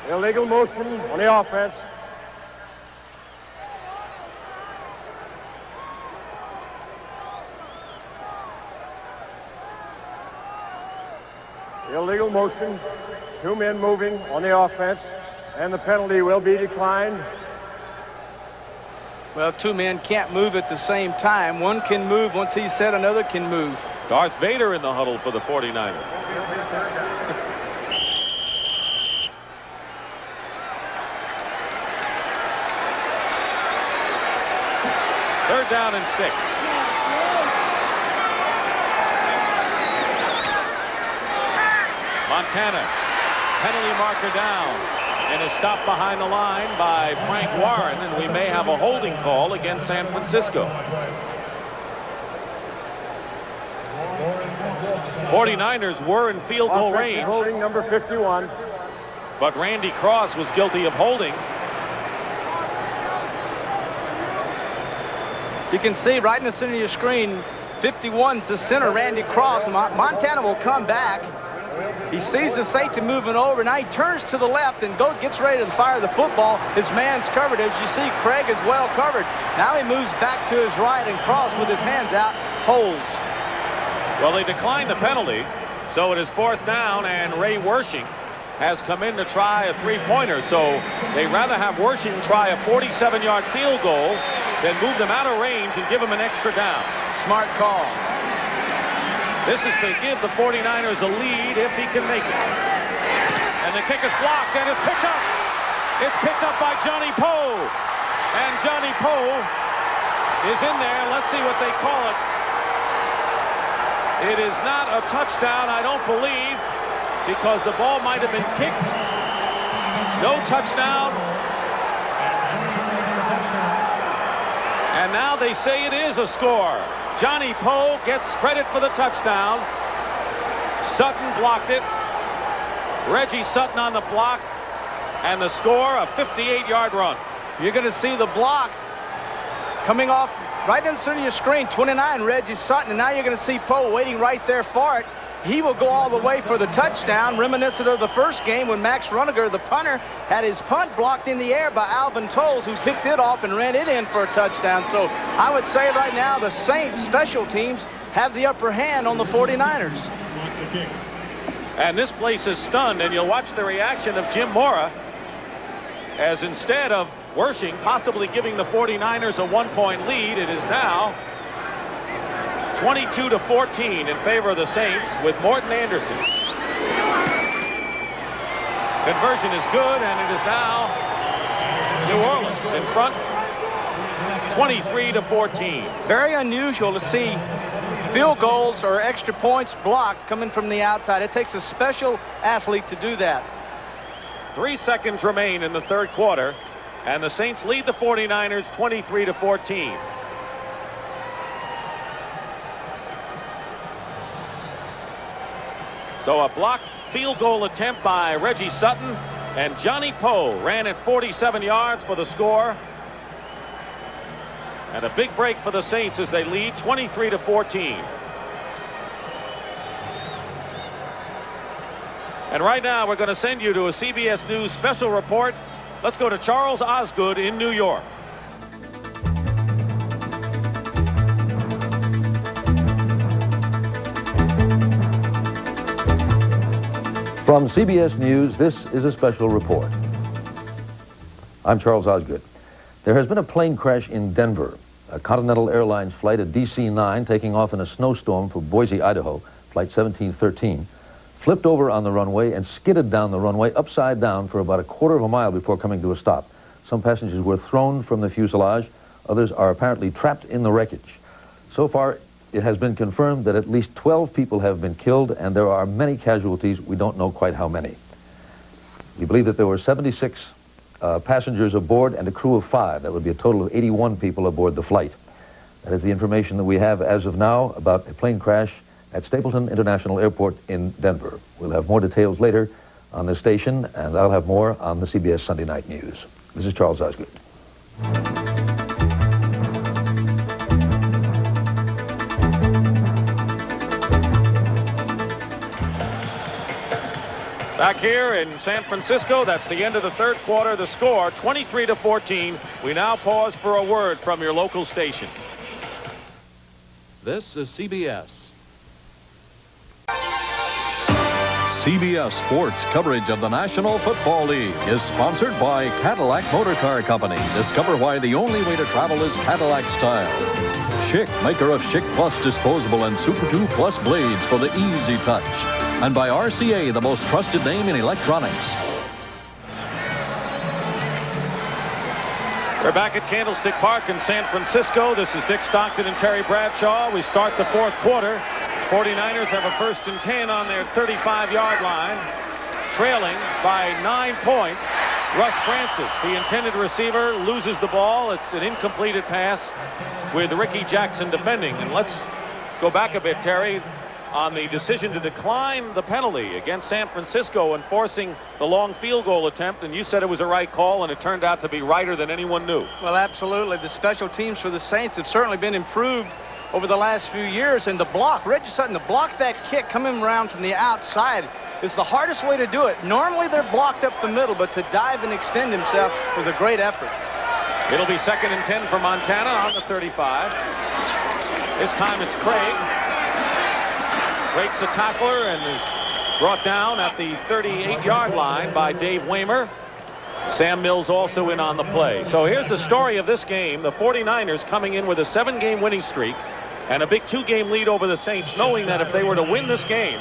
Illegal motion on the offense. Illegal motion. 2 men moving on the offense, and the penalty will be declined.
Well, 2 men can't move at the same time. One can move once he's set, another can move.
Darth Vader in the huddle for the 49ers. Third down and 6. Montana, penalty marker down, and is stopped behind the line by Frank Warren, and we may have a holding call against San Francisco. 49ers were in field goal range.
Holding number 51.
But Randy Cross was guilty of holding.
You can see right in the center of your screen, 51's the center, Randy Cross. Montana will come back. He sees the safety moving over. Now he turns to the left and gets ready to fire the football. His man's covered. As you see, Craig is well covered. Now he moves back to his right, and Cross with his hands out holds.
Well, they declined the penalty, so it is 4th down, and Ray Wershing has come in to try a three-pointer. So they'd rather have Wershing try a 47-yard field goal than move them out of range and give them an extra down.
Smart call.
This is to give the 49ers a lead if he can make it. And the kick is blocked, and it's picked up. It's picked up by Johnny Poe. And Johnny Poe is in there. Let's see what they call it. It is not a touchdown, I don't believe, because the ball might have been kicked. No touchdown. And now they say it is a score. Johnny Poe gets credit for the touchdown. Sutton blocked it. Reggie Sutton on the block. And the score, a 58-yard run.
You're going to see the block coming off right in the center of your screen, 29, Reggie Sutton. And now you're going to see Poe waiting right there for it. He will go all the way for the touchdown, reminiscent of the first game when Max Runiger, the punter, had his punt blocked in the air by Alvin Tolles, who picked it off and ran it in for a touchdown. So I would say right now the Saints special teams have the upper hand on the 49ers.
And this place is stunned, and you'll watch the reaction of Jim Mora as instead of Wershing possibly giving the 49ers a 1-point lead, it is now 22-14 in favor of the Saints with Morton Anderson. Conversion is good, and it is now New Orleans in front, 23-14.
Very unusual to see field goals or extra points blocked coming from the outside. It takes a special athlete to do that.
3 seconds remain in the third quarter, and the Saints lead the 49ers 23-14. So a blocked field goal attempt by Reggie Sutton, and Johnny Poe ran at 47 yards for the score. And a big break for the Saints as they lead 23-14. And right now we're going to send you to a CBS News special report. Let's go to Charles Osgood in New York.
From CBS News, this is a special report. I'm Charles Osgood. There has been a plane crash in Denver. A Continental Airlines flight, a DC-9, taking off in a snowstorm for Boise, Idaho, flight 1713, flipped over on the runway and skidded down the runway upside down for about a quarter of a mile before coming to a stop. Some passengers were thrown from the fuselage. Others are apparently trapped in the wreckage. So far, it has been confirmed that at least 12 people have been killed, and there are many casualties. We don't know quite how many. We believe that there were 76 passengers aboard and a crew of 5. That would be a total of 81 people aboard the flight. That is the information that we have as of now about a plane crash at Stapleton International Airport in Denver. We'll have more details later on this station, and I'll have more on the CBS Sunday Night News. This is Charles Osgood.
Back here in San Francisco, that's the end of the third quarter. The score, 23-14. We now pause for a word from your local station.
This is CBS. CBS Sports coverage of the National Football League is sponsored by Cadillac Motor Car Company. Discover why the only way to travel is Cadillac style. Schick, maker of Schick Plus disposable and Super 2 Plus blades for the easy touch. And by RCA, the most trusted name in electronics.
We're back at Candlestick Park in San Francisco. This is Dick Stockton and Terry Bradshaw. We start the fourth quarter. 49ers have a 1st and 10 on their 35-yard line, trailing by 9 points. Russ Francis, the intended receiver, loses the ball. It's an incompleted pass with Ricky Jackson defending. And let's go back a bit, Terry. on the decision to decline the penalty against San Francisco and forcing the long field goal attempt, and you said it was a right call, and it turned out to be righter than anyone knew.
Well, absolutely. The special teams for the Saints have certainly been improved over the last few years, and the block, Reggie Sutton, to block that kick coming around from the outside is the hardest way to do it. Normally they're blocked up the middle, but to dive and extend himself was a great effort.
It'll be 2nd and 10 for Montana on the 35. This time it's Craig. Breaks a tackler and is brought down at the 38-yard line by Dave Waymer. Sam Mills also in on the play. So here's the story of this game. The 49ers coming in with a 7-game winning streak and a big 2-game lead over the Saints, knowing that if they were to win this game,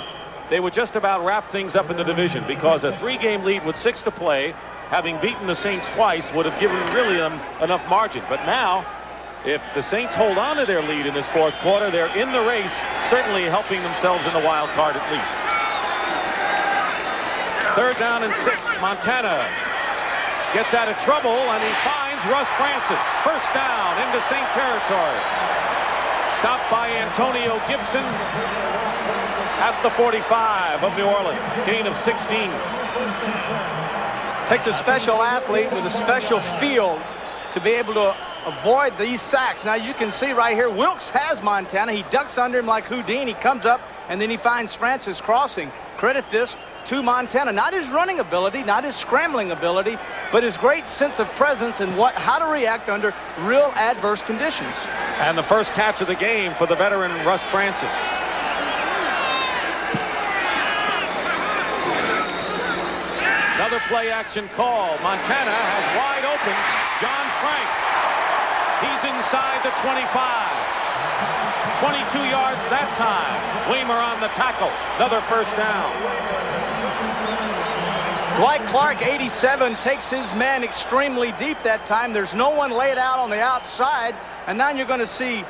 they would just about wrap things up in the division, because a 3-game lead with 6 to play, having beaten the Saints twice, would have given really them enough margin. But now, if the Saints hold on to their lead in this 4th quarter, they're in the race, certainly helping themselves in the wild card at least. 3rd down and 6. Montana gets out of trouble, and he finds Russ Francis. 1st down into Saint territory. Stopped by Antonio Gibson at the 45 of New Orleans. Gain of 16.
Takes a special athlete with a special feel to be able to avoid these sacks. Now you can see right here, Wilkes has Montana. He ducks under him like Houdini, comes up, and then he finds Francis crossing. Credit this to Montana. Not his running ability, not his scrambling ability, but his great sense of presence and how to react under real adverse conditions.
And the first catch of the game for the veteran Russ Francis. Another play-action call. Montana has wide open John Frank. He's inside the 25. 22 yards that time. Waymer on the tackle. Another 1st down.
Dwight Clark, 87, takes his man extremely deep that time. There's no one laid out on the outside. And now you're going to see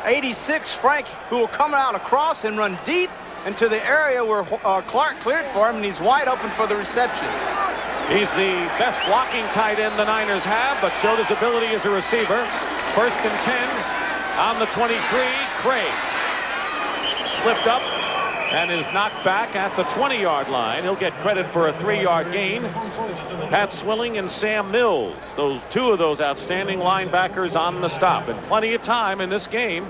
86 Frank, who will come out across and run deep into the area where Clark cleared for him, and he's wide open for the reception.
He's the best blocking tight end the Niners have, but showed his ability as a receiver. 1st and 10 on the 23. Craig slipped up and is knocked back at the 20-yard line. He'll get credit for a 3-yard gain. Pat Swilling and Sam Mills, two of those outstanding linebackers on the stop. And plenty of time in this game.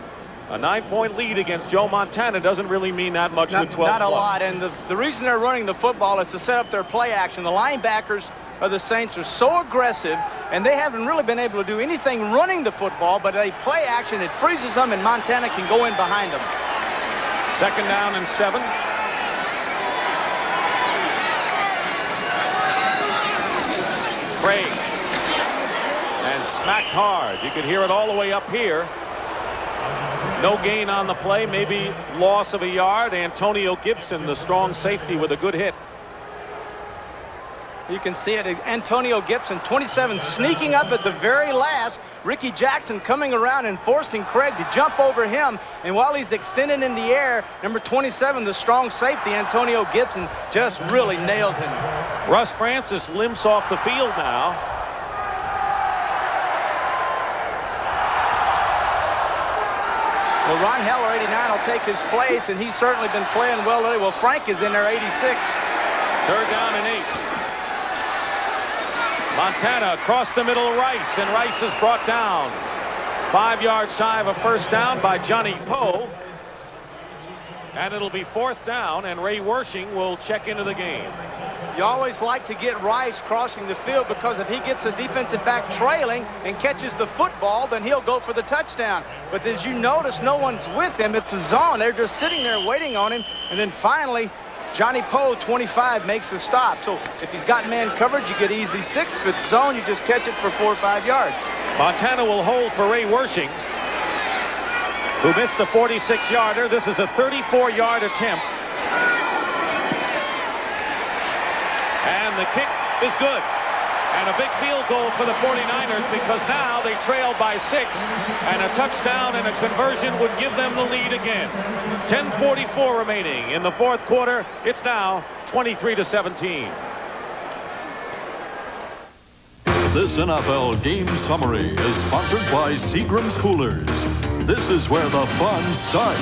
A 9-point lead against Joe Montana doesn't really mean that much with 12.
Not a lot, and the reason they're running the football is to set up their play action. The linebackers of the Saints are so aggressive, and they haven't really been able to do anything running the football, but they play action, it freezes them, and Montana can go in behind them.
2nd down and 7. Craig. And smacked hard. You could hear it all the way up here. No gain on the play, maybe loss of a yard. Antonio Gibson, the strong safety, with a good hit.
You can see it. Antonio Gibson, 27, sneaking up at the very last. Ricky Jackson coming around and forcing Craig to jump over him. And while he's extended in the air, number 27, the strong safety, Antonio Gibson, just really nails him.
Russ Francis limps off the field now.
Well, Ron Heller, 89, will take his place, and he's certainly been playing well lately. Well, Frank is in there, 86.
3rd down and 8. Montana across the middle, Rice, and Rice is brought down. 5 yards shy of a 1st down by Johnny Poe. And it'll be 4th down, and Ray Wershing will check into the game.
You always like to get Rice crossing the field, because if he gets the defensive back trailing and catches the football, then he'll go for the touchdown. But as you notice, no one's with him. It's a zone. They're just sitting there waiting on him. And then finally, Johnny Poe, 25, makes the stop. So if he's got man coverage, you get easy 6. If it's zone, you just catch it for 4 or 5 yards.
Montana will hold for Ray Wershing, who missed the 46-yarder. This is a 34-yard attempt. And the kick is good. And a big field goal for the 49ers, because now they trail by 6, and a touchdown and a conversion would give them the lead again. 10:44 remaining in the 4th quarter. It's now 23-17.
This NFL game summary is sponsored by Seagram's Coolers. This is where the fun starts.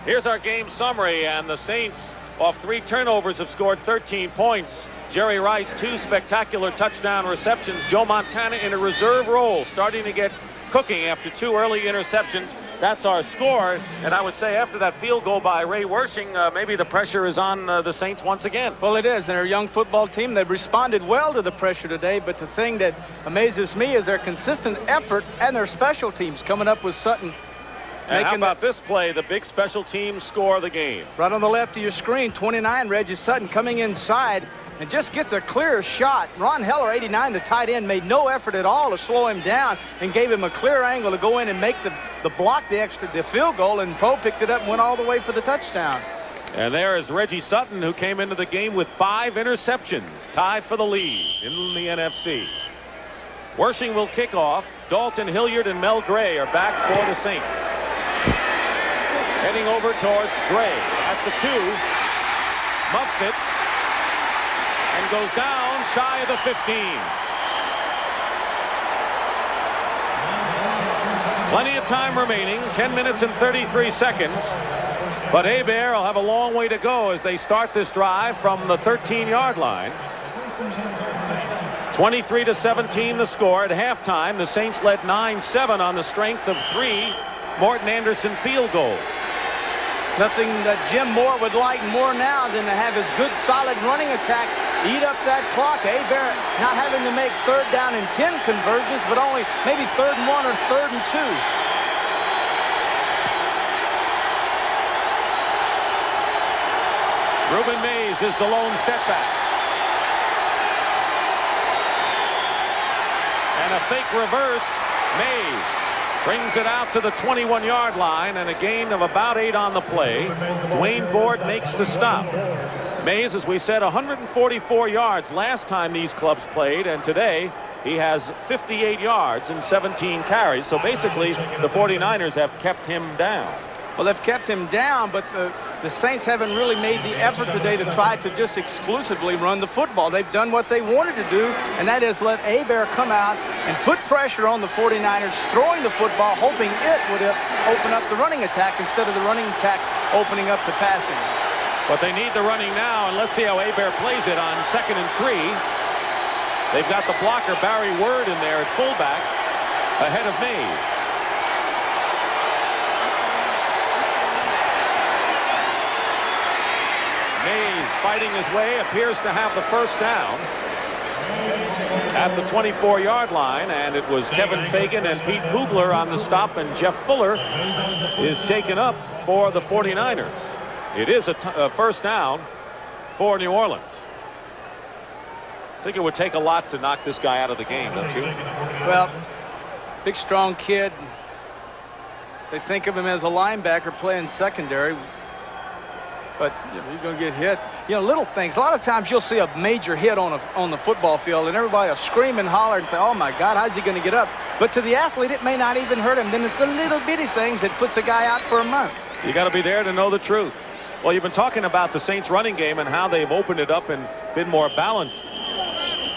Here's our game summary, and the Saints, off 3 turnovers, have scored 13 points. Jerry Rice, 2 spectacular touchdown receptions. Joe Montana in a reserve role, starting to get cooking after 2 early interceptions. That's our score, and I would say after that field goal by Ray Wersching, maybe the pressure is on the Saints once again.
Well, it is. They're a young football team. They've responded well to the pressure today, but the thing that amazes me is their consistent effort and their special teams coming up with Sutton.
And how about this play, the big special team score of the game?
Right on the left of your screen, 29, Reggie Sutton coming inside and just gets a clear shot. Ron Heller, 89, the tight end, made no effort at all to slow him down and gave him a clear angle to go in and make the block, the field goal, and Poe picked it up and went all the way for the touchdown.
And there is Reggie Sutton, who came into the game with 5 interceptions, tied for the lead in the NFC. Wersching will kick off. Dalton Hilliard and Mel Gray are back for the Saints. Heading over towards Gray at the 2, muffs it, and goes down shy of the 15. Plenty of time remaining, 10 minutes and 33 seconds. But Hebert will have a long way to go as they start this drive from the 13-yard line. 23-17 the score at halftime. The Saints led 9-7 on the strength of 3 Morton Anderson field goals.
Nothing that Jim Moore would like more now than to have his good, solid running attack eat up that clock. Hebert not having to make 3rd down and 10 conversions, but only maybe 3rd and 1 or 3rd and 2.
Reuben Mays is the lone setback. And a fake reverse. Mays brings it out to the 21-yard line, and a gain of about 8 on the play. Dwayne Board makes the stop. Mays, as we said, 144 yards last time these clubs played, and today he has 58 yards and 17 carries. So basically, the 49ers have kept him down.
Well, they've kept him down, but the Saints haven't really made the effort today to try to just exclusively run the football. They've done what they wanted to do, and that is let Hebert come out and put pressure on the 49ers, throwing the football, hoping it would open up the running attack instead of the running attack opening up the passing.
But they need the running now, and let's see how Hebert plays it on 2nd and 3. They've got the blocker, Barry Word, in there at fullback, ahead of Mays. Mays fighting his way, appears to have the 1st down at the 24-yard line, and it was Kevin Fagan and Pete Kugler on the stop, and Jeff Fuller is shaken up for the 49ers. It is a 1st down for New Orleans. I think it would take a lot to knock this guy out of the game, don't you?
Well, big, strong kid. They think of him as a linebacker playing secondary. But you know, he's going to get hit. You know, little things. A lot of times you'll see a major hit on the football field, and everybody will scream and holler and say, oh, my God, how's he going to get up? But to the athlete, it may not even hurt him. Then it's the little bitty things that puts a guy out for a month.
You got to be there to know the truth. Well, you've been talking about the Saints running game and how they've opened it up and been more balanced.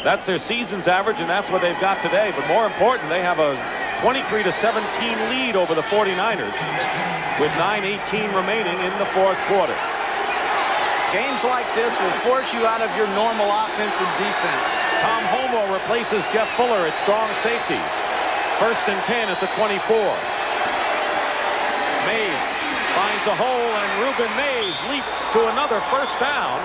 That's their season's average, and that's what they've got today. But more important, they have a 23-17 lead over the 49ers with 9:18 remaining in the 4th quarter.
Games like this will force you out of your normal offense and defense.
Tom Homo replaces Jeff Fuller at strong safety. 1st and 10 at the 24. Mays finds a hole, and Reuben Mays leaps to another 1st down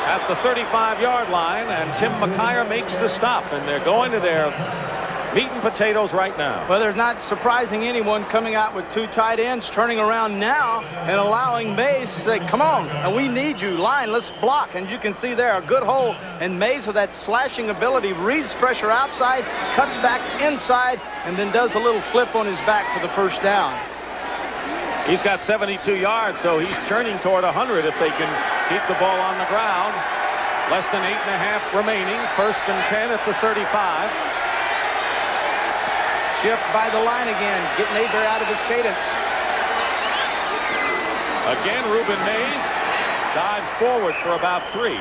at the 35-yard line, and Tim McKyer makes the stop, and they're going to their meat and potatoes right now.
Well, there's not surprising anyone coming out with 2 tight ends, turning around now and allowing Mays to say, come on, and we need you, line, let's block. And you can see there a good hole, and Mays with that slashing ability reads pressure outside, cuts back inside, and then does a little flip on his back for the 1st down.
He's got 72 yards, so he's churning toward 100 if they can keep the ball on the ground. Less than 8.5 remaining. 1st and 10 at the 35.
Shift by the line again, getting Hebert out of his cadence.
Again, Reuben Mays dives forward for about 3.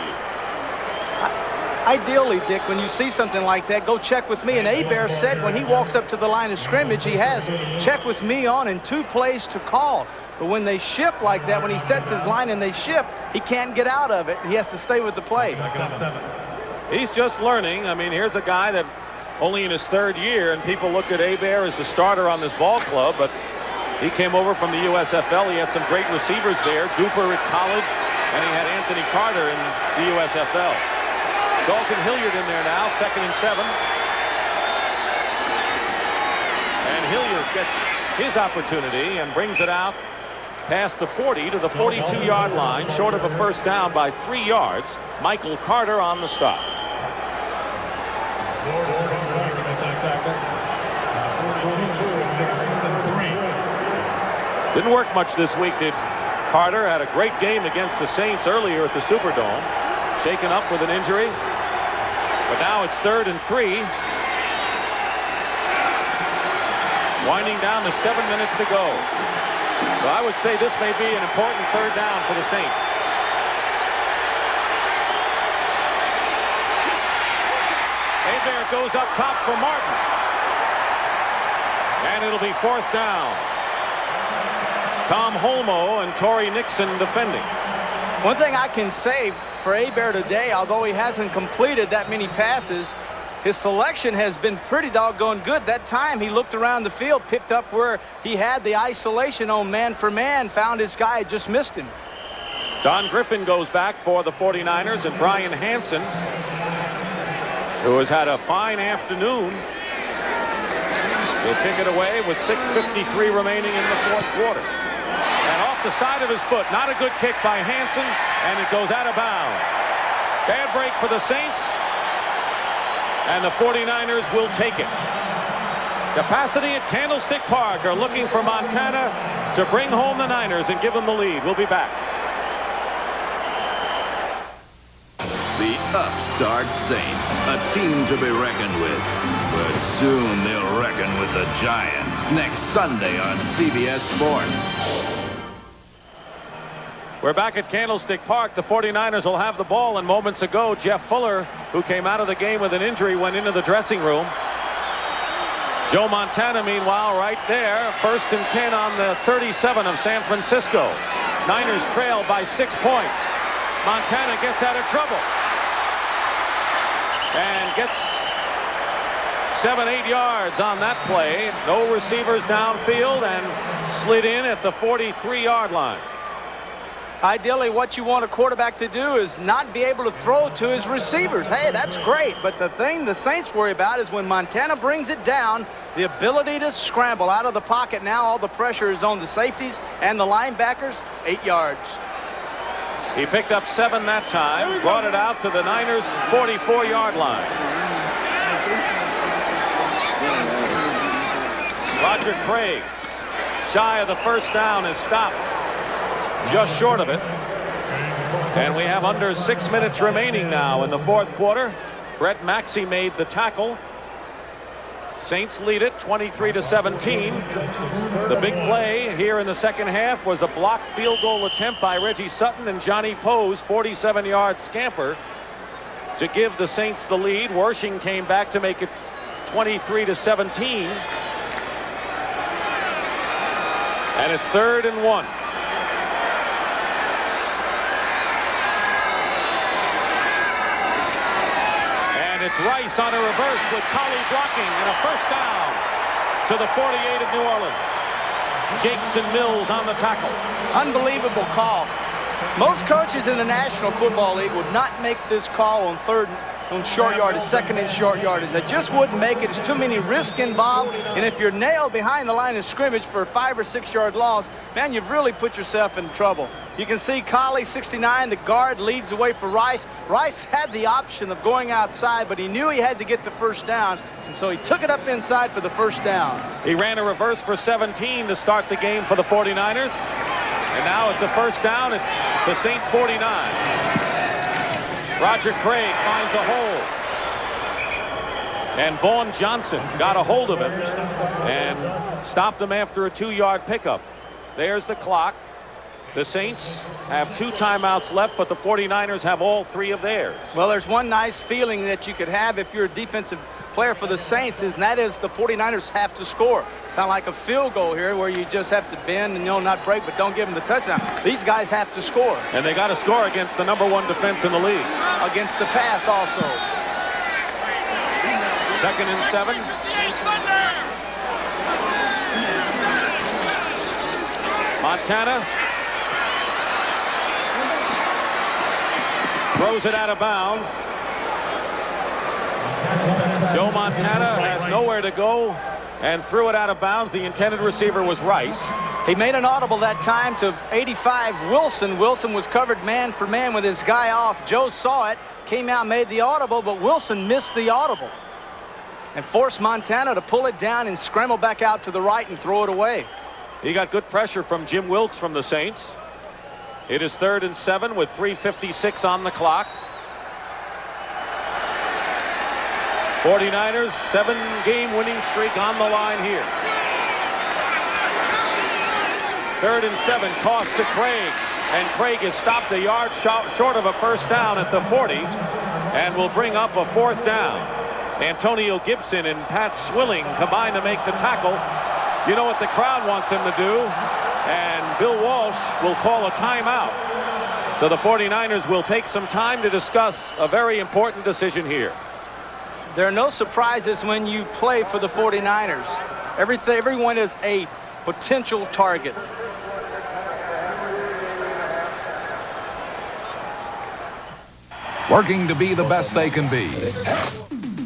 Ideally, Dick, when you see something like that, go check with me. And Hebert said when he walks up to the line of scrimmage, he has check with me on in 2 plays to call. But when they shift like that, when he sets his line and they shift, he can't get out of it. He has to stay with the play.
He's just learning. I mean, here's a guy that only in his 3rd year, and people look at Hebert as the starter on this ball club, but he came over from the USFL. He had some great receivers there, Duper at college, and he had Anthony Carter in the USFL. Dalton Hilliard in there now, 2nd and 7. And Hilliard gets his opportunity and brings it out past the 40 to the 42-yard line, short of a first down by 3 yards. Michael Carter on the stop. Didn't work much this week, did Carter? Had a great game against the Saints earlier at the Superdome. Shaken up with an injury. But now it's 3rd and 3. Winding down to 7 minutes to go. So I would say this may be an important 3rd down for the Saints. Hebert goes up top for Martin. And it'll be 4th down. Tom Holmoe and Torrey Nixon defending.
One thing I can say for Hebert today, although he hasn't completed that many passes, his selection has been pretty doggone good. That time he looked around the field, picked up where he had the isolation on man for man, found his guy, just missed him.
Don Griffin goes back for the 49ers, and Brian Hansen, who has had a fine afternoon, will kick it away with 6:53 remaining in the 4th quarter. And off the side of his foot, not a good kick by Hansen, and it goes out of bounds. Bad break for the Saints, and the 49ers will take it. Capacity at Candlestick Park are looking for Montana to bring home the Niners and give them the lead. We'll be back.
The upstart Saints, a team to be reckoned with. But soon they'll reckon with the Giants next Sunday on CBS Sports.
We're back at Candlestick Park. The 49ers will have the ball, and moments ago, Jeff Fuller, who came out of the game with an injury, went into the dressing room. Joe Montana, meanwhile, right there. 1st and 10 on the 37 of San Francisco. Niners trail by 6 points. Montana gets out of trouble and gets 7-8 yards on that play. No receivers downfield, and slid in at the 43-yard line.
Ideally, what you want a quarterback to do is not be able to throw to his receivers. Hey, that's great, but the thing the Saints worry about is when Montana brings it down, the ability to scramble out of the pocket. Now all the pressure is on the safeties and the linebackers. 8 yards.
He picked up 7 that time, brought it out to the Niners' 44-yard line. Roger Craig, shy of the first down, is stopped just short of it. And we have under 6 minutes remaining now in the 4th quarter. Brett Maxey made the tackle. Saints lead it 23-17. The big play here in the second half was a blocked field goal attempt by Reggie Sutton and Johnny Poe's 47-yard scamper to give the Saints the lead. Wersching came back to make it 23-17. And it's 3rd and 1. It's Rice on a reverse with Colley blocking, and a first down to the 48 of New Orleans. Jakes and Mills on the tackle.
Unbelievable call. Most coaches in the National Football League would not make this call on short yardage, 2nd and short yardage. They just wouldn't make it. There's too many risks involved, and if you're nailed behind the line of scrimmage for a 5 or 6 yard loss, man, you've really put yourself in trouble. You can see Colley, 69, the guard, leads the way for Rice. Rice had the option of going outside, but he knew he had to get the first down, and so he took it up inside for the first down.
He ran a reverse for 17 to start the game for the 49ers, and now it's a first down at the Saint 49. Roger Craig finds a hole, and Vaughn Johnson got a hold of him and stopped him after a 2-yard pickup. There's the clock. The Saints have 2 timeouts left, but the 49ers have all 3 of theirs.
Well, there's one nice feeling that you could have if you're a defensive player for the Saints, and that is the 49ers have to score. Sound like a field goal here where you just have to bend and, not break, but don't give them the touchdown. These guys have to score.
And they got to score against the #1 defense in the league.
Against the pass also.
2nd and 7. Montana throws it out of bounds. Joe Montana has nowhere to go and threw it out of bounds. The intended receiver was Rice.
He made an audible that time to 85 Wilson. Wilson was covered man for man with his guy off. Joe saw it, came out, made the audible, but Wilson missed the audible and forced Montana to pull it down and scramble back out to the right and throw it away.
He got good pressure from Jim Wilkes from the Saints. It is 3rd and 7 with 3:56 on the clock. 49ers 7-game winning streak on the line here. 3rd and 7, toss to Craig, and Craig is stopped a yard short of a first down at the 40 and will bring up a 4th down. Antonio Gibson and Pat Swilling combine to make the tackle. You know what the crowd wants him to do, and Bill Walsh will call a timeout. So the 49ers will take some time to discuss a very important decision here.
There are no surprises when you play for the 49ers. Everyone is a potential target.
Working to be the best they can be.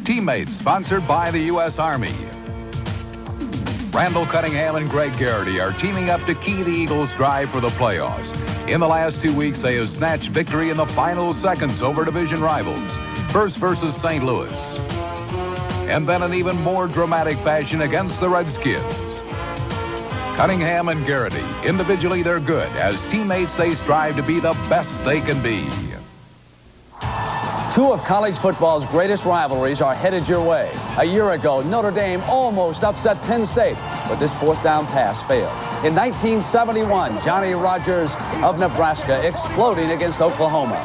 Teammates sponsored by the U.S. Army. Randall Cunningham and Greg Garrity are teaming up to key the Eagles' drive for the playoffs. In the last 2 weeks, they have snatched victory in the final seconds over division rivals. First versus St. Louis. And then in even more dramatic fashion against the Redskins. Cunningham and Garrity, individually they're good. As teammates, they strive to be the best they can be.
Two of college football's greatest rivalries are headed your way. A year ago, Notre Dame almost upset Penn State, but this 4th down pass failed. In 1971, Johnny Rodgers of Nebraska exploding against Oklahoma.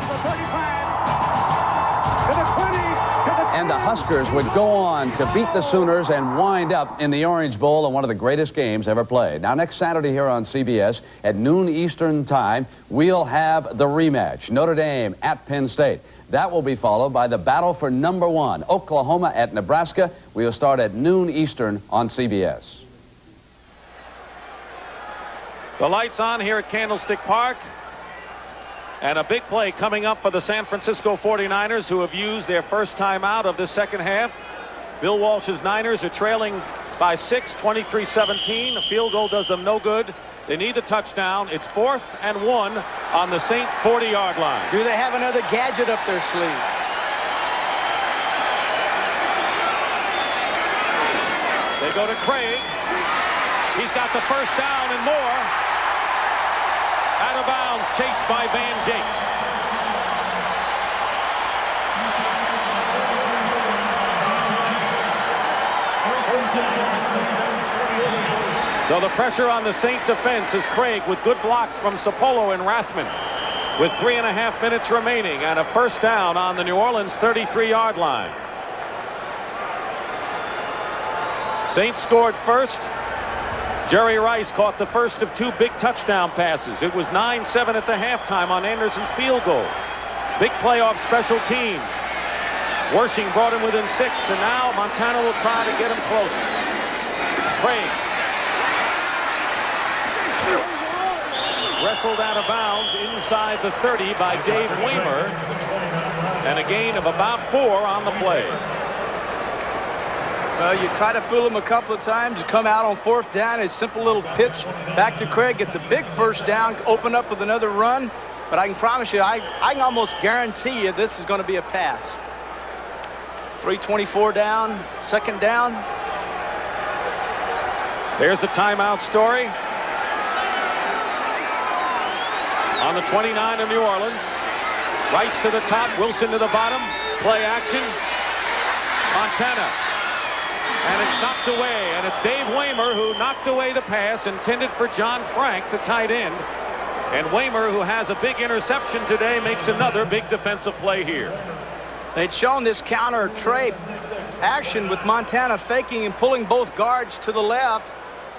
And the Huskers would go on to beat the Sooners and wind up in the Orange Bowl in one of the greatest games ever played. Now, next Saturday here on CBS at noon Eastern time, we'll have the rematch, Notre Dame at Penn State. That will be followed by the battle for #1, Oklahoma at Nebraska. We'll start at noon Eastern on CBS.
The lights on here at Candlestick Park. And a big play coming up for the San Francisco 49ers, who have used their first time out of the second half. Bill Walsh's Niners are trailing by 6, 23-17. A field goal does them no good. They need a touchdown. It's 4th and 1 on the Saint 40-yard line.
Do they have another gadget up their sleeve?
They go to Craig. He's got the first down and more. Out of bounds, chased by Van Jakes. So the pressure on the Saint defense is Craig with good blocks from Sapolo and Rathman. With 3.5 minutes remaining and a first down on the New Orleans 33-yard line. Saints scored first. Jerry Rice caught the first of 2 big touchdown passes. It was 9-7 at the halftime on Anderson's field goal. Big playoff special teams. Wersching brought him within 6, and now Montana will try to get him closer. Craig. Wrestled out of bounds inside the 30 by Dave Weimer. And a gain of about 4 on the play.
Well, you try to fool him a couple of times. You come out on 4th down. A simple little pitch back to Craig. Gets a big first down. Open up with another run. But I can promise you, I can almost guarantee you this is going to be a pass. 3:24 down. 2nd down.
There's the timeout story. On the 29 of New Orleans. Rice to the top. Wilson to the bottom. Play action. Montana. And it's knocked away, and it's Dave Weimer who knocked away the pass intended for John Frank, the tight end. And Weimer, who has a big interception today, makes another big defensive play here.
They'd shown this counter trade action with Montana faking and pulling both guards to the left.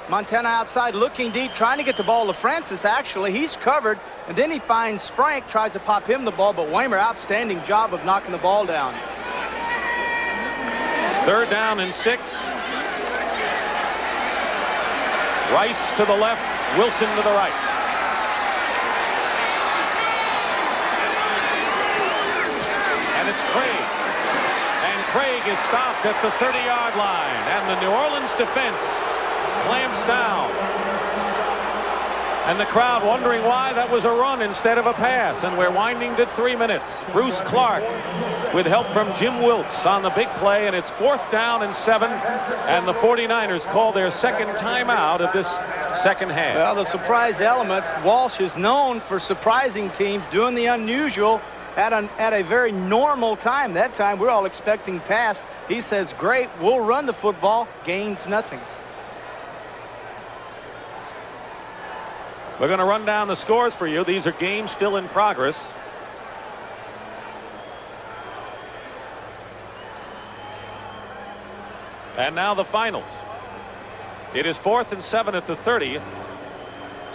Montana outside looking deep, trying to get the ball to Francis, actually. He's covered, and then he finds Sprank, tries to pop him the ball, but Waymer, outstanding job of knocking the ball down.
3rd down and 6. Rice to the left, Wilson to the right. And it's Craig. And Craig is stopped at the 30-yard line. And the New Orleans defense clamps down. And the crowd wondering why that was a run instead of a pass. And we're winding to 3 minutes. Bruce Clark with help from Jim Wilkes on the big play. And it's 4th down and 7. And the 49ers call their second timeout of this second half.
Well, the surprise element, Walsh is known for surprising teams, doing the unusual at a very normal time. That time we're all expecting pass. He says, great, we'll run the football, gains nothing.
We're going to run down the scores for you. These are games still in progress. And now the finals. It is 4th and 7 at the 30.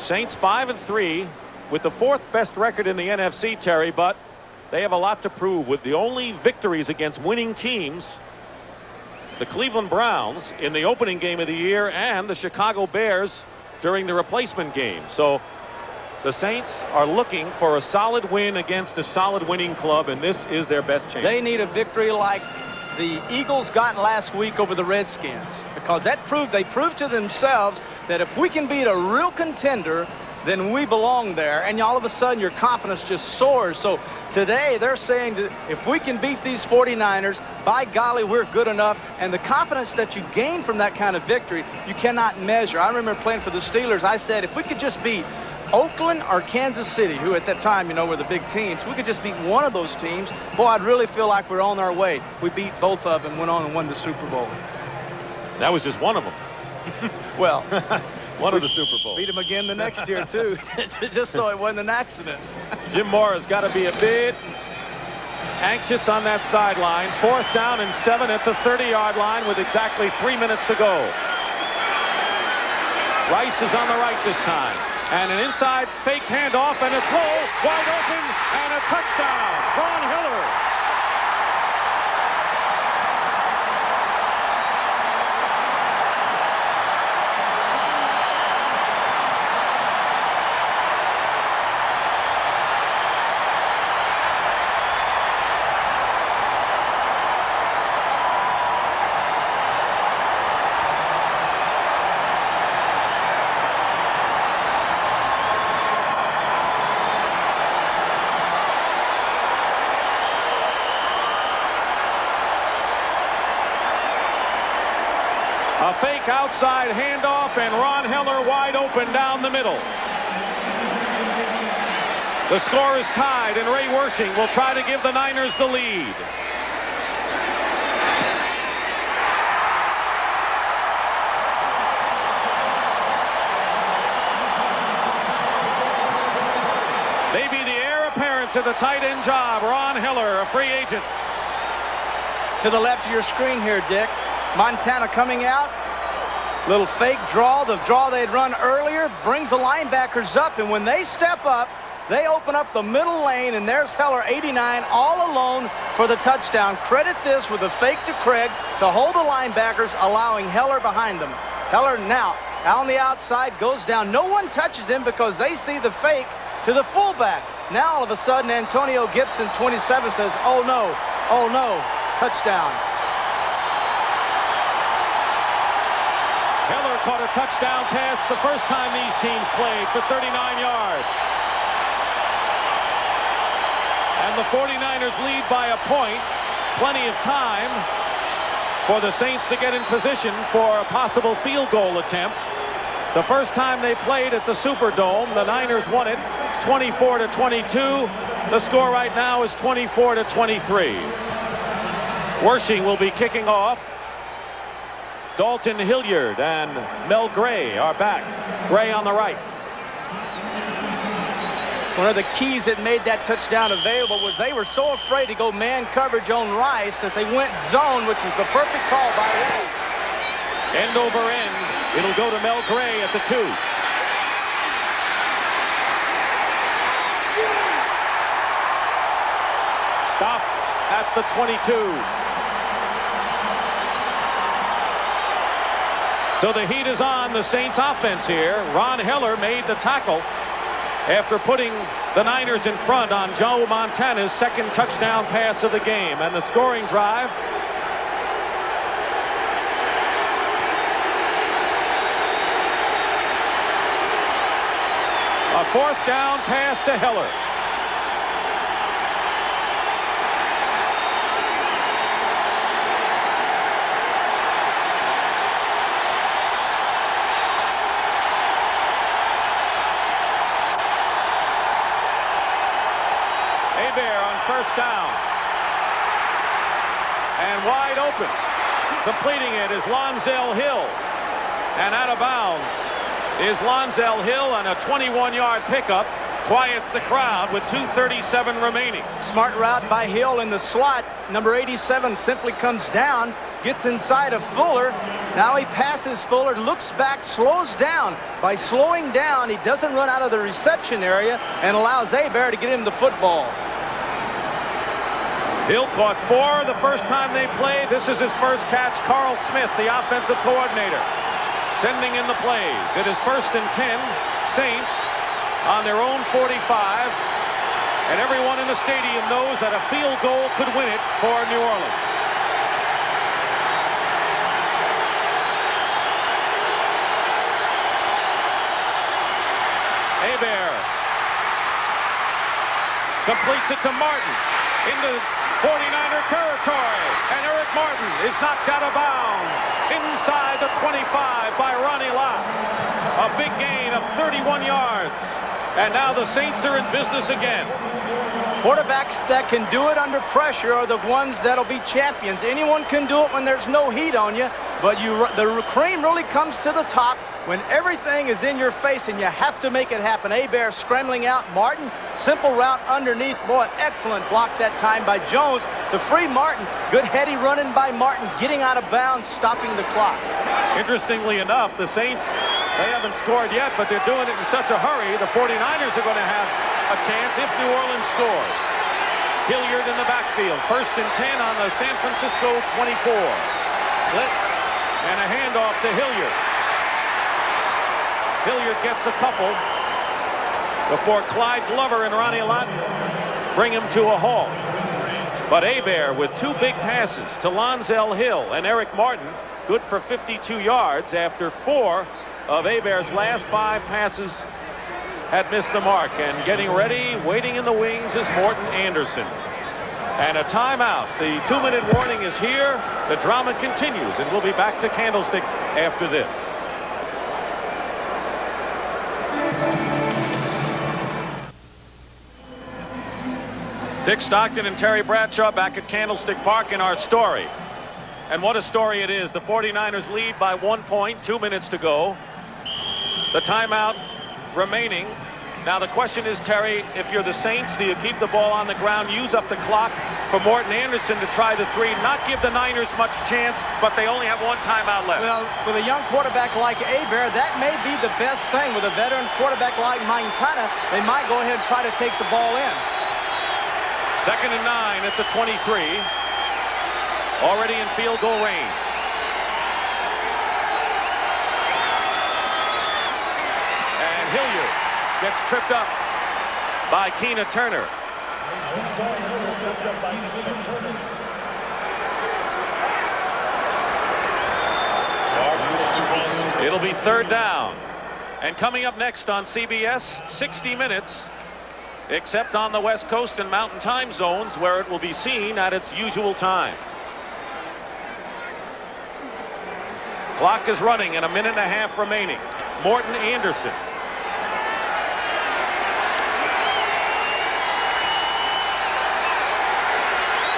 Saints 5-3 with the 4th best record in the NFC, Terry, but they have a lot to prove with the only victories against winning teams, the Cleveland Browns in the opening game of the year and the Chicago Bears during the replacement game. So the Saints are looking for a solid win against a solid winning club, and this is their best chance.
They need a victory like the Eagles got last week over the Redskins, because they proved to themselves that if we can beat a real contender, then we belong there, and all of a sudden your confidence just soars. So today they're saying that if we can beat these 49ers, by golly, we're good enough. And the confidence that you gain from that kind of victory, you cannot measure. I remember playing for the Steelers. I said, if we could just beat Oakland or Kansas City, who at that time, were the big teams, we could just beat one of those teams, boy, I'd really feel like we're on our way. We beat both of them, went on and won the Super Bowl.
That was just one of them.
Well,
one of the Super Bowls.
Beat them again the next year, too, just so it wasn't an accident.
Jim Mora's got to be a bit anxious on that sideline. 4th down and 7 at the 30-yard line with exactly 3 minutes to go. Rice is on the right this time. And an inside fake handoff and a throw wide open and a touchdown. Ron Hiller. A fake outside handoff, and Ron Heller wide open down the middle. The score is tied, and Ray Wersching will try to give the Niners the lead. Maybe the heir apparent to the tight end job, Ron Heller, a free agent.
To the left of your screen here, Dick. Montana coming out. Little fake draw. The draw they'd run earlier brings the linebackers up, and when they step up, they open up the middle lane, and there's Heller, 89, all alone for the touchdown. Credit this with a fake to Craig to hold the linebackers, allowing Heller behind them. Heller now on the outside goes down. No one touches him because they see the fake to the fullback. Now all of a sudden Antonio Gibson, 27, says, oh no, touchdown.
Heller caught a touchdown pass the first time these teams played for 39 yards. And the 49ers lead by a point. Plenty of time for the Saints to get in position for a possible field goal attempt. The first time they played at the Superdome, the Niners won it 24-22. The score right now is 24-23. Wersching will be kicking off. Dalton Hilliard and Mel Gray are back. Gray on the right.
One of the keys that made that touchdown available was they were so afraid to go man coverage on Rice that they went zone, which was the perfect call by Ray.
End over end. It'll go to Mel Gray at the 2. Stop at the 22. So the heat is on the Saints offense here. Ron Heller made the tackle after putting the Niners in front on Joe Montana's second touchdown pass of the game. And the scoring drive a 4th down pass to Heller. First down. And wide open. Completing it is Lonzell Hill. And out of bounds is Lonzell Hill, and a 21-yard pickup quiets the crowd with 2:37 remaining.
Smart route by Hill in the slot. Number 87 simply comes down, gets inside of Fuller. Now he passes Fuller, looks back, slows down. By slowing down, he doesn't run out of the reception area and allows Hebert to get him the football.
Hill caught 4 the first time they played. This is his first catch. Carl Smith, the offensive coordinator, sending in the plays. It is 1st and 10. Saints on their own 45. And everyone in the stadium knows that a field goal could win it for New Orleans. Hebert completes it to Martin into 49er territory, and Eric Martin is knocked out of bounds inside the 25 by Ronnie Lott. A big gain of 31 yards, and now the Saints are in business again.
Quarterbacks that can do it under pressure are the ones that'll be champions. Anyone can do it when there's no heat on you, but the cream really comes to the top when everything is in your face and you have to make it happen. Hebert scrambling out. Martin, simple route underneath. Boy, an excellent block that time by Jones to free Martin. Good heady running by Martin, getting out of bounds, stopping the clock.
Interestingly enough, the Saints, they haven't scored yet, but they're doing it in such a hurry. The 49ers are going to have a chance if New Orleans scores. Hilliard in the backfield. 1st and 10 on the San Francisco 24. Blitz and a handoff to Hilliard. Hilliard gets a couple before Clyde Glover and Ronnie Lott bring him to a halt. But Hebert with 2 big passes to Lonzell Hill and Eric Martin, good for 52 yards after 4 of Hebert's last 5 passes had missed the mark. And getting ready, waiting in the wings, is Morton Anderson. And a timeout. The 2-minute warning is here. The drama continues, and we'll be back to Candlestick after this. Dick Stockton and Terry Bradshaw back at Candlestick Park in our story. And what a story it is. The 49ers lead by 1 point, 2 minutes to go. The timeout remaining. Now the question is, Terry, if you're the Saints, do you keep the ball on the ground, use up the clock for Morton Anderson to try the 3, not give the Niners much chance, but they only have 1 timeout left?
Well, with a young quarterback like Hebert, that may be the best thing. With a veteran quarterback like Montana, they might go ahead and try to take the ball in.
2nd and 9 at the 23. Already in field goal range. And Hilliard gets tripped up by Keena Turner. It'll be 3rd down. And coming up next on CBS, 60 minutes, except on the West Coast and Mountain Time zones, where it will be seen at its usual time. Clock is running and 1.5 minutes remaining. Morton Anderson.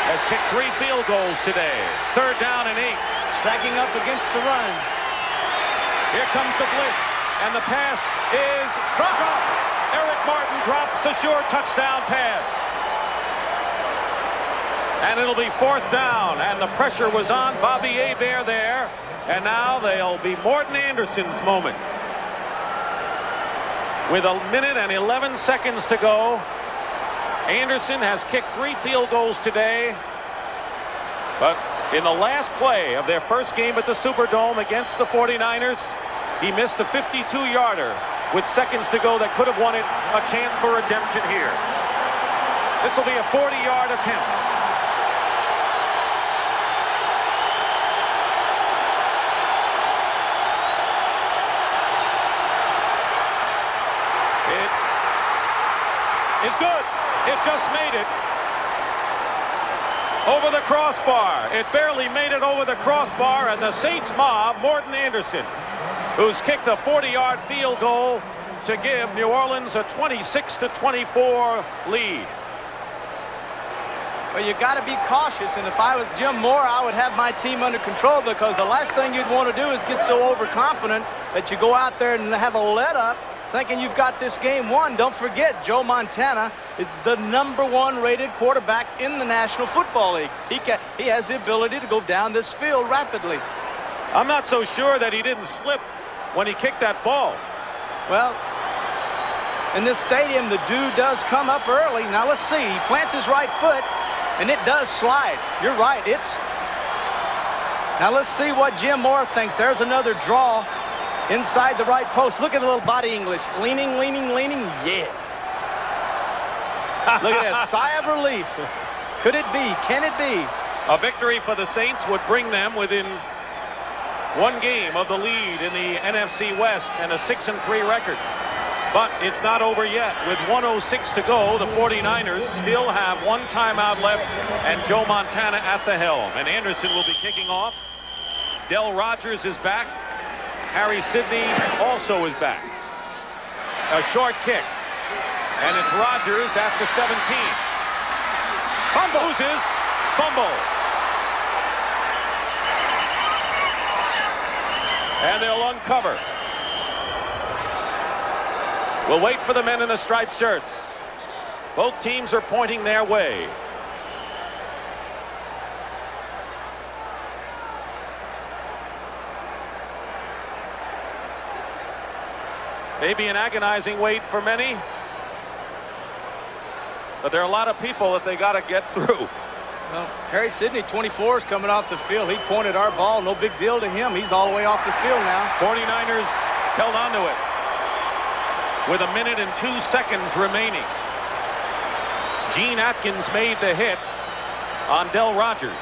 Has kicked 3 field goals today. 3rd down and 8.
Stacking up against the run.
Here comes the blitz, and the pass is dropped. Eric Martin drops a sure touchdown pass. And it'll be 4th down, and the pressure was on Bobby Hebert there, and now they'll be Morton Anderson's moment. With 1 minute and 11 seconds to go, Anderson has kicked 3 field goals today, but in the last play of their first game at the Superdome against the 49ers, he missed a 52-yarder with seconds to go that could have won it a chance for redemption here. This will be a 40-yard attempt. Is good. It just made it over the crossbar. It barely made it over the crossbar, and the Saints mob Morton Anderson, who's kicked a 40-yard field goal to give New Orleans a 26-24 lead.
Well, you got to be cautious, and if I was Jim Moore, I would have my team under control, because the last thing you'd want to do is get so overconfident that you go out there and have a let-up thinking you've got this game won. Don't forget, Joe Montana is the #1 rated quarterback in the National Football League. He has the ability to go down this field rapidly.
I'm not so sure that he didn't slip when he kicked that ball.
Well, in this stadium, the dew does come up early. Now let's see. He plants his right foot, and it does slide. You're right. Now let's see what Jim Moore thinks. There's another draw inside the right post. Look at the little body English. Leaning, leaning, leaning. Yes. Look at that sigh of relief. Could it be? Can it be?
A victory for the Saints would bring them within 1 game of the lead in the NFC West and a 6-3 record. But it's not over yet. With 1:06 to go, the 49ers still have 1 timeout left and Joe Montana at the helm. And Anderson will be kicking off. Del Rogers is back. Harry Sidney also is back. A short kick. And it's Rogers after 17.
Fumble.
Loses. Fumble. And they'll uncover. We'll wait for the men in the striped shirts. Both teams are pointing their way. Maybe an agonizing wait for many, but there are a lot of people that they got to get through.
Well, Harry Sidney, 24, is coming off the field. He pointed our ball. No big deal to him. He's all the way off the field now.
49ers held on to it with 1 minute and 2 seconds remaining. Gene Atkins made the hit on Del Rogers.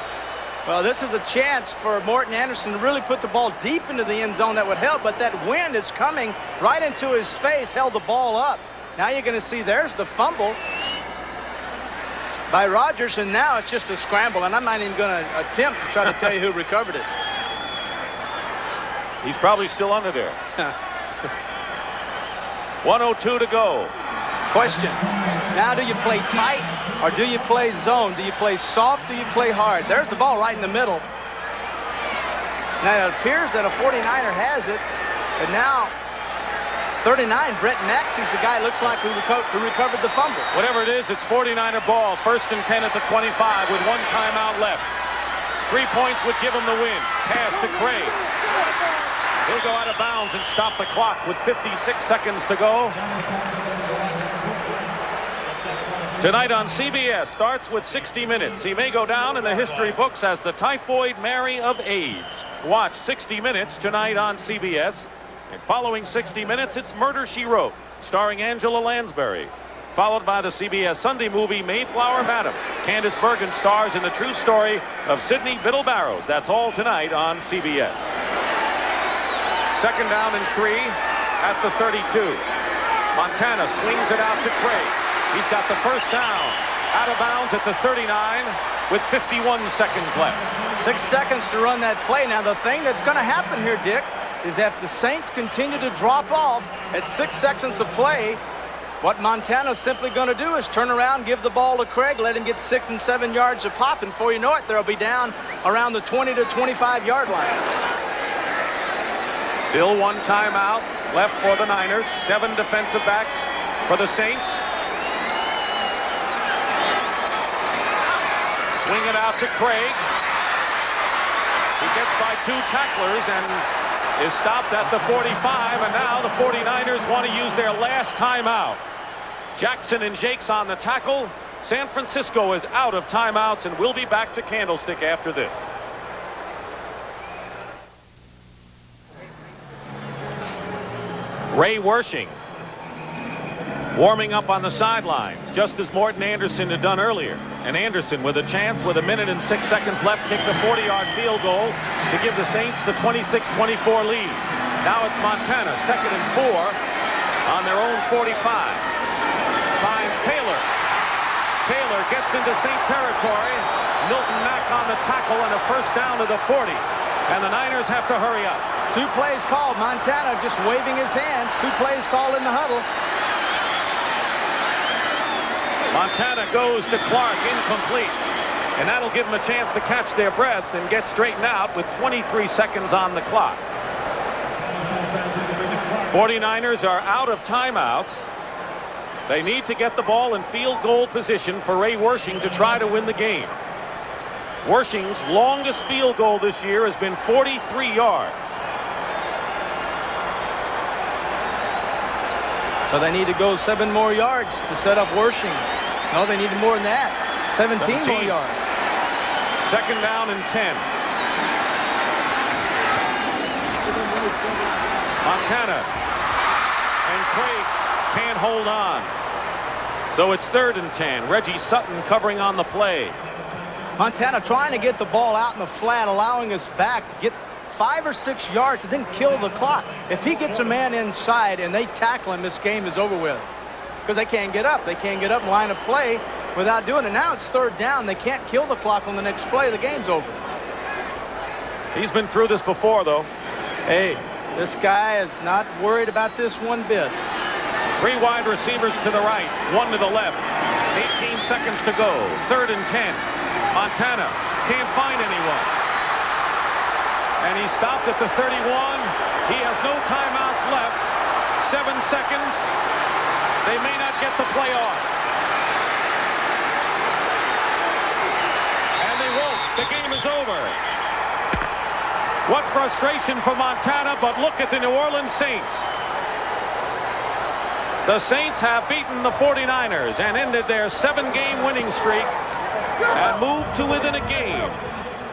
Well, this is a chance for Morton Anderson to really put the ball deep into the end zone. That would help, but that wind is coming right into his face, held the ball up. Now you're going to see there's the fumble by Rogers, and now it's just a scramble, and I'm not even going to attempt to try to tell you who recovered it.
He's probably still under there. 1:02 to go.
Question. Now, do you play tight or do you play zone? Do you play soft? Do you play hard? There's the ball right in the middle. Now, it appears that a 49er has it, but now 39, Brett Maxey's the guy looks like who recovered the fumble.
Whatever it is, it's 49er ball. 1st and 10 at the 25 with 1 timeout left. 3 points would give him the win. Pass to Craig. He'll go out of bounds and stop the clock with 56 seconds to go. Tonight on CBS starts with 60 Minutes. He may go down in the history books as the Typhoid Mary of AIDS. Watch 60 Minutes tonight on CBS. And following 60 Minutes, it's Murder, She Wrote, starring Angela Lansbury. Followed by the CBS Sunday movie Mayflower Madam. Candice Bergen stars in the true story of Sidney Biddle Barrows. That's all tonight on CBS. 2nd down and 3 at the 32. Montana swings it out to Craig. He's got the 1st down. Out of bounds at the 39 with 51 seconds left.
6 seconds to run that play. Now, the thing that's going to happen here, Dick, is that the Saints continue to drop off at 6 seconds of play. What Montana's simply going to do is turn around, give the ball to Craig, let him get 6 and 7 yards a pop, and before you know it, they'll be down around the 20 to 25 yard line.
Still 1 timeout left for the Niners. 7 defensive backs for the Saints. Swing it out to Craig. He gets by 2 tacklers and is stopped at the 45, and now the 49ers want to use their last timeout. Jackson and Jakes on the tackle. San Francisco is out of timeouts and will be back to Candlestick after this. Ray Wersching warming up on the sidelines, just as Morton Anderson had done earlier. And Anderson, with a chance with 1 minute and 6 seconds left, kicked a 40-yard field goal to give the Saints the 26-24 lead. Now it's Montana, 2nd and 4 on their own 45. Finds Taylor. Taylor gets into Saint territory. Milton Mack on the tackle and a first down to the 40. And the Niners have to hurry up.
2 plays called. Montana just waving his hands. 2 plays called in the huddle.
Montana goes to Clark, incomplete. And that'll give them a chance to catch their breath and get straightened out with 23 seconds on the clock. 49ers are out of timeouts. They need to get the ball in field goal position for Ray Wersching to try to win the game. Wersching's longest field goal this year has been 43 yards.
So they need to go 7 more yards to set up Wersching. No, they need more than that. 17 more yards.
2nd down and 10. Montana and Craig can't hold on. So it's 3rd and 10. Reggie Sutton covering on the play.
Montana trying to get the ball out in the flat, allowing his back to get 5 or 6 yards to then kill the clock. If he gets a man inside and they tackle him, this game is over with. Because they can't get up. They can't get up and line of play without doing it. Now it's 3rd down. They can't kill the clock on the next play. The game's over.
He's been through this before, though.
Hey, this guy is not worried about this one bit.
3 wide receivers to the right, 1 to the left. 18 seconds to go. 3rd and 10. Montana can't find anyone. And he stopped at the 31. He has no timeouts left. 7 seconds. They may not get the play off. And they won't. The game is over. What frustration for Montana, but look at the New Orleans Saints. The Saints have beaten the 49ers and ended their 7-game winning streak and moved to within a game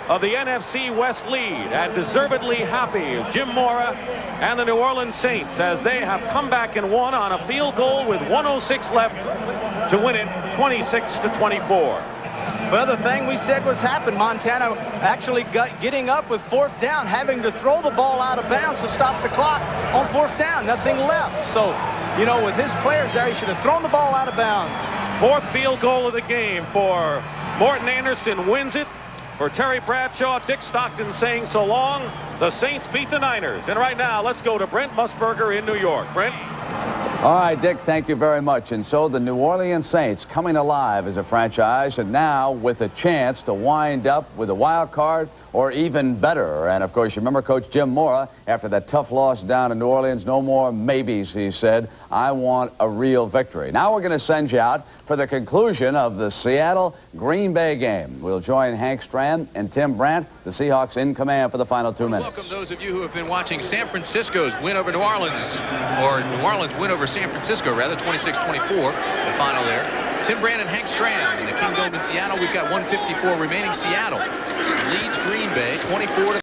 of the NFC West lead, and deservedly happy Jim Mora and the New Orleans Saints as they have come back and won on a field goal with 1:06 left to win it 26-24.
Well, the thing we said was happened. Montana actually getting up with 4th down, having to throw the ball out of bounds to stop the clock on 4th down. Nothing left. So, you know, with his players there, he should have thrown the ball out of bounds.
4th field goal of the game for Morton Anderson wins it. For Terry Bradshaw, Dick Stockton saying so long. The Saints beat the Niners. And right now, let's go to Brent Musburger in New York. Brent?
All right, Dick, thank you very much. And so the New Orleans Saints coming alive as a franchise, and now with a chance to wind up with a wild card or even better. And, of course, you remember Coach Jim Mora, after that tough loss down in New Orleans, no more maybes, he said. I want a real victory. Now we're going to send you out for the conclusion of the Seattle-Green Bay game. We'll join Hank Strand and Tim Brandt, the Seahawks in command for the final 2 minutes.
Welcome those of you who have been watching San Francisco's win over New Orleans, or New Orleans win over San Francisco, rather, 26-24, the final there. Tim Brandt and Hank Strand in the Kingdome in Seattle. We've got 1:54 remaining. Seattle leads Green Bay 24-.